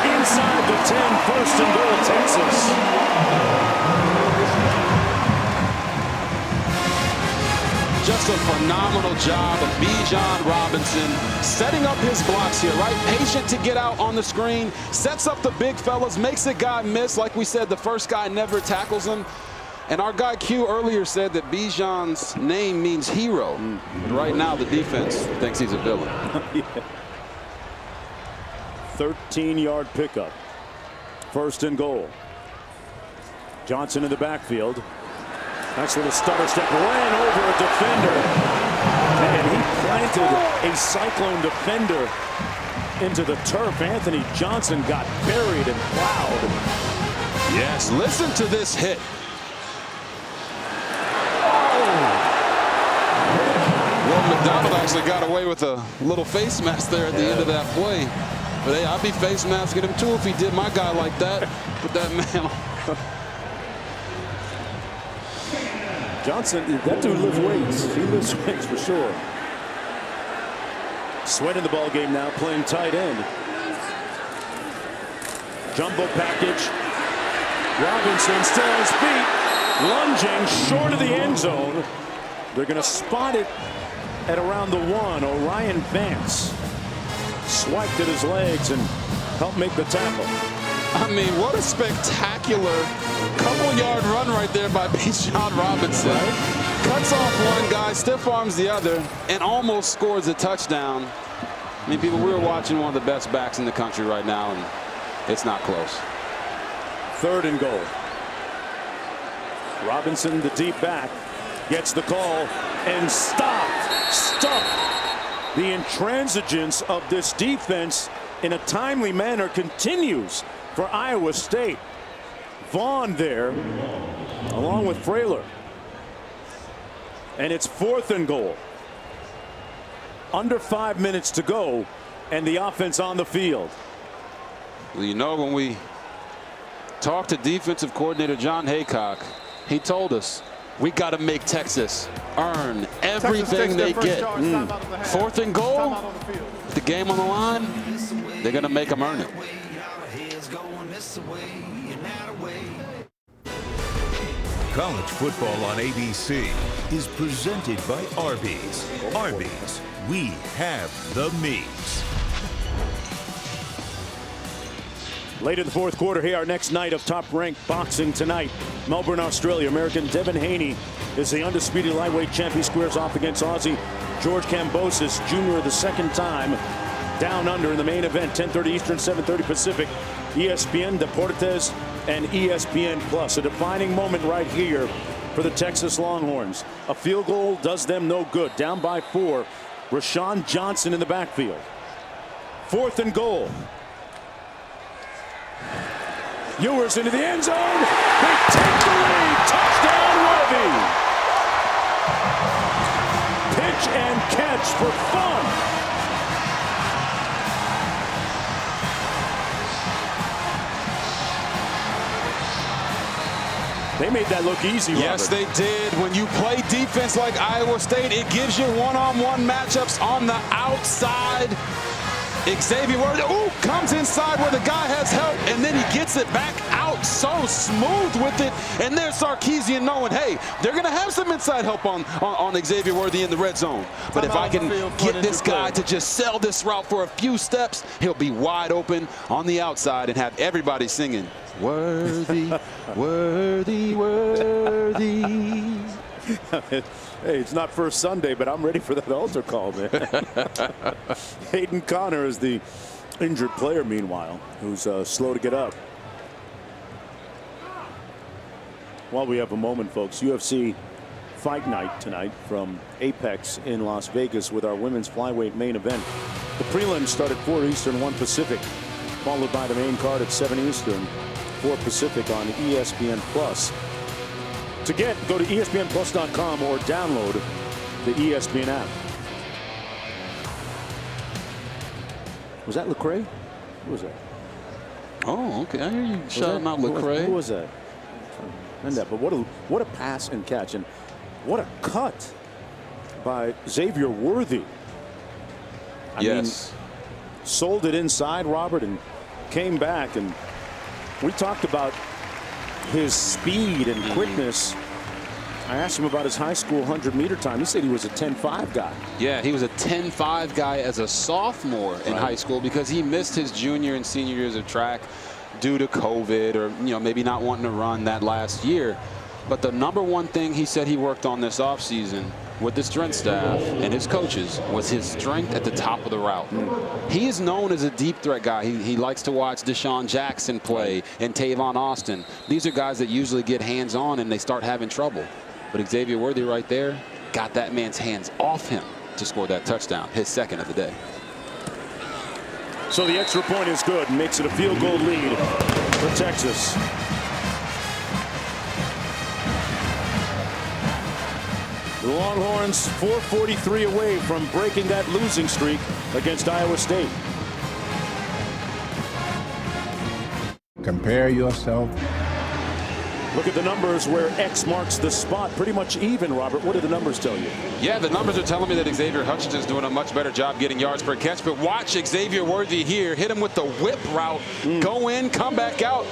inside the 10, first and goal, Texas. Just a phenomenal job of Bijan Robinson setting up his blocks here, right? Patient to get out on the screen, sets up the big fellas, makes the guy miss. Like we said, the first guy never tackles him. And our guy Q earlier said that Bijan's name means hero. But right now, the defense thinks he's a villain. Yeah. 13-yard pickup. First and goal. Johnson in the backfield. Nice little stutter step, ran over a defender. And he planted a Cyclone defender into the turf. Anthony Johnson got buried and plowed. Yes, listen to this hit. Well, McDonald actually got away with a little face mask there at the end of that play. But hey, I'd be face masking him too if he did my guy like that. Put that man on. Johnson, that dude lifts weights. He lifts weights for sure. Sweat in the ball game now, playing tight end. Jumbo package. Robinson still on his feet, lunging short of the end zone. They're going to spot it at around the 1. Orion Vance swiped at his legs and helped make the tackle. I mean, what a spectacular couple-yard run right there by Bijan Robinson. Right? Cuts off one guy, stiff arms the other, and almost scores a touchdown. I mean, people, we're watching one of the best backs in the country right now, and it's not close. Third and goal. Robinson, the deep back, gets the call and stopped. The intransigence of this defense in a timely manner continues for Iowa State. Vaughn there, along with Frailer. And it's fourth and goal. Under 5 minutes to go, and the offense on the field. Well, you know, when we talked to defensive coordinator John Haycock, he told us, we got to make Texas earn everything they get. Fourth and goal, with the game on the line, they're going to make them earn it. College football on ABC is presented by Arby's. Arby's, we have the meats. Late in the fourth quarter, here our next night of top-ranked boxing tonight. Melbourne, Australia. American Devin Haney is the undisputed lightweight champ. He squares off against Aussie George Kambosos Jr. the second time. Down under in the main event, 10:30 Eastern, 7:30 Pacific. ESPN, Deportes, and ESPN Plus. A defining moment right here for the Texas Longhorns. A field goal does them no good. Down by 4. Rashawn Johnson in the backfield. Fourth and goal. Ewers into the end zone. They take the lead. Touchdown, Worthy. Pitch and catch for fun. They made that look easy, Robert. Yes, they did. When you play defense like Iowa State, it gives you one-on-one matchups on the outside. Xavier Worthy, comes inside where the guy has help, and then he gets it back out so smooth with it. And there's Sarkisian knowing, hey, they're going to have some inside help on Xavier Worthy in the red zone. But if I can get this guy to just sell this route for a few steps, he'll be wide open on the outside and have everybody singing, Worthy, Worthy, Worthy. Hey, it's not first Sunday, but I'm ready for that altar call, man. Hayden Connor is the injured player, meanwhile, who's slow to get up. While we have a moment, folks, UFC Fight Night tonight from Apex in Las Vegas with our women's flyweight main event. The prelims start at 4 Eastern, 1 Pacific, followed by the main card at 7 Eastern, 4 Pacific on ESPN Plus. To get, go to ESPNplus.com or download the ESPN app. Was that Lecrae? Who was that? Oh, okay. I hear you shouting out Lecrae. Who was that? But what a pass and catch, and what a cut by Xavier Worthy. I mean, sold it inside, Robert, and came back. And we talked about his speed and quickness. I asked him about his high school 100-meter time. He said he was a 10.5 guy. Yeah, he was a 10.5 guy as a sophomore in high school because he missed his junior and senior years of track due to COVID or, maybe not wanting to run that last year. But the number one thing he said he worked on this offseason with the strength staff and his coaches was his strength at the top of the route. He is known as a deep threat guy. He likes to watch Deshaun Jackson play and Tavon Austin. These are guys that usually get hands-on and they start having trouble. But Xavier Worthy right there got that man's hands off him to score that touchdown, his second of the day. So the extra point is good, makes it a field goal lead for Texas. The Longhorns 4:43 away from breaking that losing streak against Iowa State. Compare yourself. Look at the numbers where X marks the spot. Pretty much even, Robert. What do the numbers tell you? Yeah, the numbers are telling me that Xavier Hutchinson's doing a much better job getting yards per catch. But watch Xavier Worthy here. Hit him with the whip route. Go in, come back out.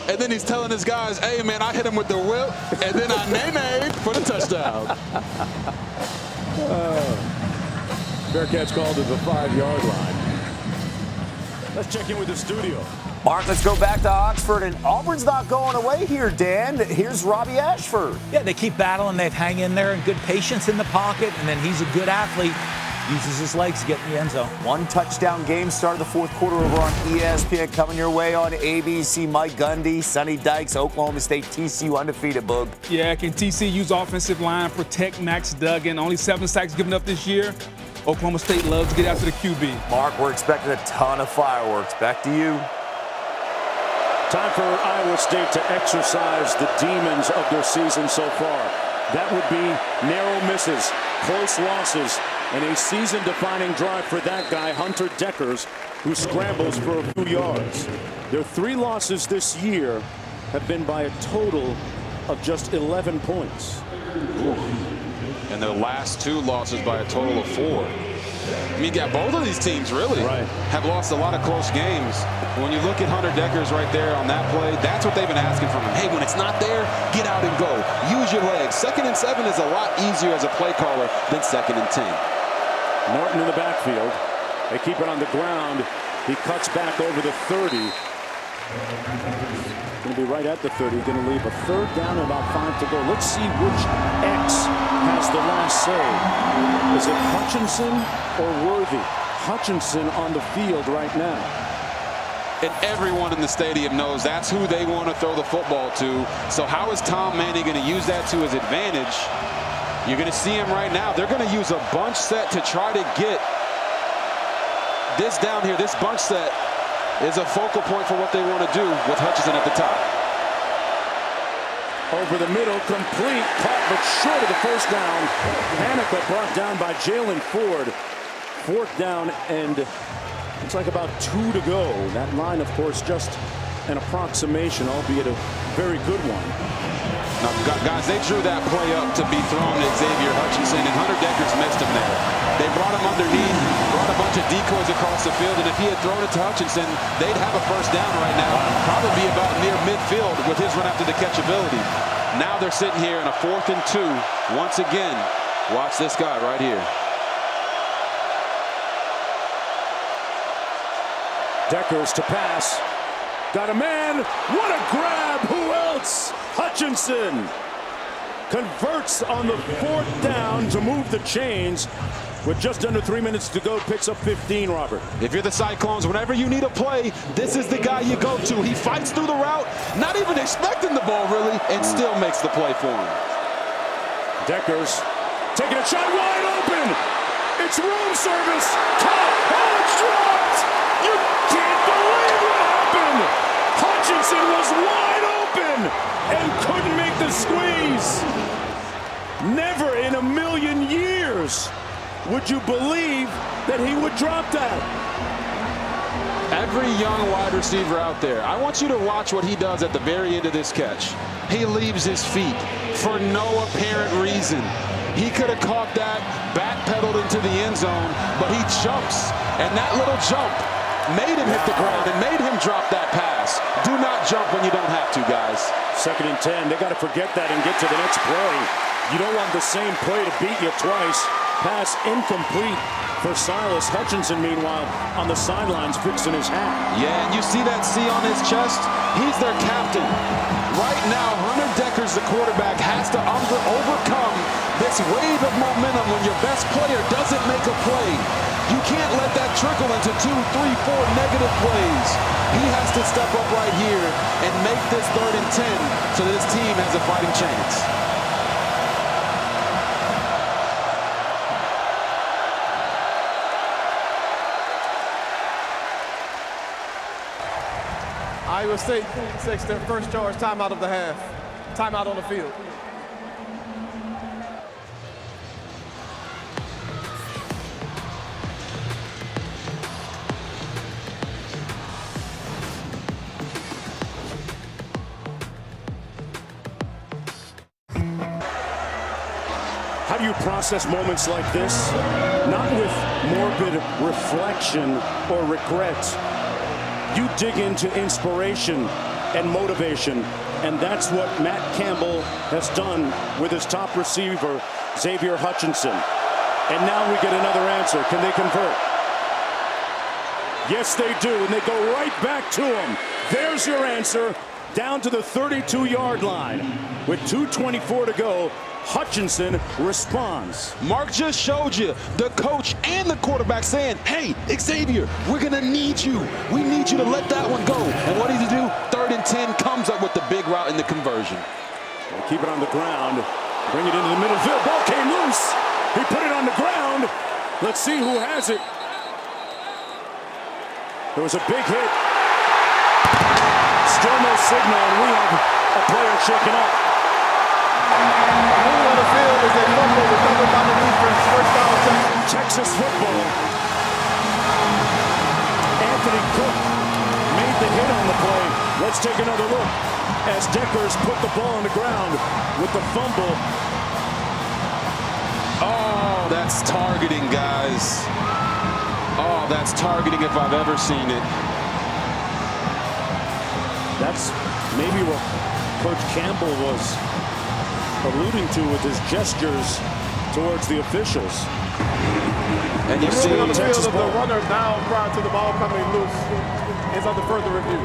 And then he's telling his guys, hey, man, I hit him with the whip. And then I nay-nayed for the touchdown. Bearcats called to the 5-yard line. Let's check in with the studio. Mark, let's go back to Oxford, and Auburn's not going away here, Dan. Here's Robbie Ashford. Yeah, they keep battling. They hang in there and good patience in the pocket, and then he's a good athlete. Uses his legs to get in the end zone. One touchdown game, start of the fourth quarter over on ESPN. Coming your way on ABC. Mike Gundy, Sonny Dykes, Oklahoma State, TCU undefeated, Boog. Yeah, can TCU's offensive line protect Max Duggan? Only 7 sacks given up this year. Oklahoma State loves to get after the QB. Mark, we're expecting a ton of fireworks. Back to you. Time for Iowa State to exercise the demons of their season so far. That would be narrow misses, close losses, and a season-defining drive for that guy, Hunter Deckers, who scrambles for a few yards. Their 3 losses this year have been by a total of just 11 points. And their last 2 losses by a total of 4. I mean, yeah, both of these teams really have lost a lot of close games. When you look at Hunter Deckers right there on that play, that's what they've been asking from him. Hey, when it's not there, get out and go. Use your legs. 2nd and 7 is a lot easier as a play caller than 2nd and 10. Norton in the backfield. They keep it on the ground. He cuts back over the 30. Going to be right at the 30. Going to leave a 3rd down and about 5 to go. Let's see which X has the last say. Is it Hutchinson or Worthy? Hutchinson on the field right now. And everyone in the stadium knows that's who they want to throw the football to. So how is Tom Manning going to use that to his advantage? You're going to see him right now. They're going to use a bunch set to try to get this down here. This bunch set is a focal point for what they want to do with Hutchinson at the top. Over the middle, complete, caught but short of the first down. Hanukkah brought down by Jalen Ford. 4th down and looks like about 2 to go. That line, of course, just an approximation, albeit a very good one. Now, guys, they drew that play up to be thrown at Xavier Hutchinson, and Hunter Deckers missed him there. They brought him underneath, brought a bunch of decoys across the field, and if he had thrown it to Hutchinson, they'd have a first down right now. Probably be about near midfield with his run after the catch ability. Now they're sitting here in a 4th and 2. Once again, watch this guy right here. Deckers to pass. Got a man. What a grab. Who else? Hutchinson converts on the 4th down to move the chains. With just under 3 minutes to go, picks up 15, Robert. If you're the Cyclones, whenever you need a play, this is the guy you go to. He fights through the route, not even expecting the ball, really, and still makes the play for him. Deckers taking a shot wide open. It's room service. Caught. Oh, it's dropped. You can't believe what happened. Hutchinson was wide open and couldn't make the squeeze. Never in a million years would you believe that he would drop that? Every young wide receiver out there, I want you to watch what he does at the very end of this catch. He leaves his feet for no apparent reason. He could have caught that, backpedaled into the end zone, but he jumps. And that little jump made him hit the ground and made him drop that pass. Do not jump when you don't have to, guys. 2nd and 10. They got to forget that and get to the next play. You don't want the same play to beat you twice. Pass incomplete for Silas. Hutchinson, meanwhile, on the sidelines fixing his hat. Yeah, and you see that C on his chest? He's their captain. Right now, Hunter Dekkers, the quarterback, has to overcome this wave of momentum when your best player doesn't make a play. You can't let that trickle into 2, 3, 4 negative plays. He has to step up right here and make this 3rd and 10 so that his team has a fighting chance. Iowa State takes their first charge, timeout of the half. Timeout on the field. How do you process moments like this? Not with morbid reflection or regret. You dig into inspiration and motivation, and that's what Matt Campbell has done with his top receiver, Xavier Hutchinson. And now we get another answer. Can they convert? Yes, they do, and they go right back to him. There's your answer, down to the 32-yard line. With 2:24 to go, Hutchinson responds. Mark just showed you the coach and the quarterback saying, hey, Xavier, we're going to need you. We need you to let that one go. And what did he do? 3rd and 10, comes up with the big route in the conversion. They'll keep it on the ground. Bring it into the middle field. Ball came loose. He put it on the ground. Let's see who has it. There was a big hit. Still no signal, and we have a player shaken up. Moving on the field is a fumble recovered by the defense. First down, Texas football. Anthony Cook made the hit on the play. Let's take another look as Dekkers put the ball on the ground with the fumble. Oh, that's targeting, guys. Oh, that's targeting if I've ever seen it. That's maybe what Coach Campbell was alluding to with his gestures towards the officials. And you see on the field of the runner down prior to the ball coming loose is under further review.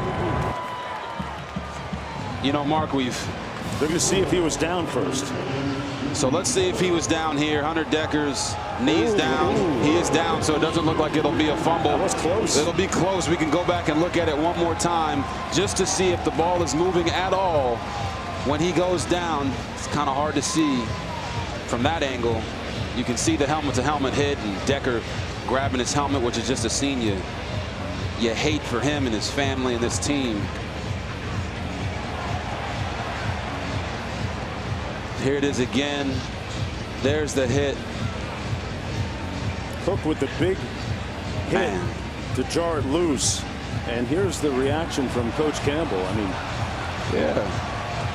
You know, Mark, they're going to see if he was down first. So let's see if he was down here. Hunter Dekkers, knees down. He is down, so it doesn't look like it'll be a fumble. That was close. It'll be close. We can go back and look at it one more time just to see if the ball is moving at all. When he goes down, it's kind of hard to see from that angle. You can see the helmet-to-helmet hit and Dekker grabbing his helmet, which is just a scene you hate for him and his family and this team. Here it is again. There's the hit. Cook with the big hit to jar it loose. And here's the reaction from Coach Campbell. I mean, yeah.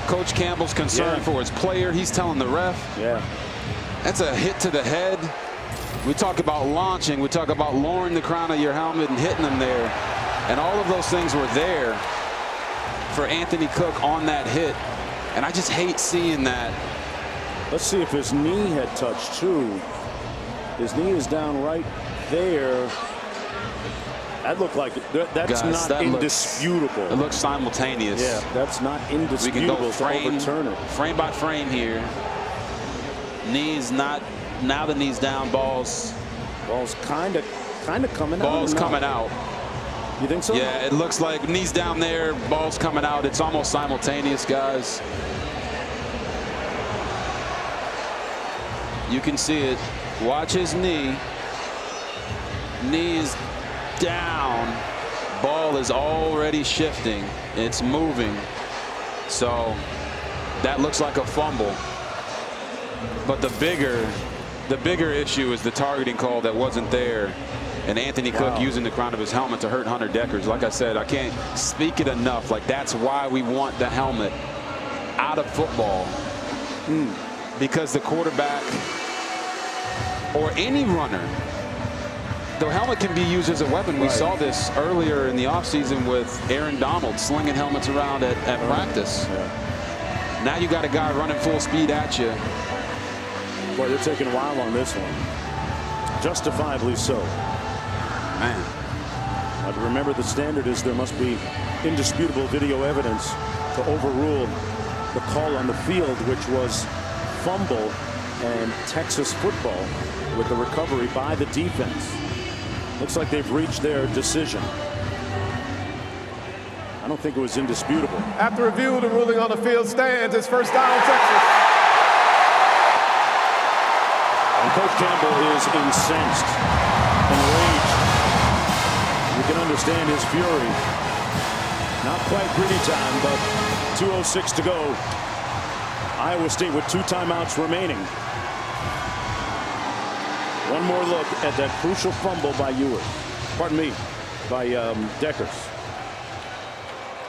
Coach Campbell's concerned for his player. He's telling the ref. Yeah. That's a hit to the head. We talk about launching. We talk about lowering the crown of your helmet and hitting them there. And all of those things were there for Anthony Cook on that hit. And I just hate seeing that. Let's see if his knee had touched too. His knee is down right there. That looked like that's Guys, not indisputable. It looks simultaneous. Yeah, that's not indisputable. We can go frame by frame here. Knees not, now the knees down, balls kind of coming out. Balls coming out. You think so? Yeah, it looks like knees down there, balls coming out. It's almost simultaneous, guys. You can see it. Watch his knee. Knee is down. Ball is already shifting. It's moving. So that looks like a fumble. But the bigger issue is the targeting call that wasn't there. And Anthony Cook using the crown of his helmet to hurt Hunter Dekkers. Like I said, I can't speak it enough. Like, that's why we want the helmet out of football. Because the quarterback or any runner, the helmet can be used as a weapon. We saw this earlier in the offseason with Aaron Donald slinging helmets around at practice. Yeah. Now you got a guy running full speed at you. Boy, they're taking a while on this one. Justifiably so. Man. But remember, the standard is there must be indisputable video evidence to overrule the call on the field, which was fumble and Texas football with the recovery by the defense. Looks like they've reached their decision. I don't think it was indisputable. After review, the ruling on the field stands. It's first down, Texas. And Coach Campbell is incensed, enraged. You can understand his fury. Not quite gritty time, but 2:06 to go. Iowa State with 2 timeouts remaining. One more look at that crucial fumble by Ewers. Pardon me, by Deckers.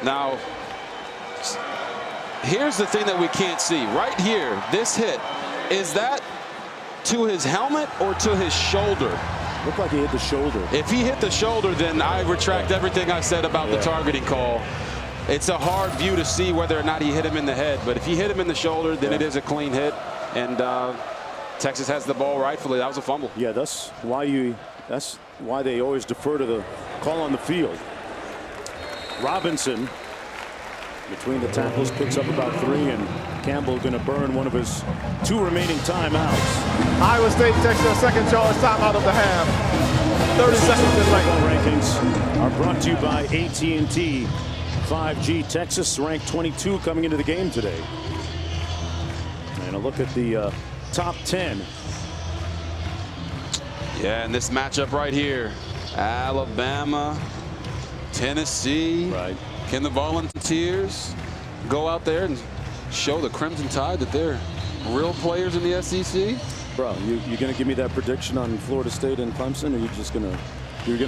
Now, here's the thing that we can't see. Right here, this hit, is that to his helmet or to his shoulder? Looked like he hit the shoulder. If he hit the shoulder, then I retract everything I said about the targeting call. It's a hard view to see whether or not he hit him in the head. But if he hit him in the shoulder, then it is a clean hit. And Texas has the ball rightfully. That was a fumble. Yeah, that's why they always defer to the call on the field. Robinson, between the tackles, picks up about 3, and Campbell going to burn one of his 2 remaining timeouts. Iowa State takes their second charge timeout of the half. 30 seconds in late. Rankings are brought to you by AT&T 5G. Texas ranked 22 coming into the game today. And a look at the top 10. Yeah, and this matchup right here, Alabama, Tennessee. Right. Can the Volunteers go out there and show the Crimson Tide that they're real players in the SEC? Bro, you going to give me that prediction on Florida State and Clemson, or are you just going to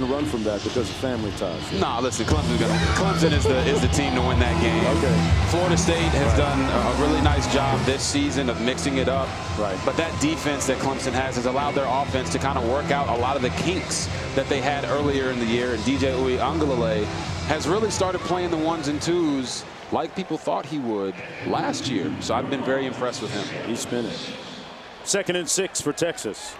run from that because of family ties? Yeah. Nah, listen, Clemson is the team to win that game. Okay. Florida State has done a really nice job this season of mixing it up. Right. But that defense that Clemson has allowed their offense to kind of work out a lot of the kinks that they had earlier in the year. And DJ Uiagalelei has really started playing the 1s and 2s like people thought he would last year. So I've been very impressed with him. He's spinning. 2nd and 6 for Texas.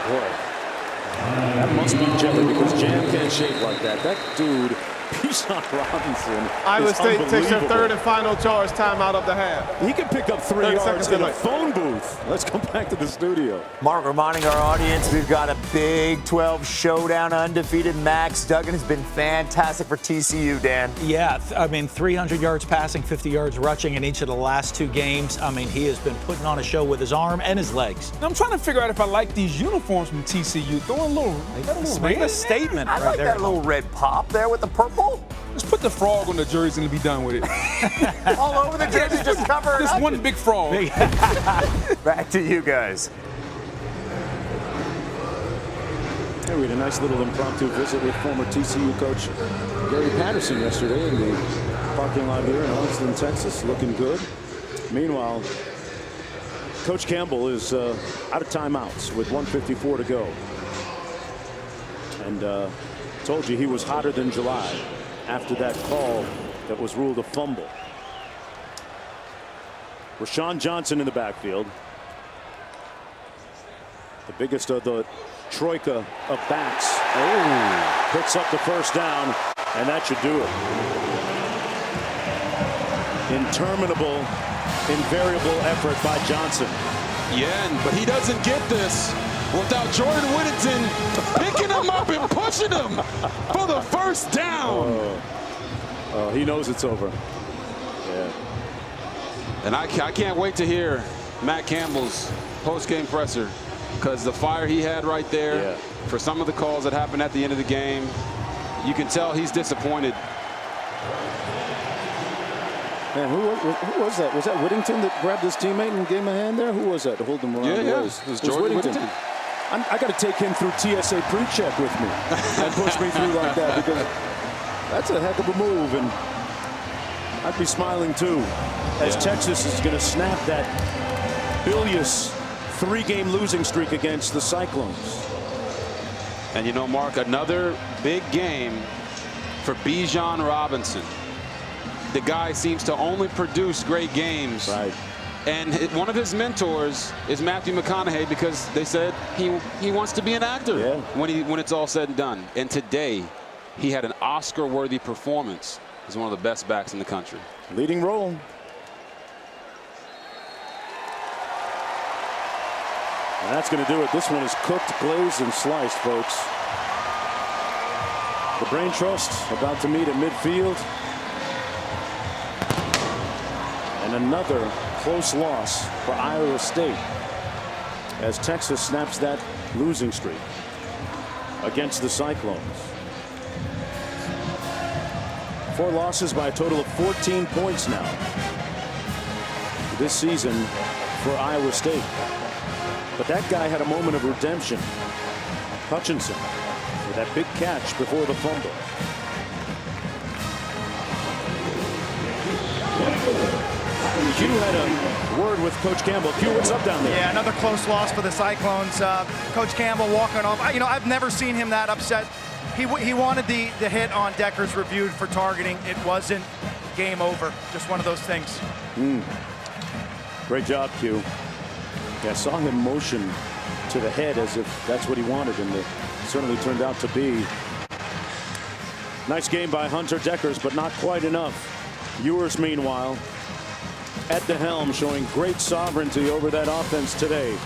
Boy, that must be Jeffrey, because Jam can't shake like that. That dude, Bijan Robinson, Iowa State takes their 3rd and final charge timeout of the half. He can pick up 3 yards in a phone booth. Let's come back to the studio. Mark, reminding our audience, we've got a Big 12 showdown. Undefeated Max Duggan has been fantastic for TCU, Dan. Yeah, I mean, 300 yards passing, 50 yards rushing in each of the last 2 games. I mean, he has been putting on a show with his arm and his legs. I'm trying to figure out if I like these uniforms from TCU. Throwing a little Make red a statement. I like that little red pop there with the purple. Let's put the frog on the jersey and be done with it. All over the jersey, just cover it Just up. one big frog. Back to you guys. Yeah, we had a nice little impromptu visit with former TCU coach Gary Patterson yesterday in the parking lot here in Austin, Texas. Looking good. Meanwhile, Coach Campbell is out of timeouts with 1:54 to go. And told you he was hotter than July after that call that was ruled a fumble. Rashawn Johnson in the backfield. The biggest of the troika of backs. Oh, picks up the first down, and that should do it. Interminable, invariable effort by Johnson. Yeah, but he doesn't get this without Jordan Whittington picking him up and pushing him for the first down. He knows it's over. Yeah. And I can't wait to hear Matt Campbell's post-game presser, because the fire he had right there for some of the calls that happened at the end of the game, you can tell he's disappointed. Man, who was that? Was that Whittington that grabbed his teammate and gave him a hand there? Who was that to hold him around? Yeah, it was Jordan Whittington. I got to take him through TSA pre-check with me and push me through like that, because that's a heck of a move, and I'd be smiling too, as Texas is going to snap that bilious 3-game losing streak against the Cyclones. And you know, Mark, another big game for Bijan Robinson. The guy seems to only produce great games. Right. And one of his mentors is Matthew McConaughey, because they said he wants to be an actor when it's all said and done. And today, he had an Oscar-worthy performance. He's one of the best backs in the country. Leading role. And that's going to do it. This one is cooked, glazed, and sliced, folks. The Brain Trust about to meet at midfield. And another close loss for Iowa State as Texas snaps that losing streak against the Cyclones. 4 losses by a total of 14 points now this season for Iowa State. But that guy had a moment of redemption. Hutchinson with that big catch before the fumble. Q had a word with Coach Campbell. Q, what's up down there? Yeah, another close loss for the Cyclones. Coach Campbell walking off. I've never seen him that upset. He wanted the hit on Decker's reviewed for targeting. It wasn't. Game over. Just one of those things. Great job, Q. Yeah, I saw him motion to the head as if that's what he wanted, and it certainly turned out to be. Nice game by Hunter Deckers, but not quite enough. Ewers, meanwhile, at the helm, showing great sovereignty over that offense today.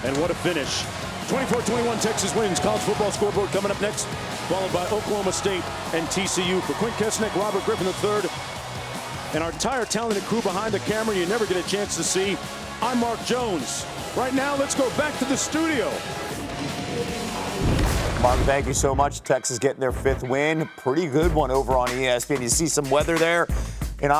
And what a finish. 24-21, Texas wins. College football scoreboard coming up next, followed by Oklahoma State and TCU. For Quint Kesnick, Robert Griffin III, and our entire talented crew behind the camera you never get a chance to see, I'm Mark Jones. Right now, let's go back to the studio. Mark, thank you so much. Texas getting their 5th win. Pretty good one over on ESPN. You see some weather there.